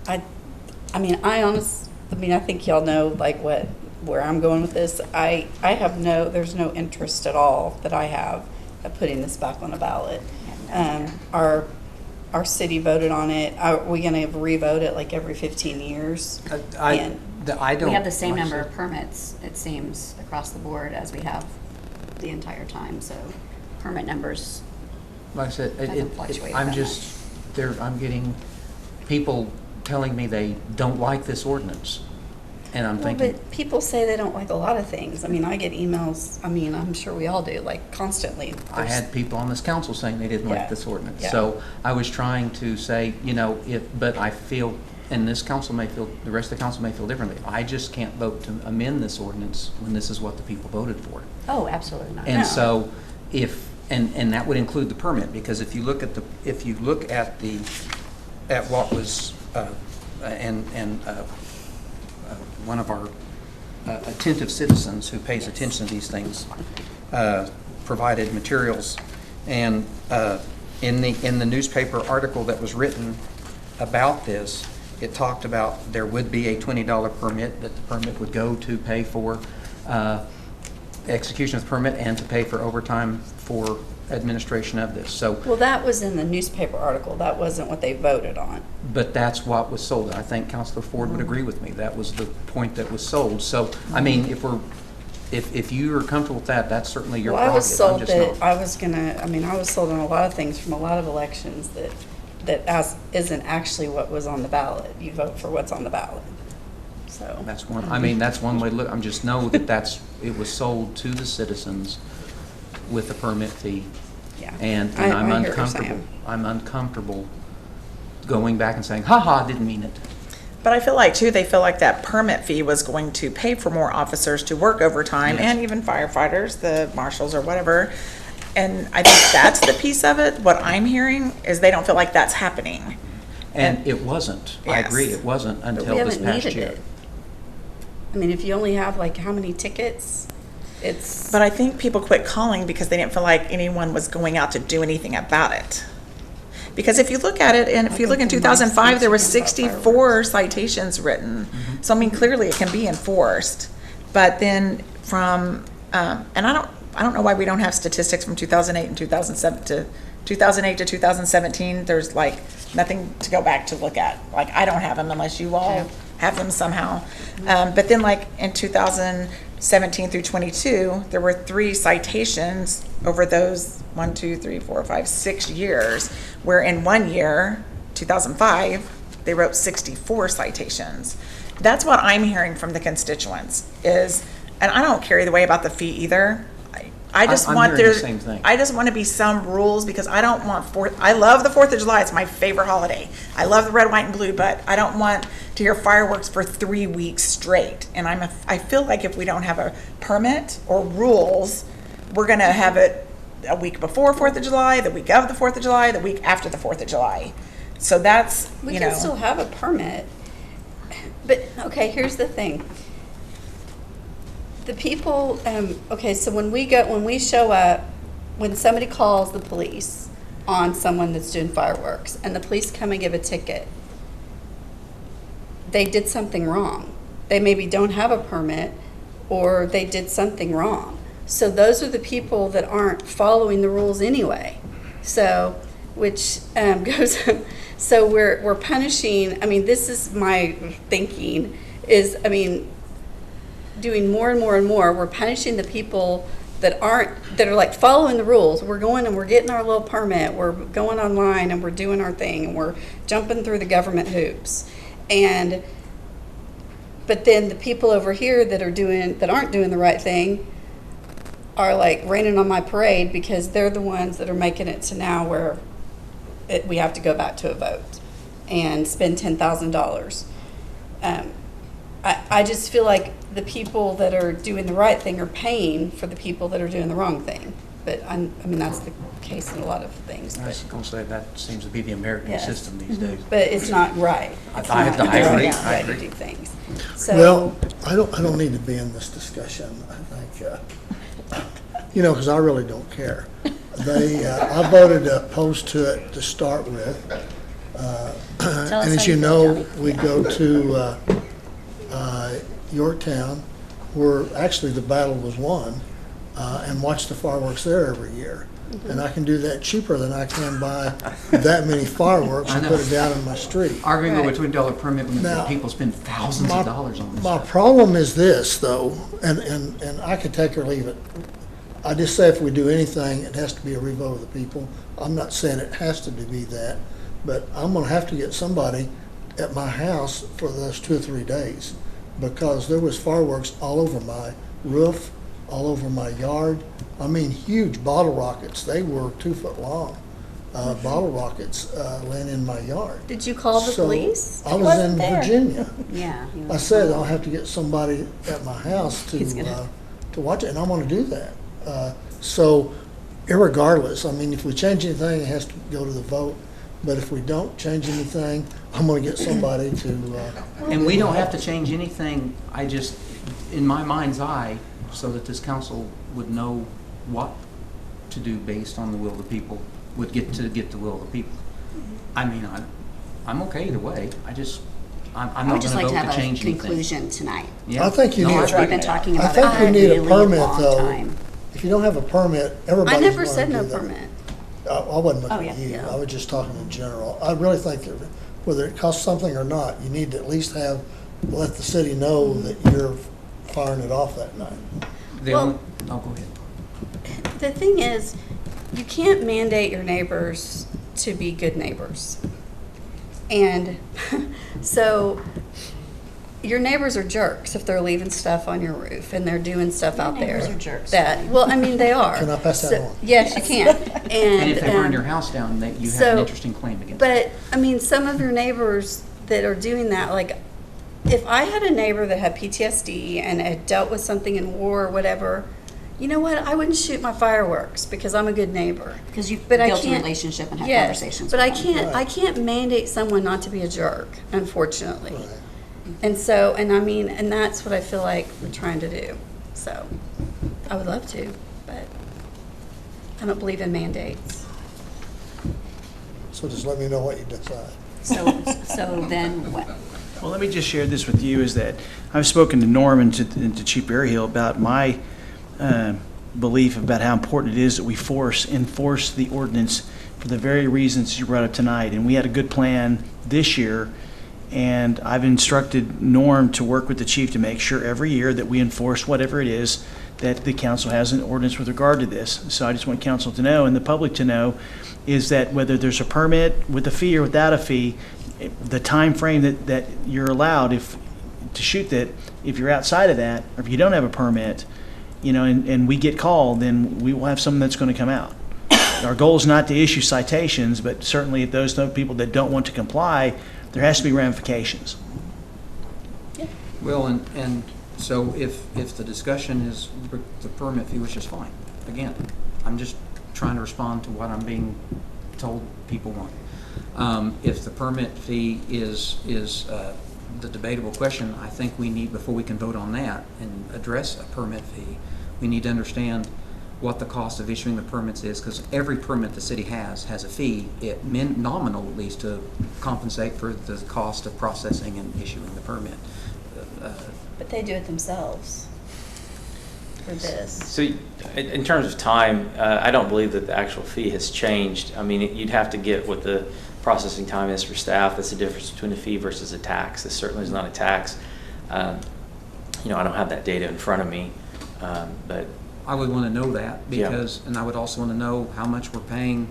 I think y'all know like where I'm going with this. There's no interest at all that I have of putting this back on the ballot. Our city voted on it. Are we going to re-vote it like every 15 years? I don't. We have the same number of permits, it seems, across the board as we have the entire time, so permit numbers Like I said, doesn't fluctuate I'm that just, I'm getting people telling me they don't like this ordinance. And I'm thinking, But people say they don't like a lot of things. I mean, I get emails, I'm sure we all do, like constantly. I had people on this council saying they didn't Yeah. like this ordinance. Yeah. So I was trying to say, but I feel, and this council may feel, the rest of the council may feel differently. I just can't vote to amend this ordinance when this is what the people voted for. Oh, absolutely not. And No. so and that would include the permit, because if you look at what was, one of our attentive citizens who pays attention to these things provided materials, and in the newspaper article that was written about this, it talked about there would be a $20 permit, that the permit would go to pay for execution of the permit and to pay for overtime for administration of this. So, Well, that was in the newspaper article. That wasn't what they voted on. but that's what was sold. I think Councilor Ford would agree with me. That was the point that was sold. So, I mean, if you are comfortable with that, that's certainly your Well, I was prerogative. sold I'm just that I was sold on a lot of things from a lot of elections that isn't actually what was on the ballot. You vote for what's on the ballot. So. That's one way to look. I'm just know that it was sold to the citizens with a permit fee. Yeah. And I I'm hear what you're uncomfortable. saying. I'm uncomfortable going back and saying, I didn't mean it. But I feel like, too, they feel like that permit fee was going to pay for more officers to work overtime, Yes. and even firefighters, the marshals or whatever. And I think that's the piece of it. What I'm hearing is they don't feel like that's happening. And it wasn't. I Yes. agree, it wasn't But until we this haven't past needed year. it. If you only have like how many tickets, it's. But I think people quit calling because they didn't feel like anyone was going out to do anything about it. Because if you look at it, and if you look in 2005, there was 64 citations written. So I mean, clearly it can be enforced. But then from, and I don't know why we don't have statistics from 2008 and 2007 to 2008 to 2017. There's like nothing to go back to look at. Like I don't have them unless you all have them somehow. But then like in 2017 through 22, there were 3 citations over those 6 years, where in 1 year, 2005, they wrote 64 citations. That's what I'm hearing from the constituents is, and I don't carry the way about the fee either. I just I'm want hearing there. the same thing. I just want to be some rules because I don't want I love the 4th of July. It's my favorite holiday. I love the red, white, and blue, but I don't want to hear fireworks for 3 weeks straight. And I feel like if we don't have a permit or rules, we're going to have it a week before 4th of July, the week of the 4th of July, the week after the 4th of July. So that's, We can still have a permit, but, okay, here's the thing. The people, so when we show up, when somebody calls the police on someone that's doing fireworks, and the police come and give a ticket, they did something wrong. They maybe don't have a permit, or they did something wrong. So those are the people that aren't following the rules anyway. So, which goes, so we're punishing, this is my thinking, is, doing more and more and more, we're punishing the people that are like following the rules. We're going and we're getting our little permit, we're going online and we're doing our thing, and we're jumping through the government hoops. But then the people over here that aren't doing the right thing are like raining on my parade because they're the ones that are making it to now where we have to go back to a vote and spend $10,000. I just feel like the people that are doing the right thing are paying for the people that are doing the wrong thing. But I mean, that's the case in a lot of things. I was going to say, that seems to be the American Yes. system these days. But it's not right. It's I not agree. the I right to agree. do things. So, Well, I don't need to be in this discussion. I think, because I really don't care. I voted opposed to it to start with. us And as how you you know, feel, Johnny. we go to Yorktown, where actually the battle was won, and watch the fireworks there every year. And I can do that cheaper than I can buy that many fireworks and I know. put it down in my street. Arguing Right. over $20 permit when Now, people spend thousands of dollars on this My stuff. problem is this, though, and I could take or leave it. I just say if we do anything, it has to be a revote of the people. I'm not saying it has to be that, but I'm gonna have to get somebody at my house for those 2 or 3 days, because there was fireworks all over my roof, all over my yard. I mean, huge bottle rockets. They were 2 foot long. Bottle rockets laying in my yard. did you call the So, police? I was Wasn't in there. Virginia. Yeah. I said I'll have to get somebody at my house He's gonna- to watch it, and I'm going to do that. So, irregardless, I mean, if we change anything, it has to go to the vote. But if we don't change anything, I'm going to get somebody to. And we don't have to change anything, I just, in my mind's eye, so that this council would know what to do based on the will of the people, would get the will of the people. I mean, I'm okay either way, I'm I not would going just to like vote to to have a change anything. conclusion tonight. Yeah. I think you No, need. Which we've been talking I about think it you a need a really permit, long though. time. If you don't have a permit, everybody's I never gonna said do no that. permit. I wasn't Oh, looking yeah. at you. Yeah. I was just talking in general. I really think that whether it costs something or not, you need to at least let the city know that you're firing it off that night. The Well- only- oh, go ahead. The thing is, you can't mandate your neighbors to be good neighbors. And so your neighbors are jerks if they're leaving stuff on your roof and they're doing stuff out there. neighbors are jerks. Well, I mean, they are. Can I pass that So- on? Yes, you can. And if they burn um, your house down, you have an so- interesting claim against them. But, I mean, some of your neighbors that are doing that, like, if I had a neighbor that had PTSD and had dealt with something in war or whatever, you know what? I wouldn't shoot my fireworks because I'm a good neighbor. Because you've But I built a can't- relationship and had Yes, conversations but with I them. can't mandate someone not to be a jerk, unfortunately. Right. And so, and that's what I feel like we're trying to do. So, I would love to, but I don't believe in mandates. So just let me know what you decide. So then what? Well, let me just share this with you, is that I've spoken to Norm and to Chief Berryhill about my belief about how important it is that we enforce the ordinance for the very reasons you brought up tonight. And we had a good plan this year, and I've instructed Norm to work with the chief to make sure every year that we enforce whatever it is that the council has an ordinance with regard to this. So I just want council to know and the public to know is that whether there's a permit with a fee or without a fee, the time frame that you're allowed to shoot that, if you're outside of that, or if you don't have a permit, and we get called, then we will have someone that's going to come out. Our goal is not to issue citations, but certainly if those people that don't want to comply, there has to be ramifications. Well, and so if the discussion is the permit fee, which is fine, again, I'm just trying to respond to what I'm being told people want. If the permit fee is the debatable question, I think we need, before we can vote on that and address a permit fee, we need to understand what the cost of issuing the permits is, because every permit the city has a fee, nominal at least, to compensate for the cost of processing and issuing the permit. But they do it themselves for this. So in terms of time, I don't believe that the actual fee has changed. I mean, you'd have to get what the processing time is for staff. That's the difference between a fee versus a tax. This certainly is not a tax. I don't have that data in front of me, but I would want to know that because, and I would also want to know how much we're paying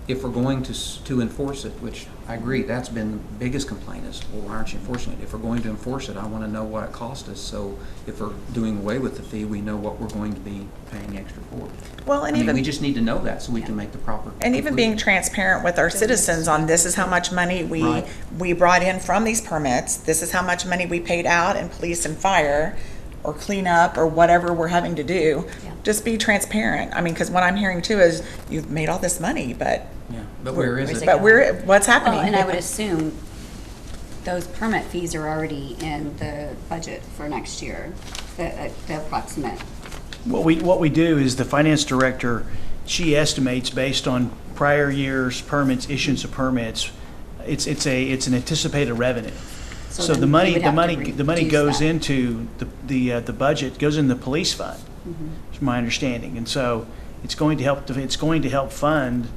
if we're going to enforce it, which I agree, that's been the biggest complaint is, well, why aren't you enforcing it? If we're going to enforce it, I want to know what it cost us, so if we're doing away with the fee, we know what we're going to be paying extra for. Well, and I mean, even- we just need to know that so we can make the proper. And even being transparent with our citizens on this is how much money Right. we brought in from these permits, this is how much money we paid out in police and fire, or cleanup, or whatever we're having to do. Yeah. Just be transparent. I mean, because what I'm hearing too is, you've made all this money, but. Yeah, but where is it? But what's happening? Well, and I would assume those permit fees are already in the budget for next year, the approximate. What we do is the finance director, she estimates based on prior year's permits, issuance of permits, it's an anticipated revenue. So then the we money, would the have to money, the money reduce goes that. into the budget, goes in the police fund, is my understanding. And so it's going to help fund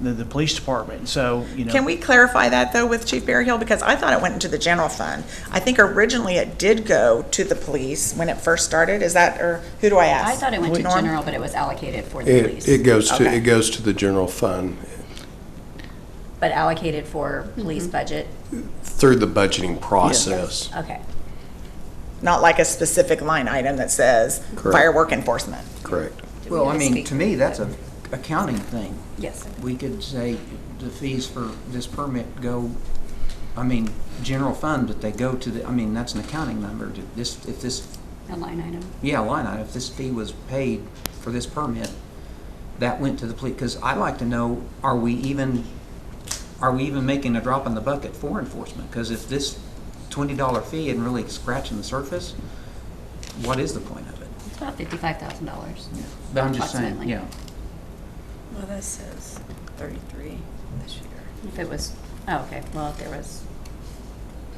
the police department. And so, you know. Can we clarify that though with Chief Berryhill? Because I thought it went into the general fund. I think originally it did go to the police when it first started. Is that, or who do I ask? I thought it went to Norm? general, but it was allocated for the police. It goes Okay. to the general fund But allocated for police budget? through the budgeting process. Okay. Not like a specific line item that says Correct. firework enforcement. Correct. Well, I mean, to me, that's a accounting thing. Yes. We could say the fees for this permit go, I mean, general fund, but they go to the, I mean, that's an accounting number. If this, A line item. yeah, line item, if this fee was paid for this permit, that went to the police, because I'd like to know, are we even making a drop in the bucket for enforcement? Because if this $20 fee isn't really scratching the surface, what is the point of it? It's about $55,000. But I'm just saying, Approximately. yeah. Well, this says 33 this year. If it was, oh, okay, well, if there was.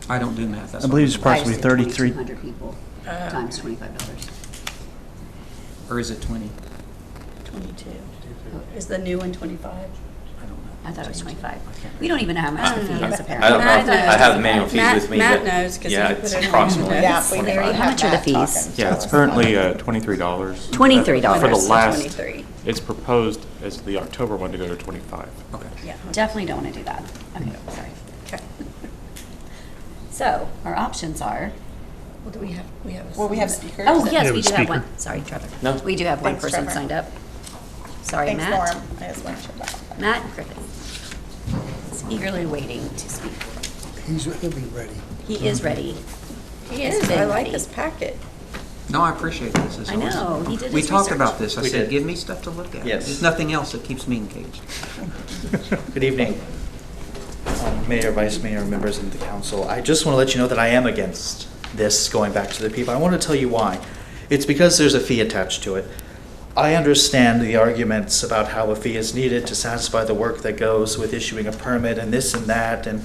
I don't do math. That's I believe all. it's approximately 33. 2,200 people times $25. Or is it 20? 22. Is the new one 25? I thought it was 25. We don't even know how much the fee is apparently. I don't know. I have the manual fees Matt- with me, Matt but knows, 'cause yeah, he put it's it in approximately. the notes. Yeah, we Larry, how much are the fees? Yeah, it's currently $23. $23. For the So last, 23. it's proposed as the October one to go to 25. Okay. Yeah, definitely don't want to do that. Okay, sorry. Okay. So, our options are, Well, do we have a. Well, we have speaker? speakers. oh, yes, Yeah, we the do have speaker. one. Sorry, Trevor. No. We do have one Thanks, person Trevor. signed up. Sorry, Thanks, Matt. Norm. I just want to about Matt Griffith is eagerly waiting to speak. He'll be ready. He is ready. He Has is, been I like ready. his packet. No, I appreciate this. It's I always- know, he did We his talked research. about this. I We said, did. give me stuff to look at. Yes. There's nothing else that keeps me engaged. Good evening, Mayor, Vice Mayor, members of the council. I just want to let you know that I am against this going back to the people. I want to tell you why. It's because there's a fee attached to it. I understand the arguments about how a fee is needed to satisfy the work that goes with issuing a permit and this and that, and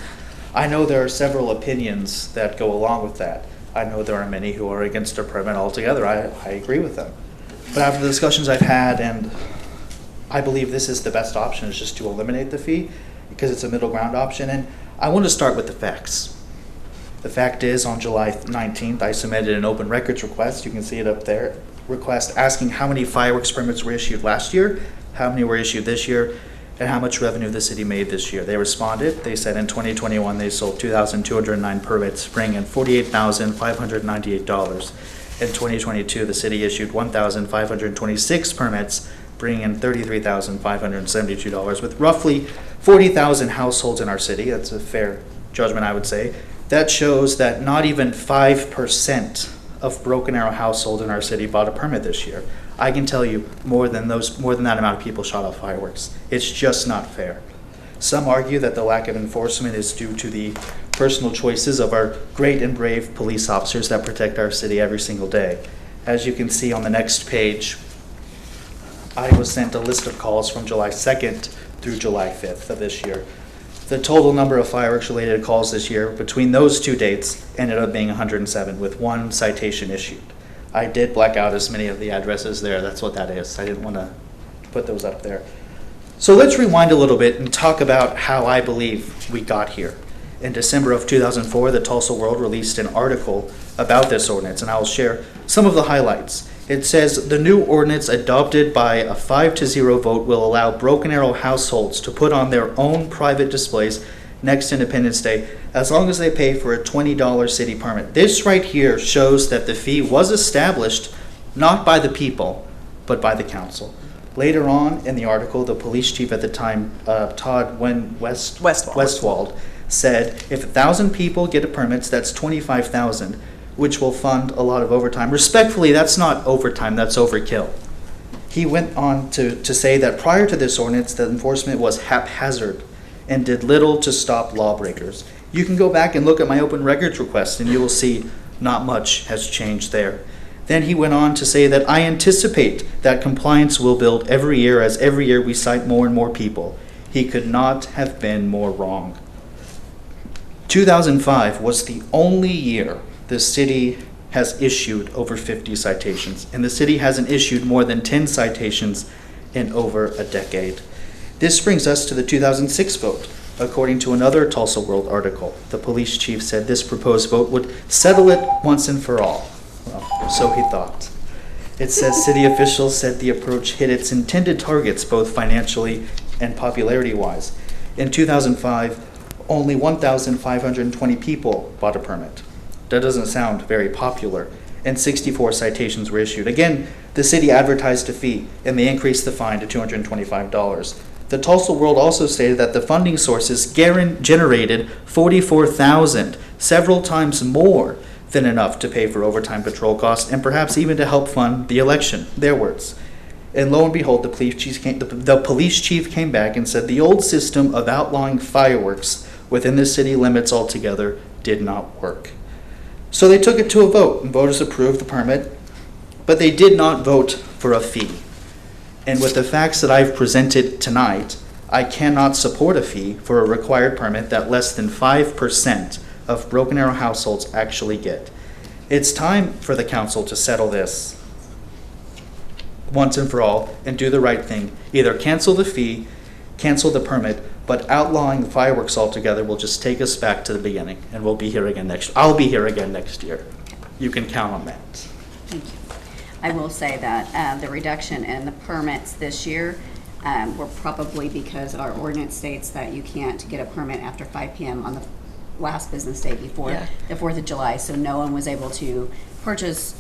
I know there are several opinions that go along with that. I know there are many who are against a permit altogether. I agree with them. But after the discussions I've had, and I believe this is the best option, is just to eliminate the fee because it's a middle ground option. And I want to start with the facts. The fact is, on July 19th, I submitted an open records request. You can see it up there. Request asking how many fireworks permits were issued last year, how many were issued this year, and how much revenue the city made this year. They responded. They said in 2021 they sold 2,209 permits, bringing in $48,598. In 2022, the city issued 1,526 permits, bringing in $33,572, with roughly 40,000 households in our city. That's a fair judgment, I would say. That shows that not even 5% of Broken Arrow households in our city bought a permit this year. I can tell you more than that amount of people shot off fireworks. It's just not fair. Some argue that the lack of enforcement is due to the personal choices of our great and brave police officers that protect our city every single day. As you can see on the next page, I was sent a list of calls from July 2nd through July 5th of this year. The total number of fireworks-related calls this year between those two dates ended up being 107, with one citation issued. I did black out as many of the addresses there. That's what that is. I didn't want to put those up there. So let's rewind a little bit and talk about how I believe we got here. In December of 2004, the Tulsa World released an article about this ordinance, and I'll share some of the highlights. It says, "The new ordinance adopted by a 5-0 vote will allow Broken Arrow households to put on their own private displays next Independence Day as long as they pay for a $20 city permit." This right here shows that the fee was established not by the people, but by the council. Later on in the article, the police chief at the time, Todd Westwald, said, if 1,000 people get a permit, that's 25,000, which will fund a lot of overtime. Respectfully, that's not overtime, that's overkill. He went on to say that prior to this ordinance, the enforcement was haphazard and did little to stop lawbreakers. You can go back and look at my open records request and you will see not much has changed there. Then he went on to say that I anticipate that compliance will build every year as every year we cite more and more people. He could not have been more wrong. 2005 was the only year the city has issued over 50 citations, and the city hasn't issued more than 10 citations in over a decade. This brings us to the 2006 vote. According to another Tulsa World article, the police chief said this proposed vote would settle it once and for all. Well, so he thought. It says city officials said the approach hit its intended targets both financially and popularity-wise. In 2005, only 1,520 people bought a permit. That doesn't sound very popular, and 64 citations were issued. Again, the city advertised a fee, and they increased the fine to $225. The Tulsa World also stated that the funding sources generated $44,000, several times more than enough to pay for overtime patrol costs and perhaps even to help fund the election, their words. And lo and behold, the police chief came back and said the old system of outlawing fireworks within the city limits altogether did not work. So they took it to a vote, and voters approved the permit, but they did not vote for a fee. And with the facts that I've presented tonight, I cannot support a fee for a required permit that less than 5% of Broken Arrow households actually get. It's time for the council to settle this once and for all and do the right thing. Either cancel the fee, cancel the permit, but outlawing the fireworks altogether will just take us back to the beginning, and we'll be here again I'll be here again next year. You can count on that. Thank you. I will say that the reduction in the permits this year were probably because our ordinance states that you can't get a permit after 5 p.m. on the last business day before the 4th of July, so no one was able to purchase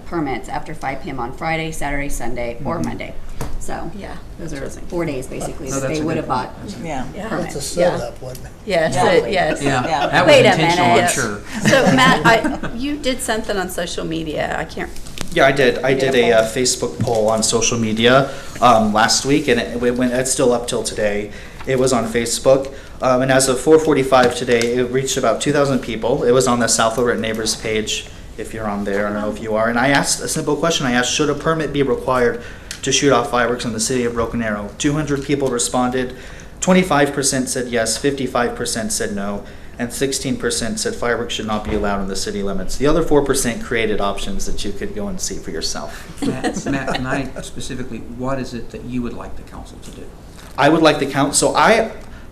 permits after 5 p.m. on Friday, Saturday, Sunday, or Monday. So those are 4 days basically that they would have bought permits. It's a setup, wasn't it? Yes, yes. Yeah, that was Wait a intentional, minute. I'm sure. So Matt, you did something on social media. I can't. Yeah, I did. I did a Facebook poll on social media last week, and it's still up till today. It was on Facebook, and as of 4:45 today, it reached about 2,000 people. It was on the South Lorette Neighbors page, if you're on there. I don't know if you are. And I asked a simple question. I asked, should a permit be required to shoot off fireworks in the city of Broken Arrow? 200 people responded. 25% said yes, 55% said no, and 16% said fireworks should not be allowed in the city limits. The other 4% created options that you could go and see for yourself. Matt, can I specifically, what is it that you would like the council to do? I would like the council,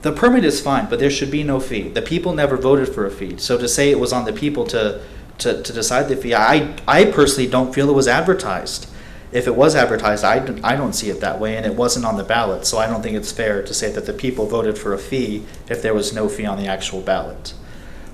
the permit is fine, but there should be no fee. The people never voted for a fee. So to say it was on the people to decide the fee, I personally don't feel it was advertised. If it was advertised, I don't see it that way, and it wasn't on the ballot. So I don't think it's fair to say that the people voted for a fee if there was no fee on the actual ballot.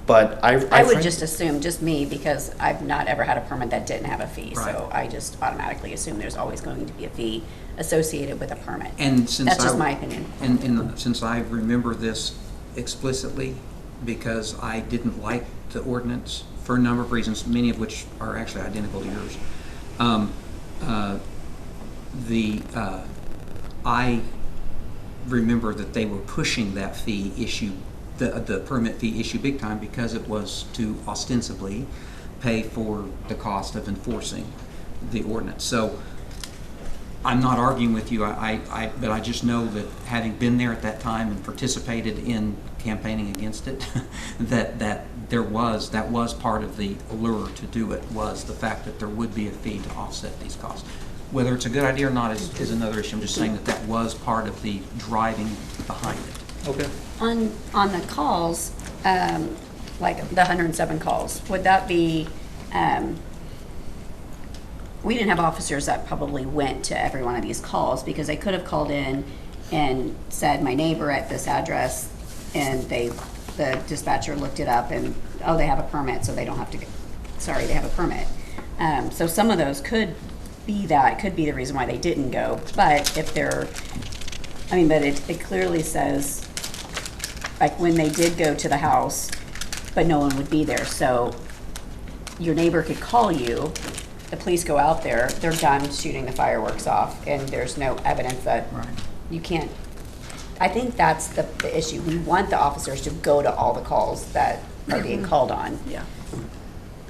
But I would just assume, just me, because I've not ever had a permit that didn't have a fee. Right. So I just automatically assume there's always going to be a fee associated with a permit. And since That's just my opinion. And since I remember this explicitly, because I didn't like the ordinance for a number of reasons, many of which are actually identical to yours, I remember that they were pushing that fee issue, the permit fee issue big time, because it was to ostensibly pay for the cost of enforcing the ordinance. So I'm not arguing with you, but I just know that having been there at that time and participated in campaigning against it, that was part of the allure to do it, was the fact that there would be a fee to offset these costs. Whether it's a good idea or not is another issue. I'm just saying that was part of the driving behind it. Okay. On the calls, like the 107 calls, would we didn't have officers that probably went to every one of these calls, because they could have called in and said, my neighbor at this address, and the dispatcher looked it up and, oh, they have a permit, so they don't have to, sorry, they have a permit. So some of those could be the reason why they didn't go. But if they're, I mean, but it clearly says, like, when they did go to the house, but no one would be there. So your neighbor could call you, the police go out there, they're done shooting the fireworks off, and there's no evidence that you can't. I think that's the issue. We want the officers to go to all the calls that are being called on. Yeah.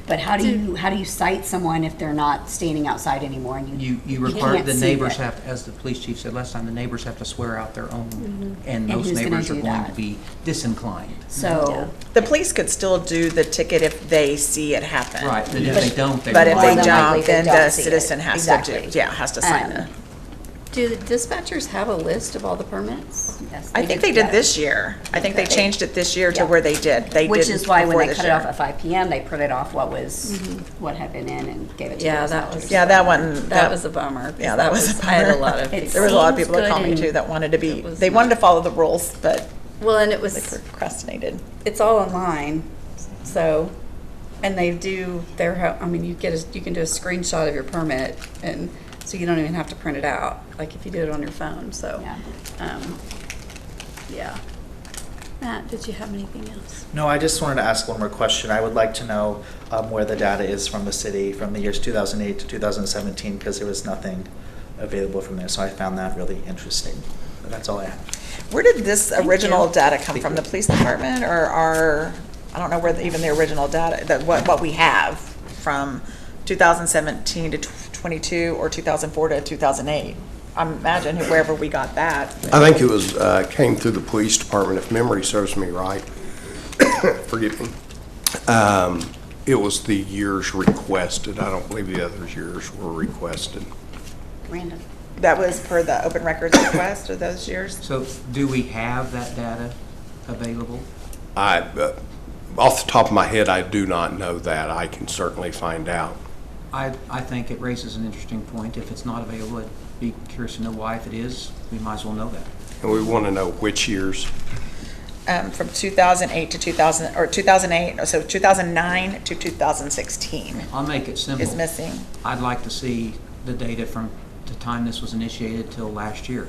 But how do you cite someone if they're not standing outside anymore? And You require, can't the see neighbors it. have, as the police chief said last time, the neighbors have to swear out their own, and And those who's gonna neighbors are do going to that? be disinclined. So The police could still do the ticket if they see it happen. Right, but if they don't, they But if will. they More than don't, likely they then don't the see it. citizen has Exactly. to has to sign the. Do the dispatchers have a list of all the permits? Yes, I think they did this year. I think they changed it this year to where they did. They Which didn't is why when before they this cut it year. off at 5 p.m., they printed off what was, what had been in and gave it to Yeah, the that dispatchers. was. Yeah, that one. That was a bummer. 'cause Yeah, that was a I had a bummer. lot of. It There was a lot of seems people that good called me and too that wanted to be. it was They wanted to follow the rules, but Well, and it they was, procrastinated. it's all online, so, and they do I mean, you can do a screenshot of your permit, and so you don't even have to print it out, like if you do it on your phone, so. Yeah. Matt, did you have anything else? No, I just wanted to ask one more question. I would like to know where the data is from the city from the years 2008 to 2017, because there was nothing available from there, so I found that really interesting. But that's all I have. Where did this original data come from? The police department or I don't know where even the original data, what we have from 2017 to 22 or 2004 to 2008. I imagine wherever we got that. I think it was, came through the police department, if memory serves me right. Forgive me. It was the years requested. I don't believe the other years were requested. Random. That was per the open records request of those years? So do we have that data available? Off the top of my head, I do not know that. I can certainly find out. I think it raises an interesting point. If it's not available, I'd be curious to know why. If it is, we might as well know that. And we want to know which years. From 2008 to 2000, or 2008, so 2009 to 2016. I'll make it simple. Is missing. I'd like to see the data from the time this was initiated till last year.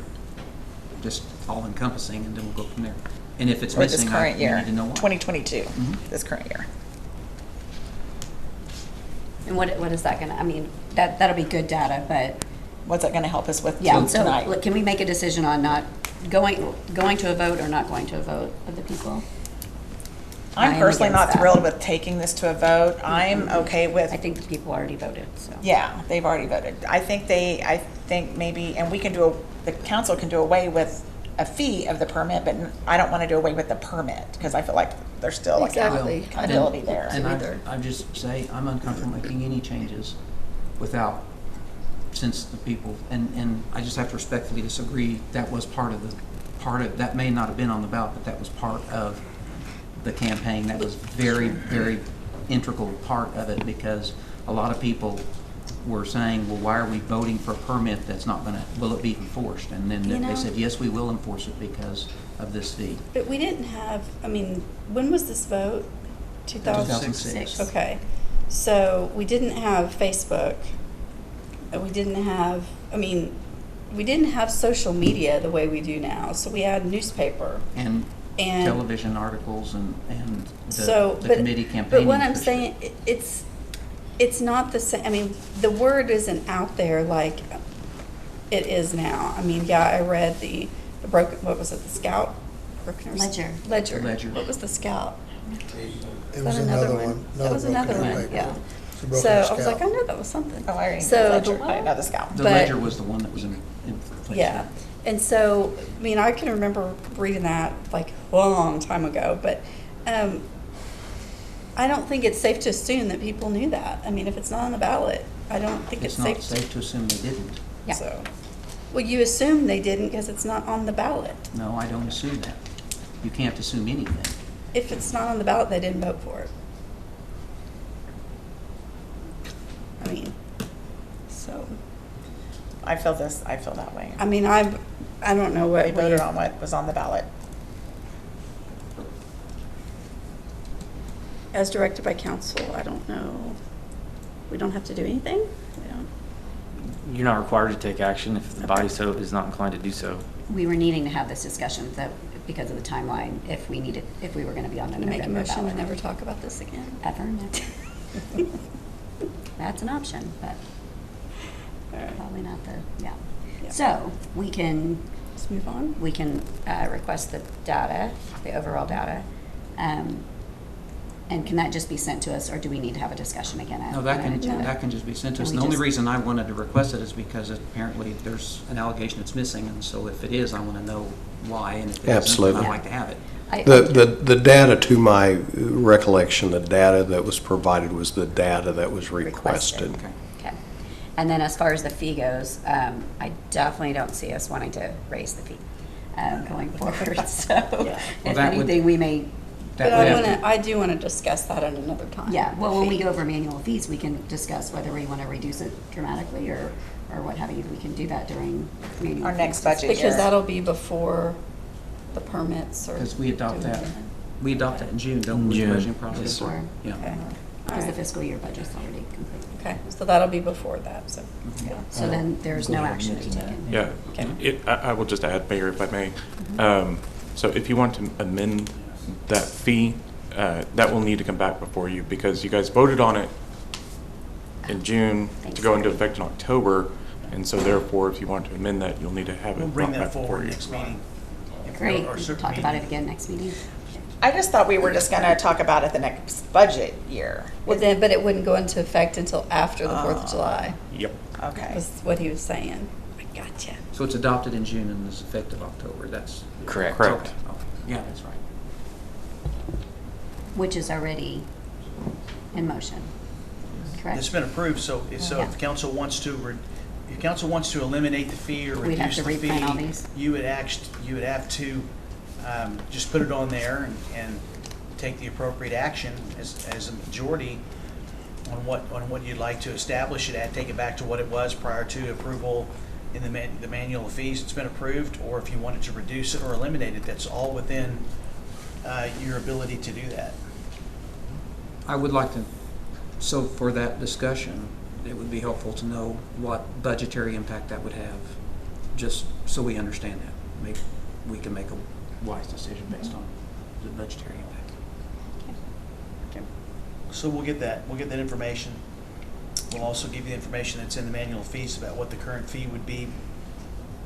Just all encompassing, and then we'll go from there. And if it's Or this missing, current we year, need to know why. 2022, this current year. And what is that gonna, I mean, that'll be good data, but. What's that gonna help us with Yeah, tonight? so can we make a decision on not going to a vote or not going to a vote of the people? I'm I'm personally not against that. thrilled with taking this to a vote. I'm okay with. I think the people already voted, so. Yeah, they've already voted. I think maybe, and the council can do away with a fee of the permit, but I don't want to do away with the permit, because I feel like there's still like Exactly. accountability there. And I just say, I'm uncomfortable making any changes without, since the people, and I just have to respectfully disagree, that was part of, that may not have been on the ballot, but that was part of the campaign. That was very, very integral part of it, because a lot of people were saying, well, why are we voting for a permit that's not gonna, will it be enforced? And then You know- they said, yes, we will enforce it because of this fee. But we didn't have, I mean, when was this vote? 2006. Okay, so we didn't have Facebook. We didn't have, we didn't have social media the way we do now. So we had newspaper. And television articles and the committee campaigning. But what I'm for sure. saying, it's not the same. I mean, the word isn't out there like it is now. I mean, yeah, I read the broken. What was it? The Scout. Ledger. Ledger. What was the Scout? It was another one. That was another broken one. paper. Yeah. It's a broken So I was Scout. like, I know that was something. Oh, I already So know Ledger, the- I know the Scout. The but- ledger was the one that was in place. Yeah, and so, I mean, I can remember reading that like a long time ago, but I don't think it's safe to assume that people knew that. I mean, if it's not on the ballot, I don't think it's It's not safe. safe to assume they didn't. Yeah. So, well, you assume they didn't because it's not on the ballot. No, I don't assume that. You can't assume anything. If it's not on the ballot, they didn't vote for it. I mean, so. I feel that way. I mean, I don't know what We voted on what was on the ballot. As directed by council, I don't know. We don't have to do anything? We don't. You're not required to take action if the body so is not inclined to do so. We were needing to have this discussion that because of the timeline, if we were going to be on the I'm gonna make a November motion to ballot. never talk about this again. Ever, no. That's an option, but probably not yeah. So we can. Let's move on. We can request the data, the overall data. And can that just be sent to us, or do we need to have a discussion again? No, that can just be sent to us. Can And we the only just- reason I wanted to request it is because apparently there's an allegation that's missing, and so if it is, I want to know why, and if it isn't, Absolutely. I'd like to have it. The data, to my recollection, the data that was provided was the data that was requested. Okay. And then as far as the fee goes, I definitely don't see us wanting to raise the fee going forward. So if anything, we may. But I do want to discuss that at another time. Yeah, well, when we go over manual fees, we can discuss whether we want to reduce it dramatically or what have you. We can do that during manual Our fees. next budget Because year. that'll be before the permits or. Because we adopt that in June, don't we? June. Budgeting process. Yes, sir. Yeah. Okay. Because the fiscal year budget's already complete. Okay, so that'll be before that, so. yeah. So then there's no action to be taken. Yeah, I will just add, Mayor, if I may. So if you want to amend that fee, that will need to come back before you, because you guys voted on it in June to go into effect in October, and so therefore, if you want to amend that, you'll need to have it We'll bring brought that back before forward you. next meeting. Great, Or we can certain talk about it meeting. again next meeting. I just thought we were just going to talk about it the next budget year. Well, then, but it wouldn't go into effect until after the 4th of July. Yep. Okay. Was what he was saying. I gotcha. So it's adopted in June and is effective October, that's. Correct. Correct. Oh, yeah, that's right. Which is already in motion, correct? It's been approved, so if council wants to eliminate the fee or We'd have reduce to the fee, reprint all these. you would have to just put it on there and take the appropriate action as a majority on what you'd like to establish it, take it back to what it was prior to approval in the manual of fees. It's been approved, or if you wanted to reduce it or eliminate it, that's all within your ability to do that. I would like to, so for that discussion, it would be helpful to know what budgetary impact that would have, just so we understand that. We can make a wise decision based on the budgetary impact. So we'll get that information. We'll also give you the information that's in the manual fees about what the current fee would be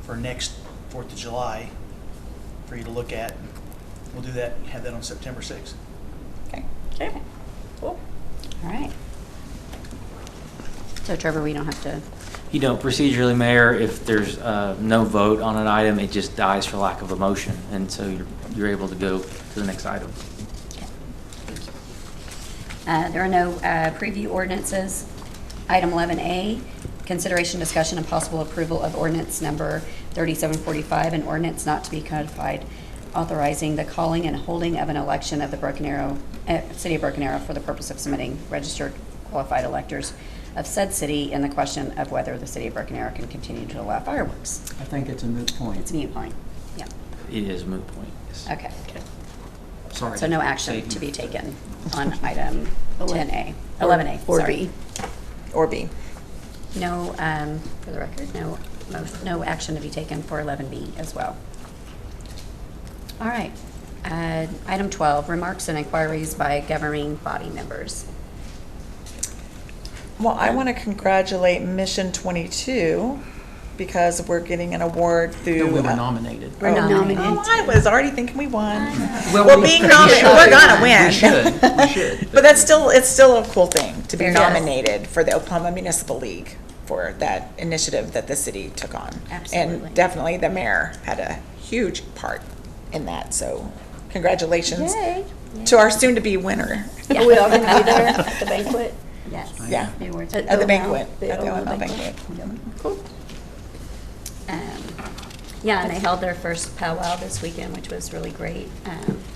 for next 4th of July for you to look at. We'll do that, have that on September 6th. Okay. Cool. All right. So Trevor, we don't have to, You know, procedurally, Mayor, if there's no vote on an item, it just dies for lack of a motion, and so you're able to go to the next item. there are no preview ordinances. Item 11A, consideration, discussion, and possible approval of ordinance number 3745, an ordinance not to be codified authorizing the calling and holding of an election of the Broken Arrow, City of Broken Arrow for the purpose of submitting registered qualified electors of said city in the question of whether the City of Broken Arrow can continue to allow fireworks. I think it's a moot point. It's a moot point, yeah. It is a moot point, yes. Okay. Sorry. So no action to be taken on item 10A, 11A, Or sorry. B. Or B. No, for the record, no action to be taken for 11B as well. All right. Item 12, remarks and inquiries by governing body members. Well, I want to congratulate Mission 22 because we're getting an award through. We were nominated. We're nominated. Oh, I was already thinking we won. Well, being nominated, we're gonna win. We should. But it's still a cool thing to be Yes. nominated for the Oklahoma Municipal League for that initiative that the city took on. Absolutely. And definitely the mayor had a huge part in that, so congratulations Yay. to our soon-to-be winner. Are we all going to be there at the banquet? Yes. Yeah, The awards. at the banquet, The at the OML OML banquet. Cool. Yeah, and they held their first powwow this weekend, which was really great.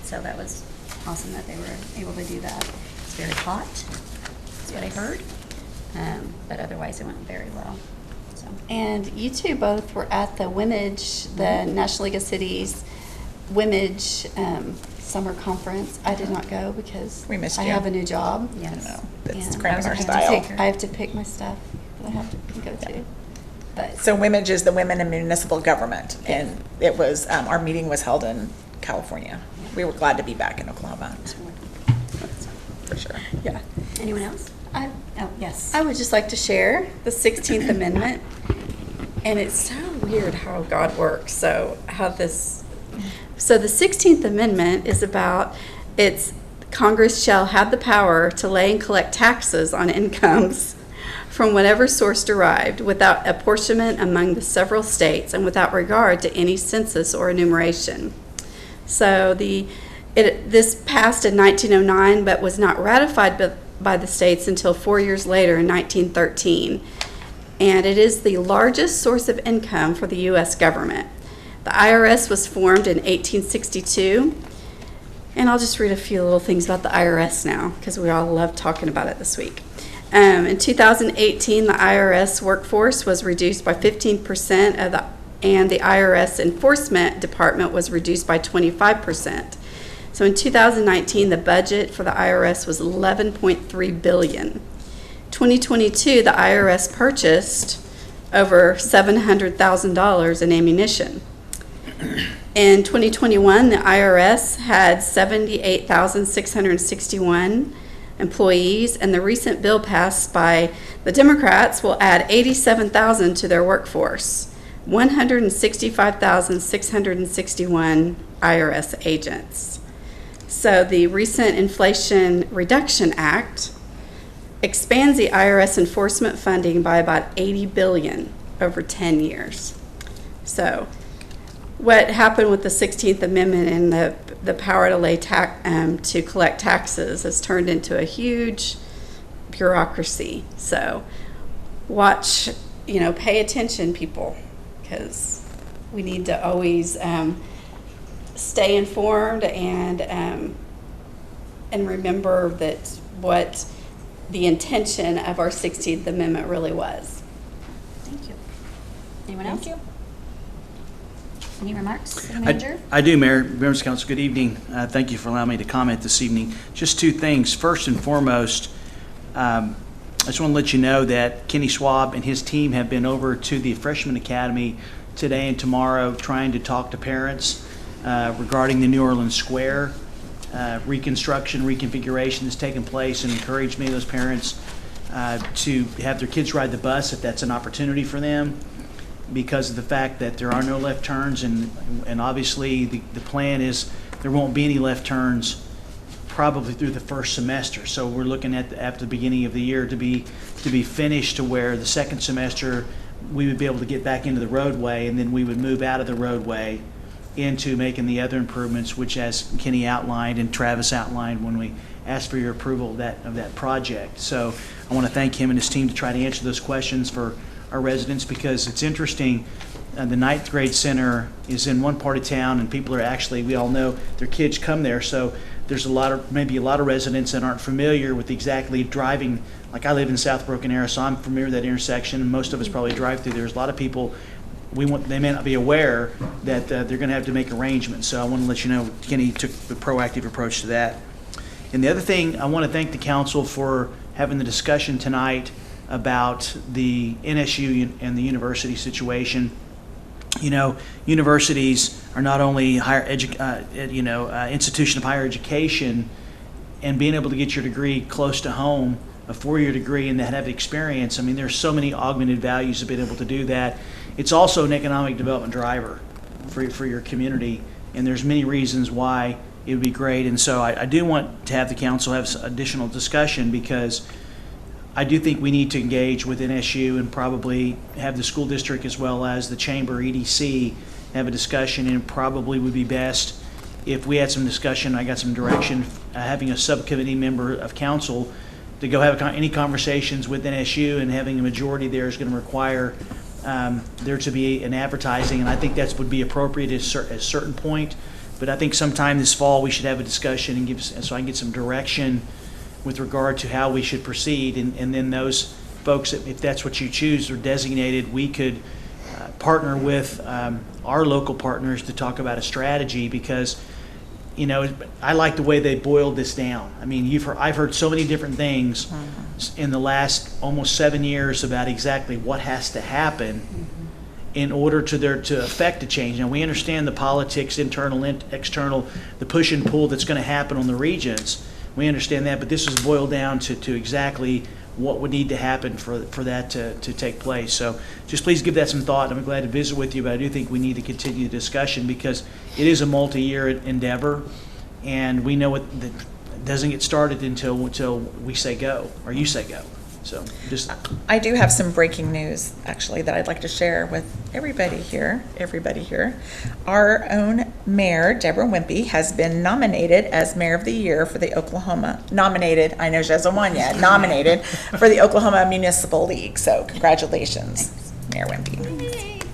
So that was awesome that they were able to do that. It's very hot, that's what I heard. But otherwise, it went very well. And you two both were at the WIMAGE, the National League of Cities WIMAGE summer conference. I did not go because We missed I you. have a new job. Yes. No, that's And kind of I our have to style. I have to pick my stuff that I have to go to. But So WIMAGE is the Women in Municipal Government, and it was, our meeting was held in California. We were glad to be back in Oklahoma. For sure. yeah. Anyone else? Yes. I would just like to share the 16th Amendment. And it's so weird how God works. So the 16th Amendment is about, Congress shall have the power to lay and collect taxes on incomes from whatever source derived, without apportionment among the several states and without regard to any census or enumeration. So this passed in 1909, but was not ratified by the states until 4 years later in 1913. And it is the largest source of income for the U.S. government. The IRS was formed in 1862. And I'll just read a few little things about the IRS now, because we all love talking about it this week. In 2018, the IRS workforce was reduced by 15%, and the IRS Enforcement Department was reduced by 25%. So in 2019, the budget for the IRS was $11.3 billion. 2022, the IRS purchased over $700,000 in ammunition. In 2021, the IRS had 78,661 employees, and the recent bill passed by the Democrats will add 87,000 to their workforce, 165,661 IRS agents. So the recent Inflation Reduction Act expands the IRS enforcement funding by about $80 billion over 10 years. So what happened with the 16th Amendment and the power to to collect taxes has turned into a huge bureaucracy. So watch, pay attention, people, because we need to always stay informed and remember that what the intention of our 16th Amendment really was. Thank you. Anyone else? Thank you. Any remarks, City Manager? I do, Mayor, members of council, good evening. Thank you for allowing me to comment this evening. Just two things. First and foremost, I just want to let you know that Kenny Schwab and his team have been over to the Freshman Academy today and tomorrow trying to talk to parents regarding the New Orleans Square reconstruction, reconfiguration that's taken place, and encourage many of those parents to have their kids ride the bus if that's an opportunity for them, because of the fact that there are no left turns, and obviously the plan is there won't be any left turns probably through the first semester. So we're looking at the beginning of the year to be finished, to where the second semester we would be able to get back into the roadway, and then we would move out of the roadway into making the other improvements, which, as Kenny outlined and Travis outlined when we asked for your approval of that project. So I want to thank him and his team to try to answer those questions for our residents, because it's interesting. The ninth grade center is in one part of town, and people are actually, we all know their kids come there. So there's maybe a lot of residents that aren't familiar with exactly driving. Like, I live in South Broken Arrow, so I'm familiar with that intersection, and most of us probably drive through. There's a lot of people, they may not be aware that they're going to have to make arrangements. So I want to let you know Kenny took the proactive approach to that. And the other thing, I want to thank the council for having the discussion tonight about the NSU and the university situation. Universities are not only institution of higher education, and being able to get your degree close to home, a 4-year degree, and that have experience. I mean, there's so many augmented values of being able to do that. It's also an economic development driver for your community, and there's many reasons why it would be great. And so I do want to have the council have some additional discussion, because I do think we need to engage with NSU and probably have the school district as well as the chamber, EDC, have a discussion, and probably would be best if we had some discussion, I got some direction, having a subcommittee member of council to go have any conversations with NSU, and having a majority there is going to require there to be an advertising, and I think that would be appropriate at a certain point. But I think sometime this fall we should have a discussion and so I can get some direction with regard to how we should proceed, and then those folks, if that's what you choose or designated, we could partner with our local partners to talk about a strategy, because, you know, I like the way they boiled this down. I mean, I've heard so many different things in the last almost 7 years about exactly what has to happen in order to affect a change. Now, we understand the politics, internal and external, the push and pull that's going to happen on the regions. We understand that, but this is boiled down to exactly what would need to happen for that to take place. So just please give that some thought. I'm glad to visit with you, but I do think we need to continue the discussion, because it is a multi-year endeavor, and we know it doesn't get started until we say go, or you say go. So just I do have some breaking news, actually, that I'd like to share with everybody here. Our own mayor, Deborah Wimpy, has been nominated as Mayor of the Year for the nominated for the Oklahoma Municipal League. So congratulations, Mayor Wimpy.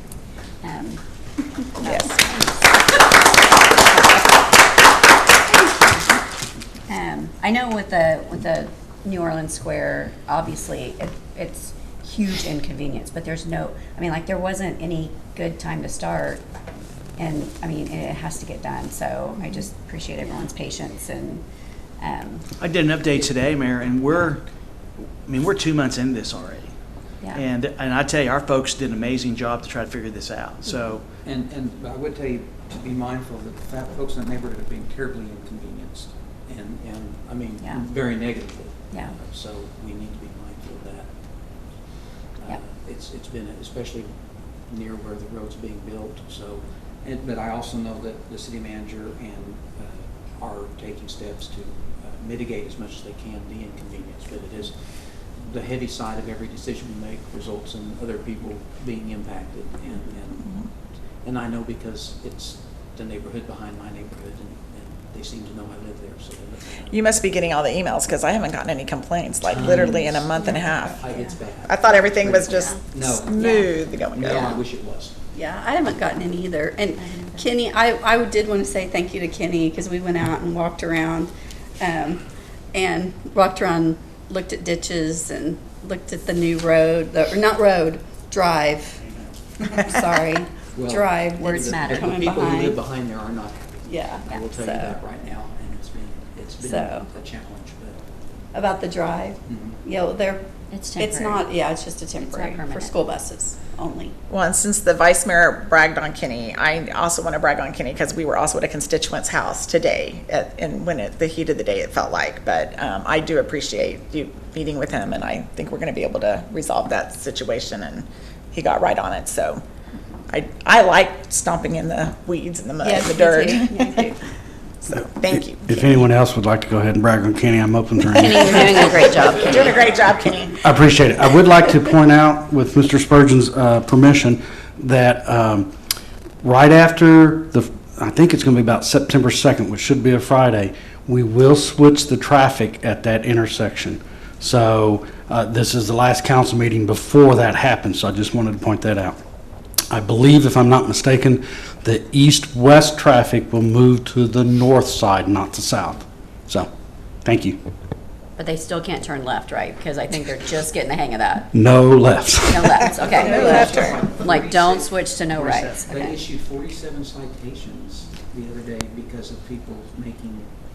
Yes. I know with the New Orleans Square, obviously it's huge inconvenience, but there wasn't any good time to start, and I mean, it has to get done. So I just appreciate everyone's patience. And I did an update today, Mayor, and we're 2 months into this already. Yeah. And I tell you, our folks did an amazing job to try to figure this out. So And I would tell you to be mindful that the folks in that neighborhood are being terribly inconvenienced, and I mean, very negatively. Yeah. So we need to be mindful of that. Yeah. It's been, especially near where the road's being built. So, but I also know that the city manager and are taking steps to mitigate as much as they can the inconvenience. But it is the heavy side of every decision we make results in other people being impacted, and I know because it's the neighborhood behind my neighborhood, and they seem to know I live there, so they let me know. You must be getting all the emails, because I haven't gotten any complaints, literally in a month and a half. It's bad. I thought everything was just smooth going. No, I wish it was. Yeah, I haven't gotten any either. And Kenny, I did want to say thank you to Kenny, because we went out and walked around, looked at ditches and looked at the new road, drive. Sorry, Well, drive. Words matter. The people who live behind there are not happy. Yeah. I will tell you that right now, and it's been a challenge. But about the drive, it's temporary. It's just a temporary for school buses only. Well, and since the vice mayor bragged on Kenny, I also want to brag on Kenny, because we were also at a constituent's house today, and when the heat of the day, it felt like. But I do appreciate you meeting with him, and I think we're going to be able to resolve that situation, and he got right on it. So I like stomping in the weeds and the mud, the dirt. Me too. So thank you. If anyone else would like to go ahead and brag on Kenny, I'm open for Kenny, anything. you're doing a great job. You're doing a great job, Kenny. I appreciate it. I would like to point out, with Mr. Spurgeon's permission, that right after I think it's going to be about September 2nd, which should be a Friday, we will switch the traffic at that intersection. So this is the last council meeting before that happens, so I just wanted to point that out. I believe, if I'm not mistaken, the east-west traffic will move to the north side, not the south. So, thank you. But they still can't turn left, right? Because I think they're just getting the hang of that. No lefts. No lefts, okay. No left turn. Like, don't switch to no rights. They Okay. issued 47 citations the other day because of people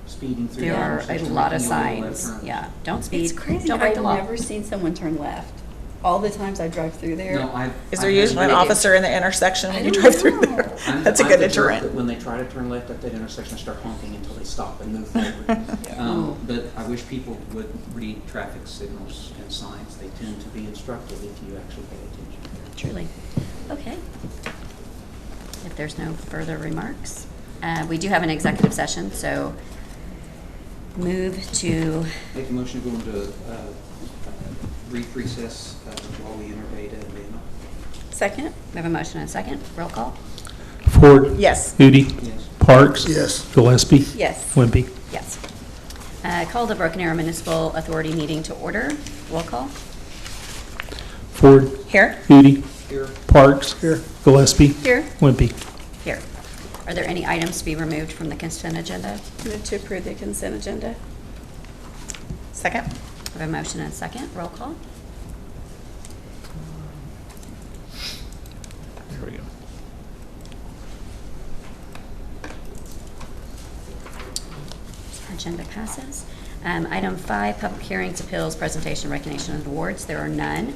speeding through. There are a lot of signs. Yeah, don't speed. It's crazy. Don't break I've the law. never seen someone turn left. All the times I drive through there. No, Is there usually an officer in the intersection when you drive through there? That's a good deterrent. When they try to turn left at that intersection, I start honking until they stop and move forward. But I wish people would read traffic signals and signs. They tend to be instructive if you actually pay attention. Truly. Okay. If there's no further remarks, we do have an executive session, so move to. Make a motion to go into brief recess while we enter Beta and Bama. Second. We have a motion and a second. Roll call. Ford. Yes. Hootie. Yes. Parks. Yes. Gillespie. Yes. Wimpy. Yes. Call the Broken Arrow Municipal Authority meeting to order. Roll call. Ford. Here. Hootie. Here. Parks. Here. Gillespie. Here. Wimpy. Here. Are there any items to be removed from the consent agenda? Move to approve the consent agenda. Second. We have a motion and a second. Roll call. There we go. Agenda passes. Item 5, public hearings, appeals, presentation, recognition, and awards. There are none.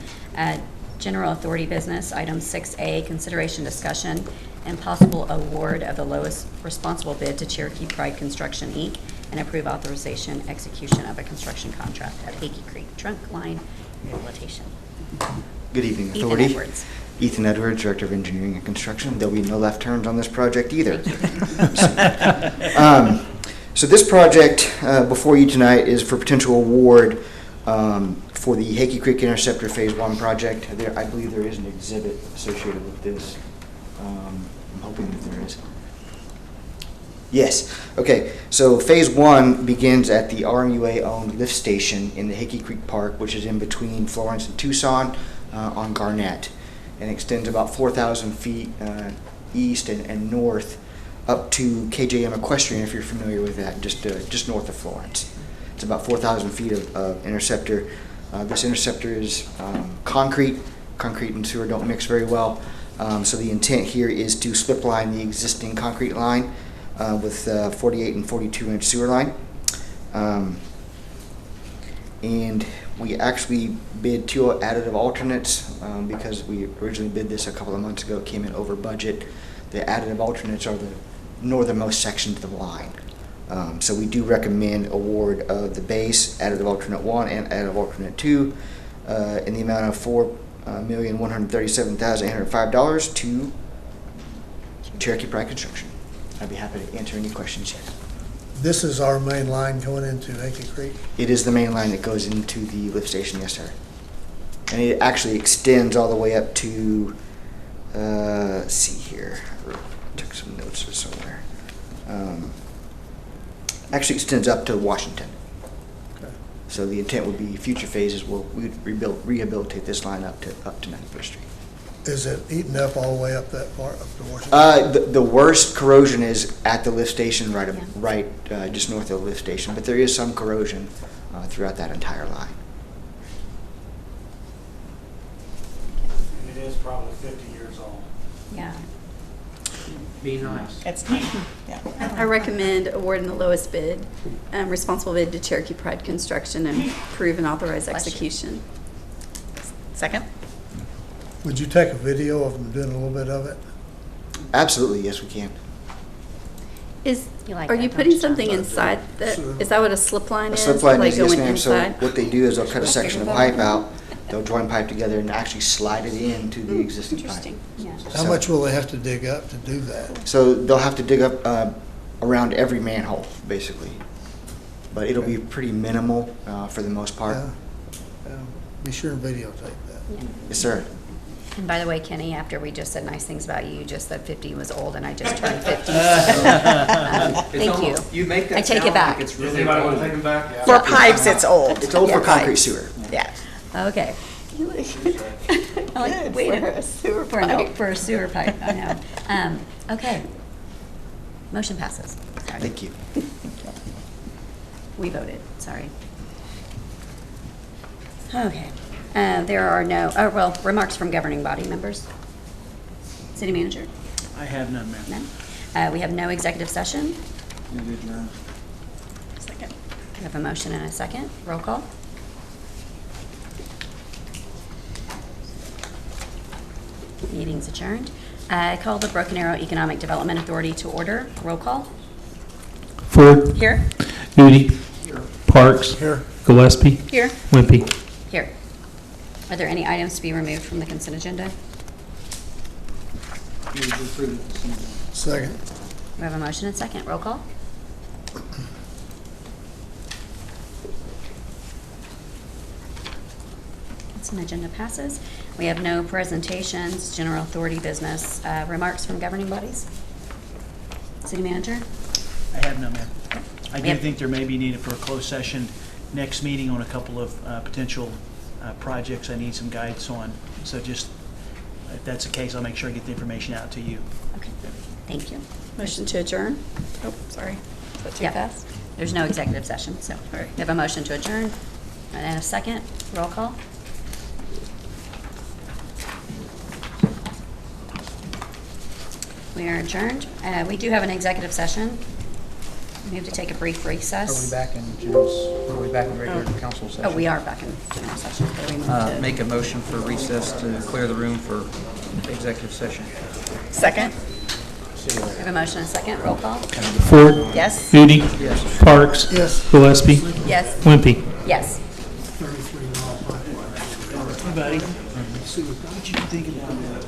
General authority business, item 6A, consideration, discussion, and possible award of the lowest responsible bid to Cherokee Pride Construction, Inc., and approve authorization, execution of a construction contract at Hakey Creek Trunk Line Rehabilitation. Good evening, Ethan Authority. Edwards. Ethan Edwards, Director of Engineering and Construction. There'll be no left turns on this project either. So this project before you tonight is for potential award for the Hakey Creek Interceptor Phase 1 project. I believe there is an exhibit associated with this. I'm hoping that there is. Yes. Okay. So Phase 1 begins at the RMUA-owned lift station in the Hakey Creek Park, which is in between Florence and Tucson on Garnett, and extends about 4,000 feet east and north up to KJM Equestrian, if you're familiar with that, just north of Florence. It's about 4,000 feet of interceptor. This interceptor is concrete. Concrete and sewer don't mix very well. So the intent here is to slip line the existing concrete line with 48 and 42-inch sewer line. And we actually bid 2 additive alternates because we originally bid this a couple of months ago. It came in over budget. The additive alternates are the northernmost sections of the line. So we do recommend award of the base, additive alternate 1 and additive alternate 2 in the amount of $4,137,805 to Cherokee Pride Construction. I'd be happy to answer any questions you have. This is our main line going into Hakey Creek? It is the main line that goes into the lift station, yes, sir. And it actually extends all the way up to, let's see here, I took some notes or somewhere. Actually extends up to Washington. Okay. So the intent would be future phases we'd rehabilitate this line up to 91st Street. Is it eaten up all the way up that far, up to Washington? The worst corrosion is at the lift station, just north of the lift station, but there is some corrosion throughout that entire line. And it is probably 50 years old. Yeah. Be nice. It's I recommend awarding the lowest bid, responsible bid to Cherokee Pride Construction and approve and authorize execution. Second? Would you take a video of them doing a little bit of it? Absolutely, yes, we can. Are you putting something inside is that what a slip line A is? slip line Like is, yes, going ma'am. So inside? what they do is they'll cut a section of pipe out, they'll join pipe together and actually slide it into the existing pipe. How much will they have to dig up to do that? So they'll have to dig up around every manhole, basically. But it'll be pretty minimal for the most part. Be sure and videotape that. Yes, sir. And by the way, Kenny, after we just said nice things about you, you just said 50 was old, and I just turned 50. Thank you. You make that I take sound it back. like it's really old. Take them back? Yeah. For pipes, it's old. It's old Yeah, for concrete pipes. sewer. Yeah. Okay. I like, Good wait for a sewer for pipe. for a sewer pipe, I know. Okay. Motion passes. Sorry. Thank you. We voted, sorry. Okay. There are no, remarks from governing body members. City manager? I have none, ma'am. None. We have no executive session. Second. We have a motion and a second. Roll call. Meeting's adjourned. I call the Broken Arrow Economic Development Authority to order. Roll call. Ford. Here. Moody. Parks. Here. Gillespie. Here. Wimpy. Here. Are there any items to be removed from the consent agenda? Second. We have a motion and second. Roll call. Consent agenda passes. We have no presentations, general authority business. Remarks from governing bodies? City manager? I have none, ma'am. I do Yep. think there may be needed for a closed session next meeting on a couple of potential projects I need some guidance on. So just, if that's the case, I'll make sure I get the information out to you. Okay, thank you. Motion to adjourn? Oh, sorry. Is that too Yeah. fast? There's no executive session, so we have a motion to adjourn and a second. Roll call. We are adjourned. We do have an executive session. We have to take a brief recess. Are we back in regular council session? Oh, we are back in general session. But we moved to- Make a motion for recess to clear the room for executive session. Second? We have a motion and a second. Roll call. Ford. Yes. Foodie. Yes. Parks. Yes. Gillespie. Yes. Wimpy. Yes. 33 miles. Hey, buddy. What you think about that?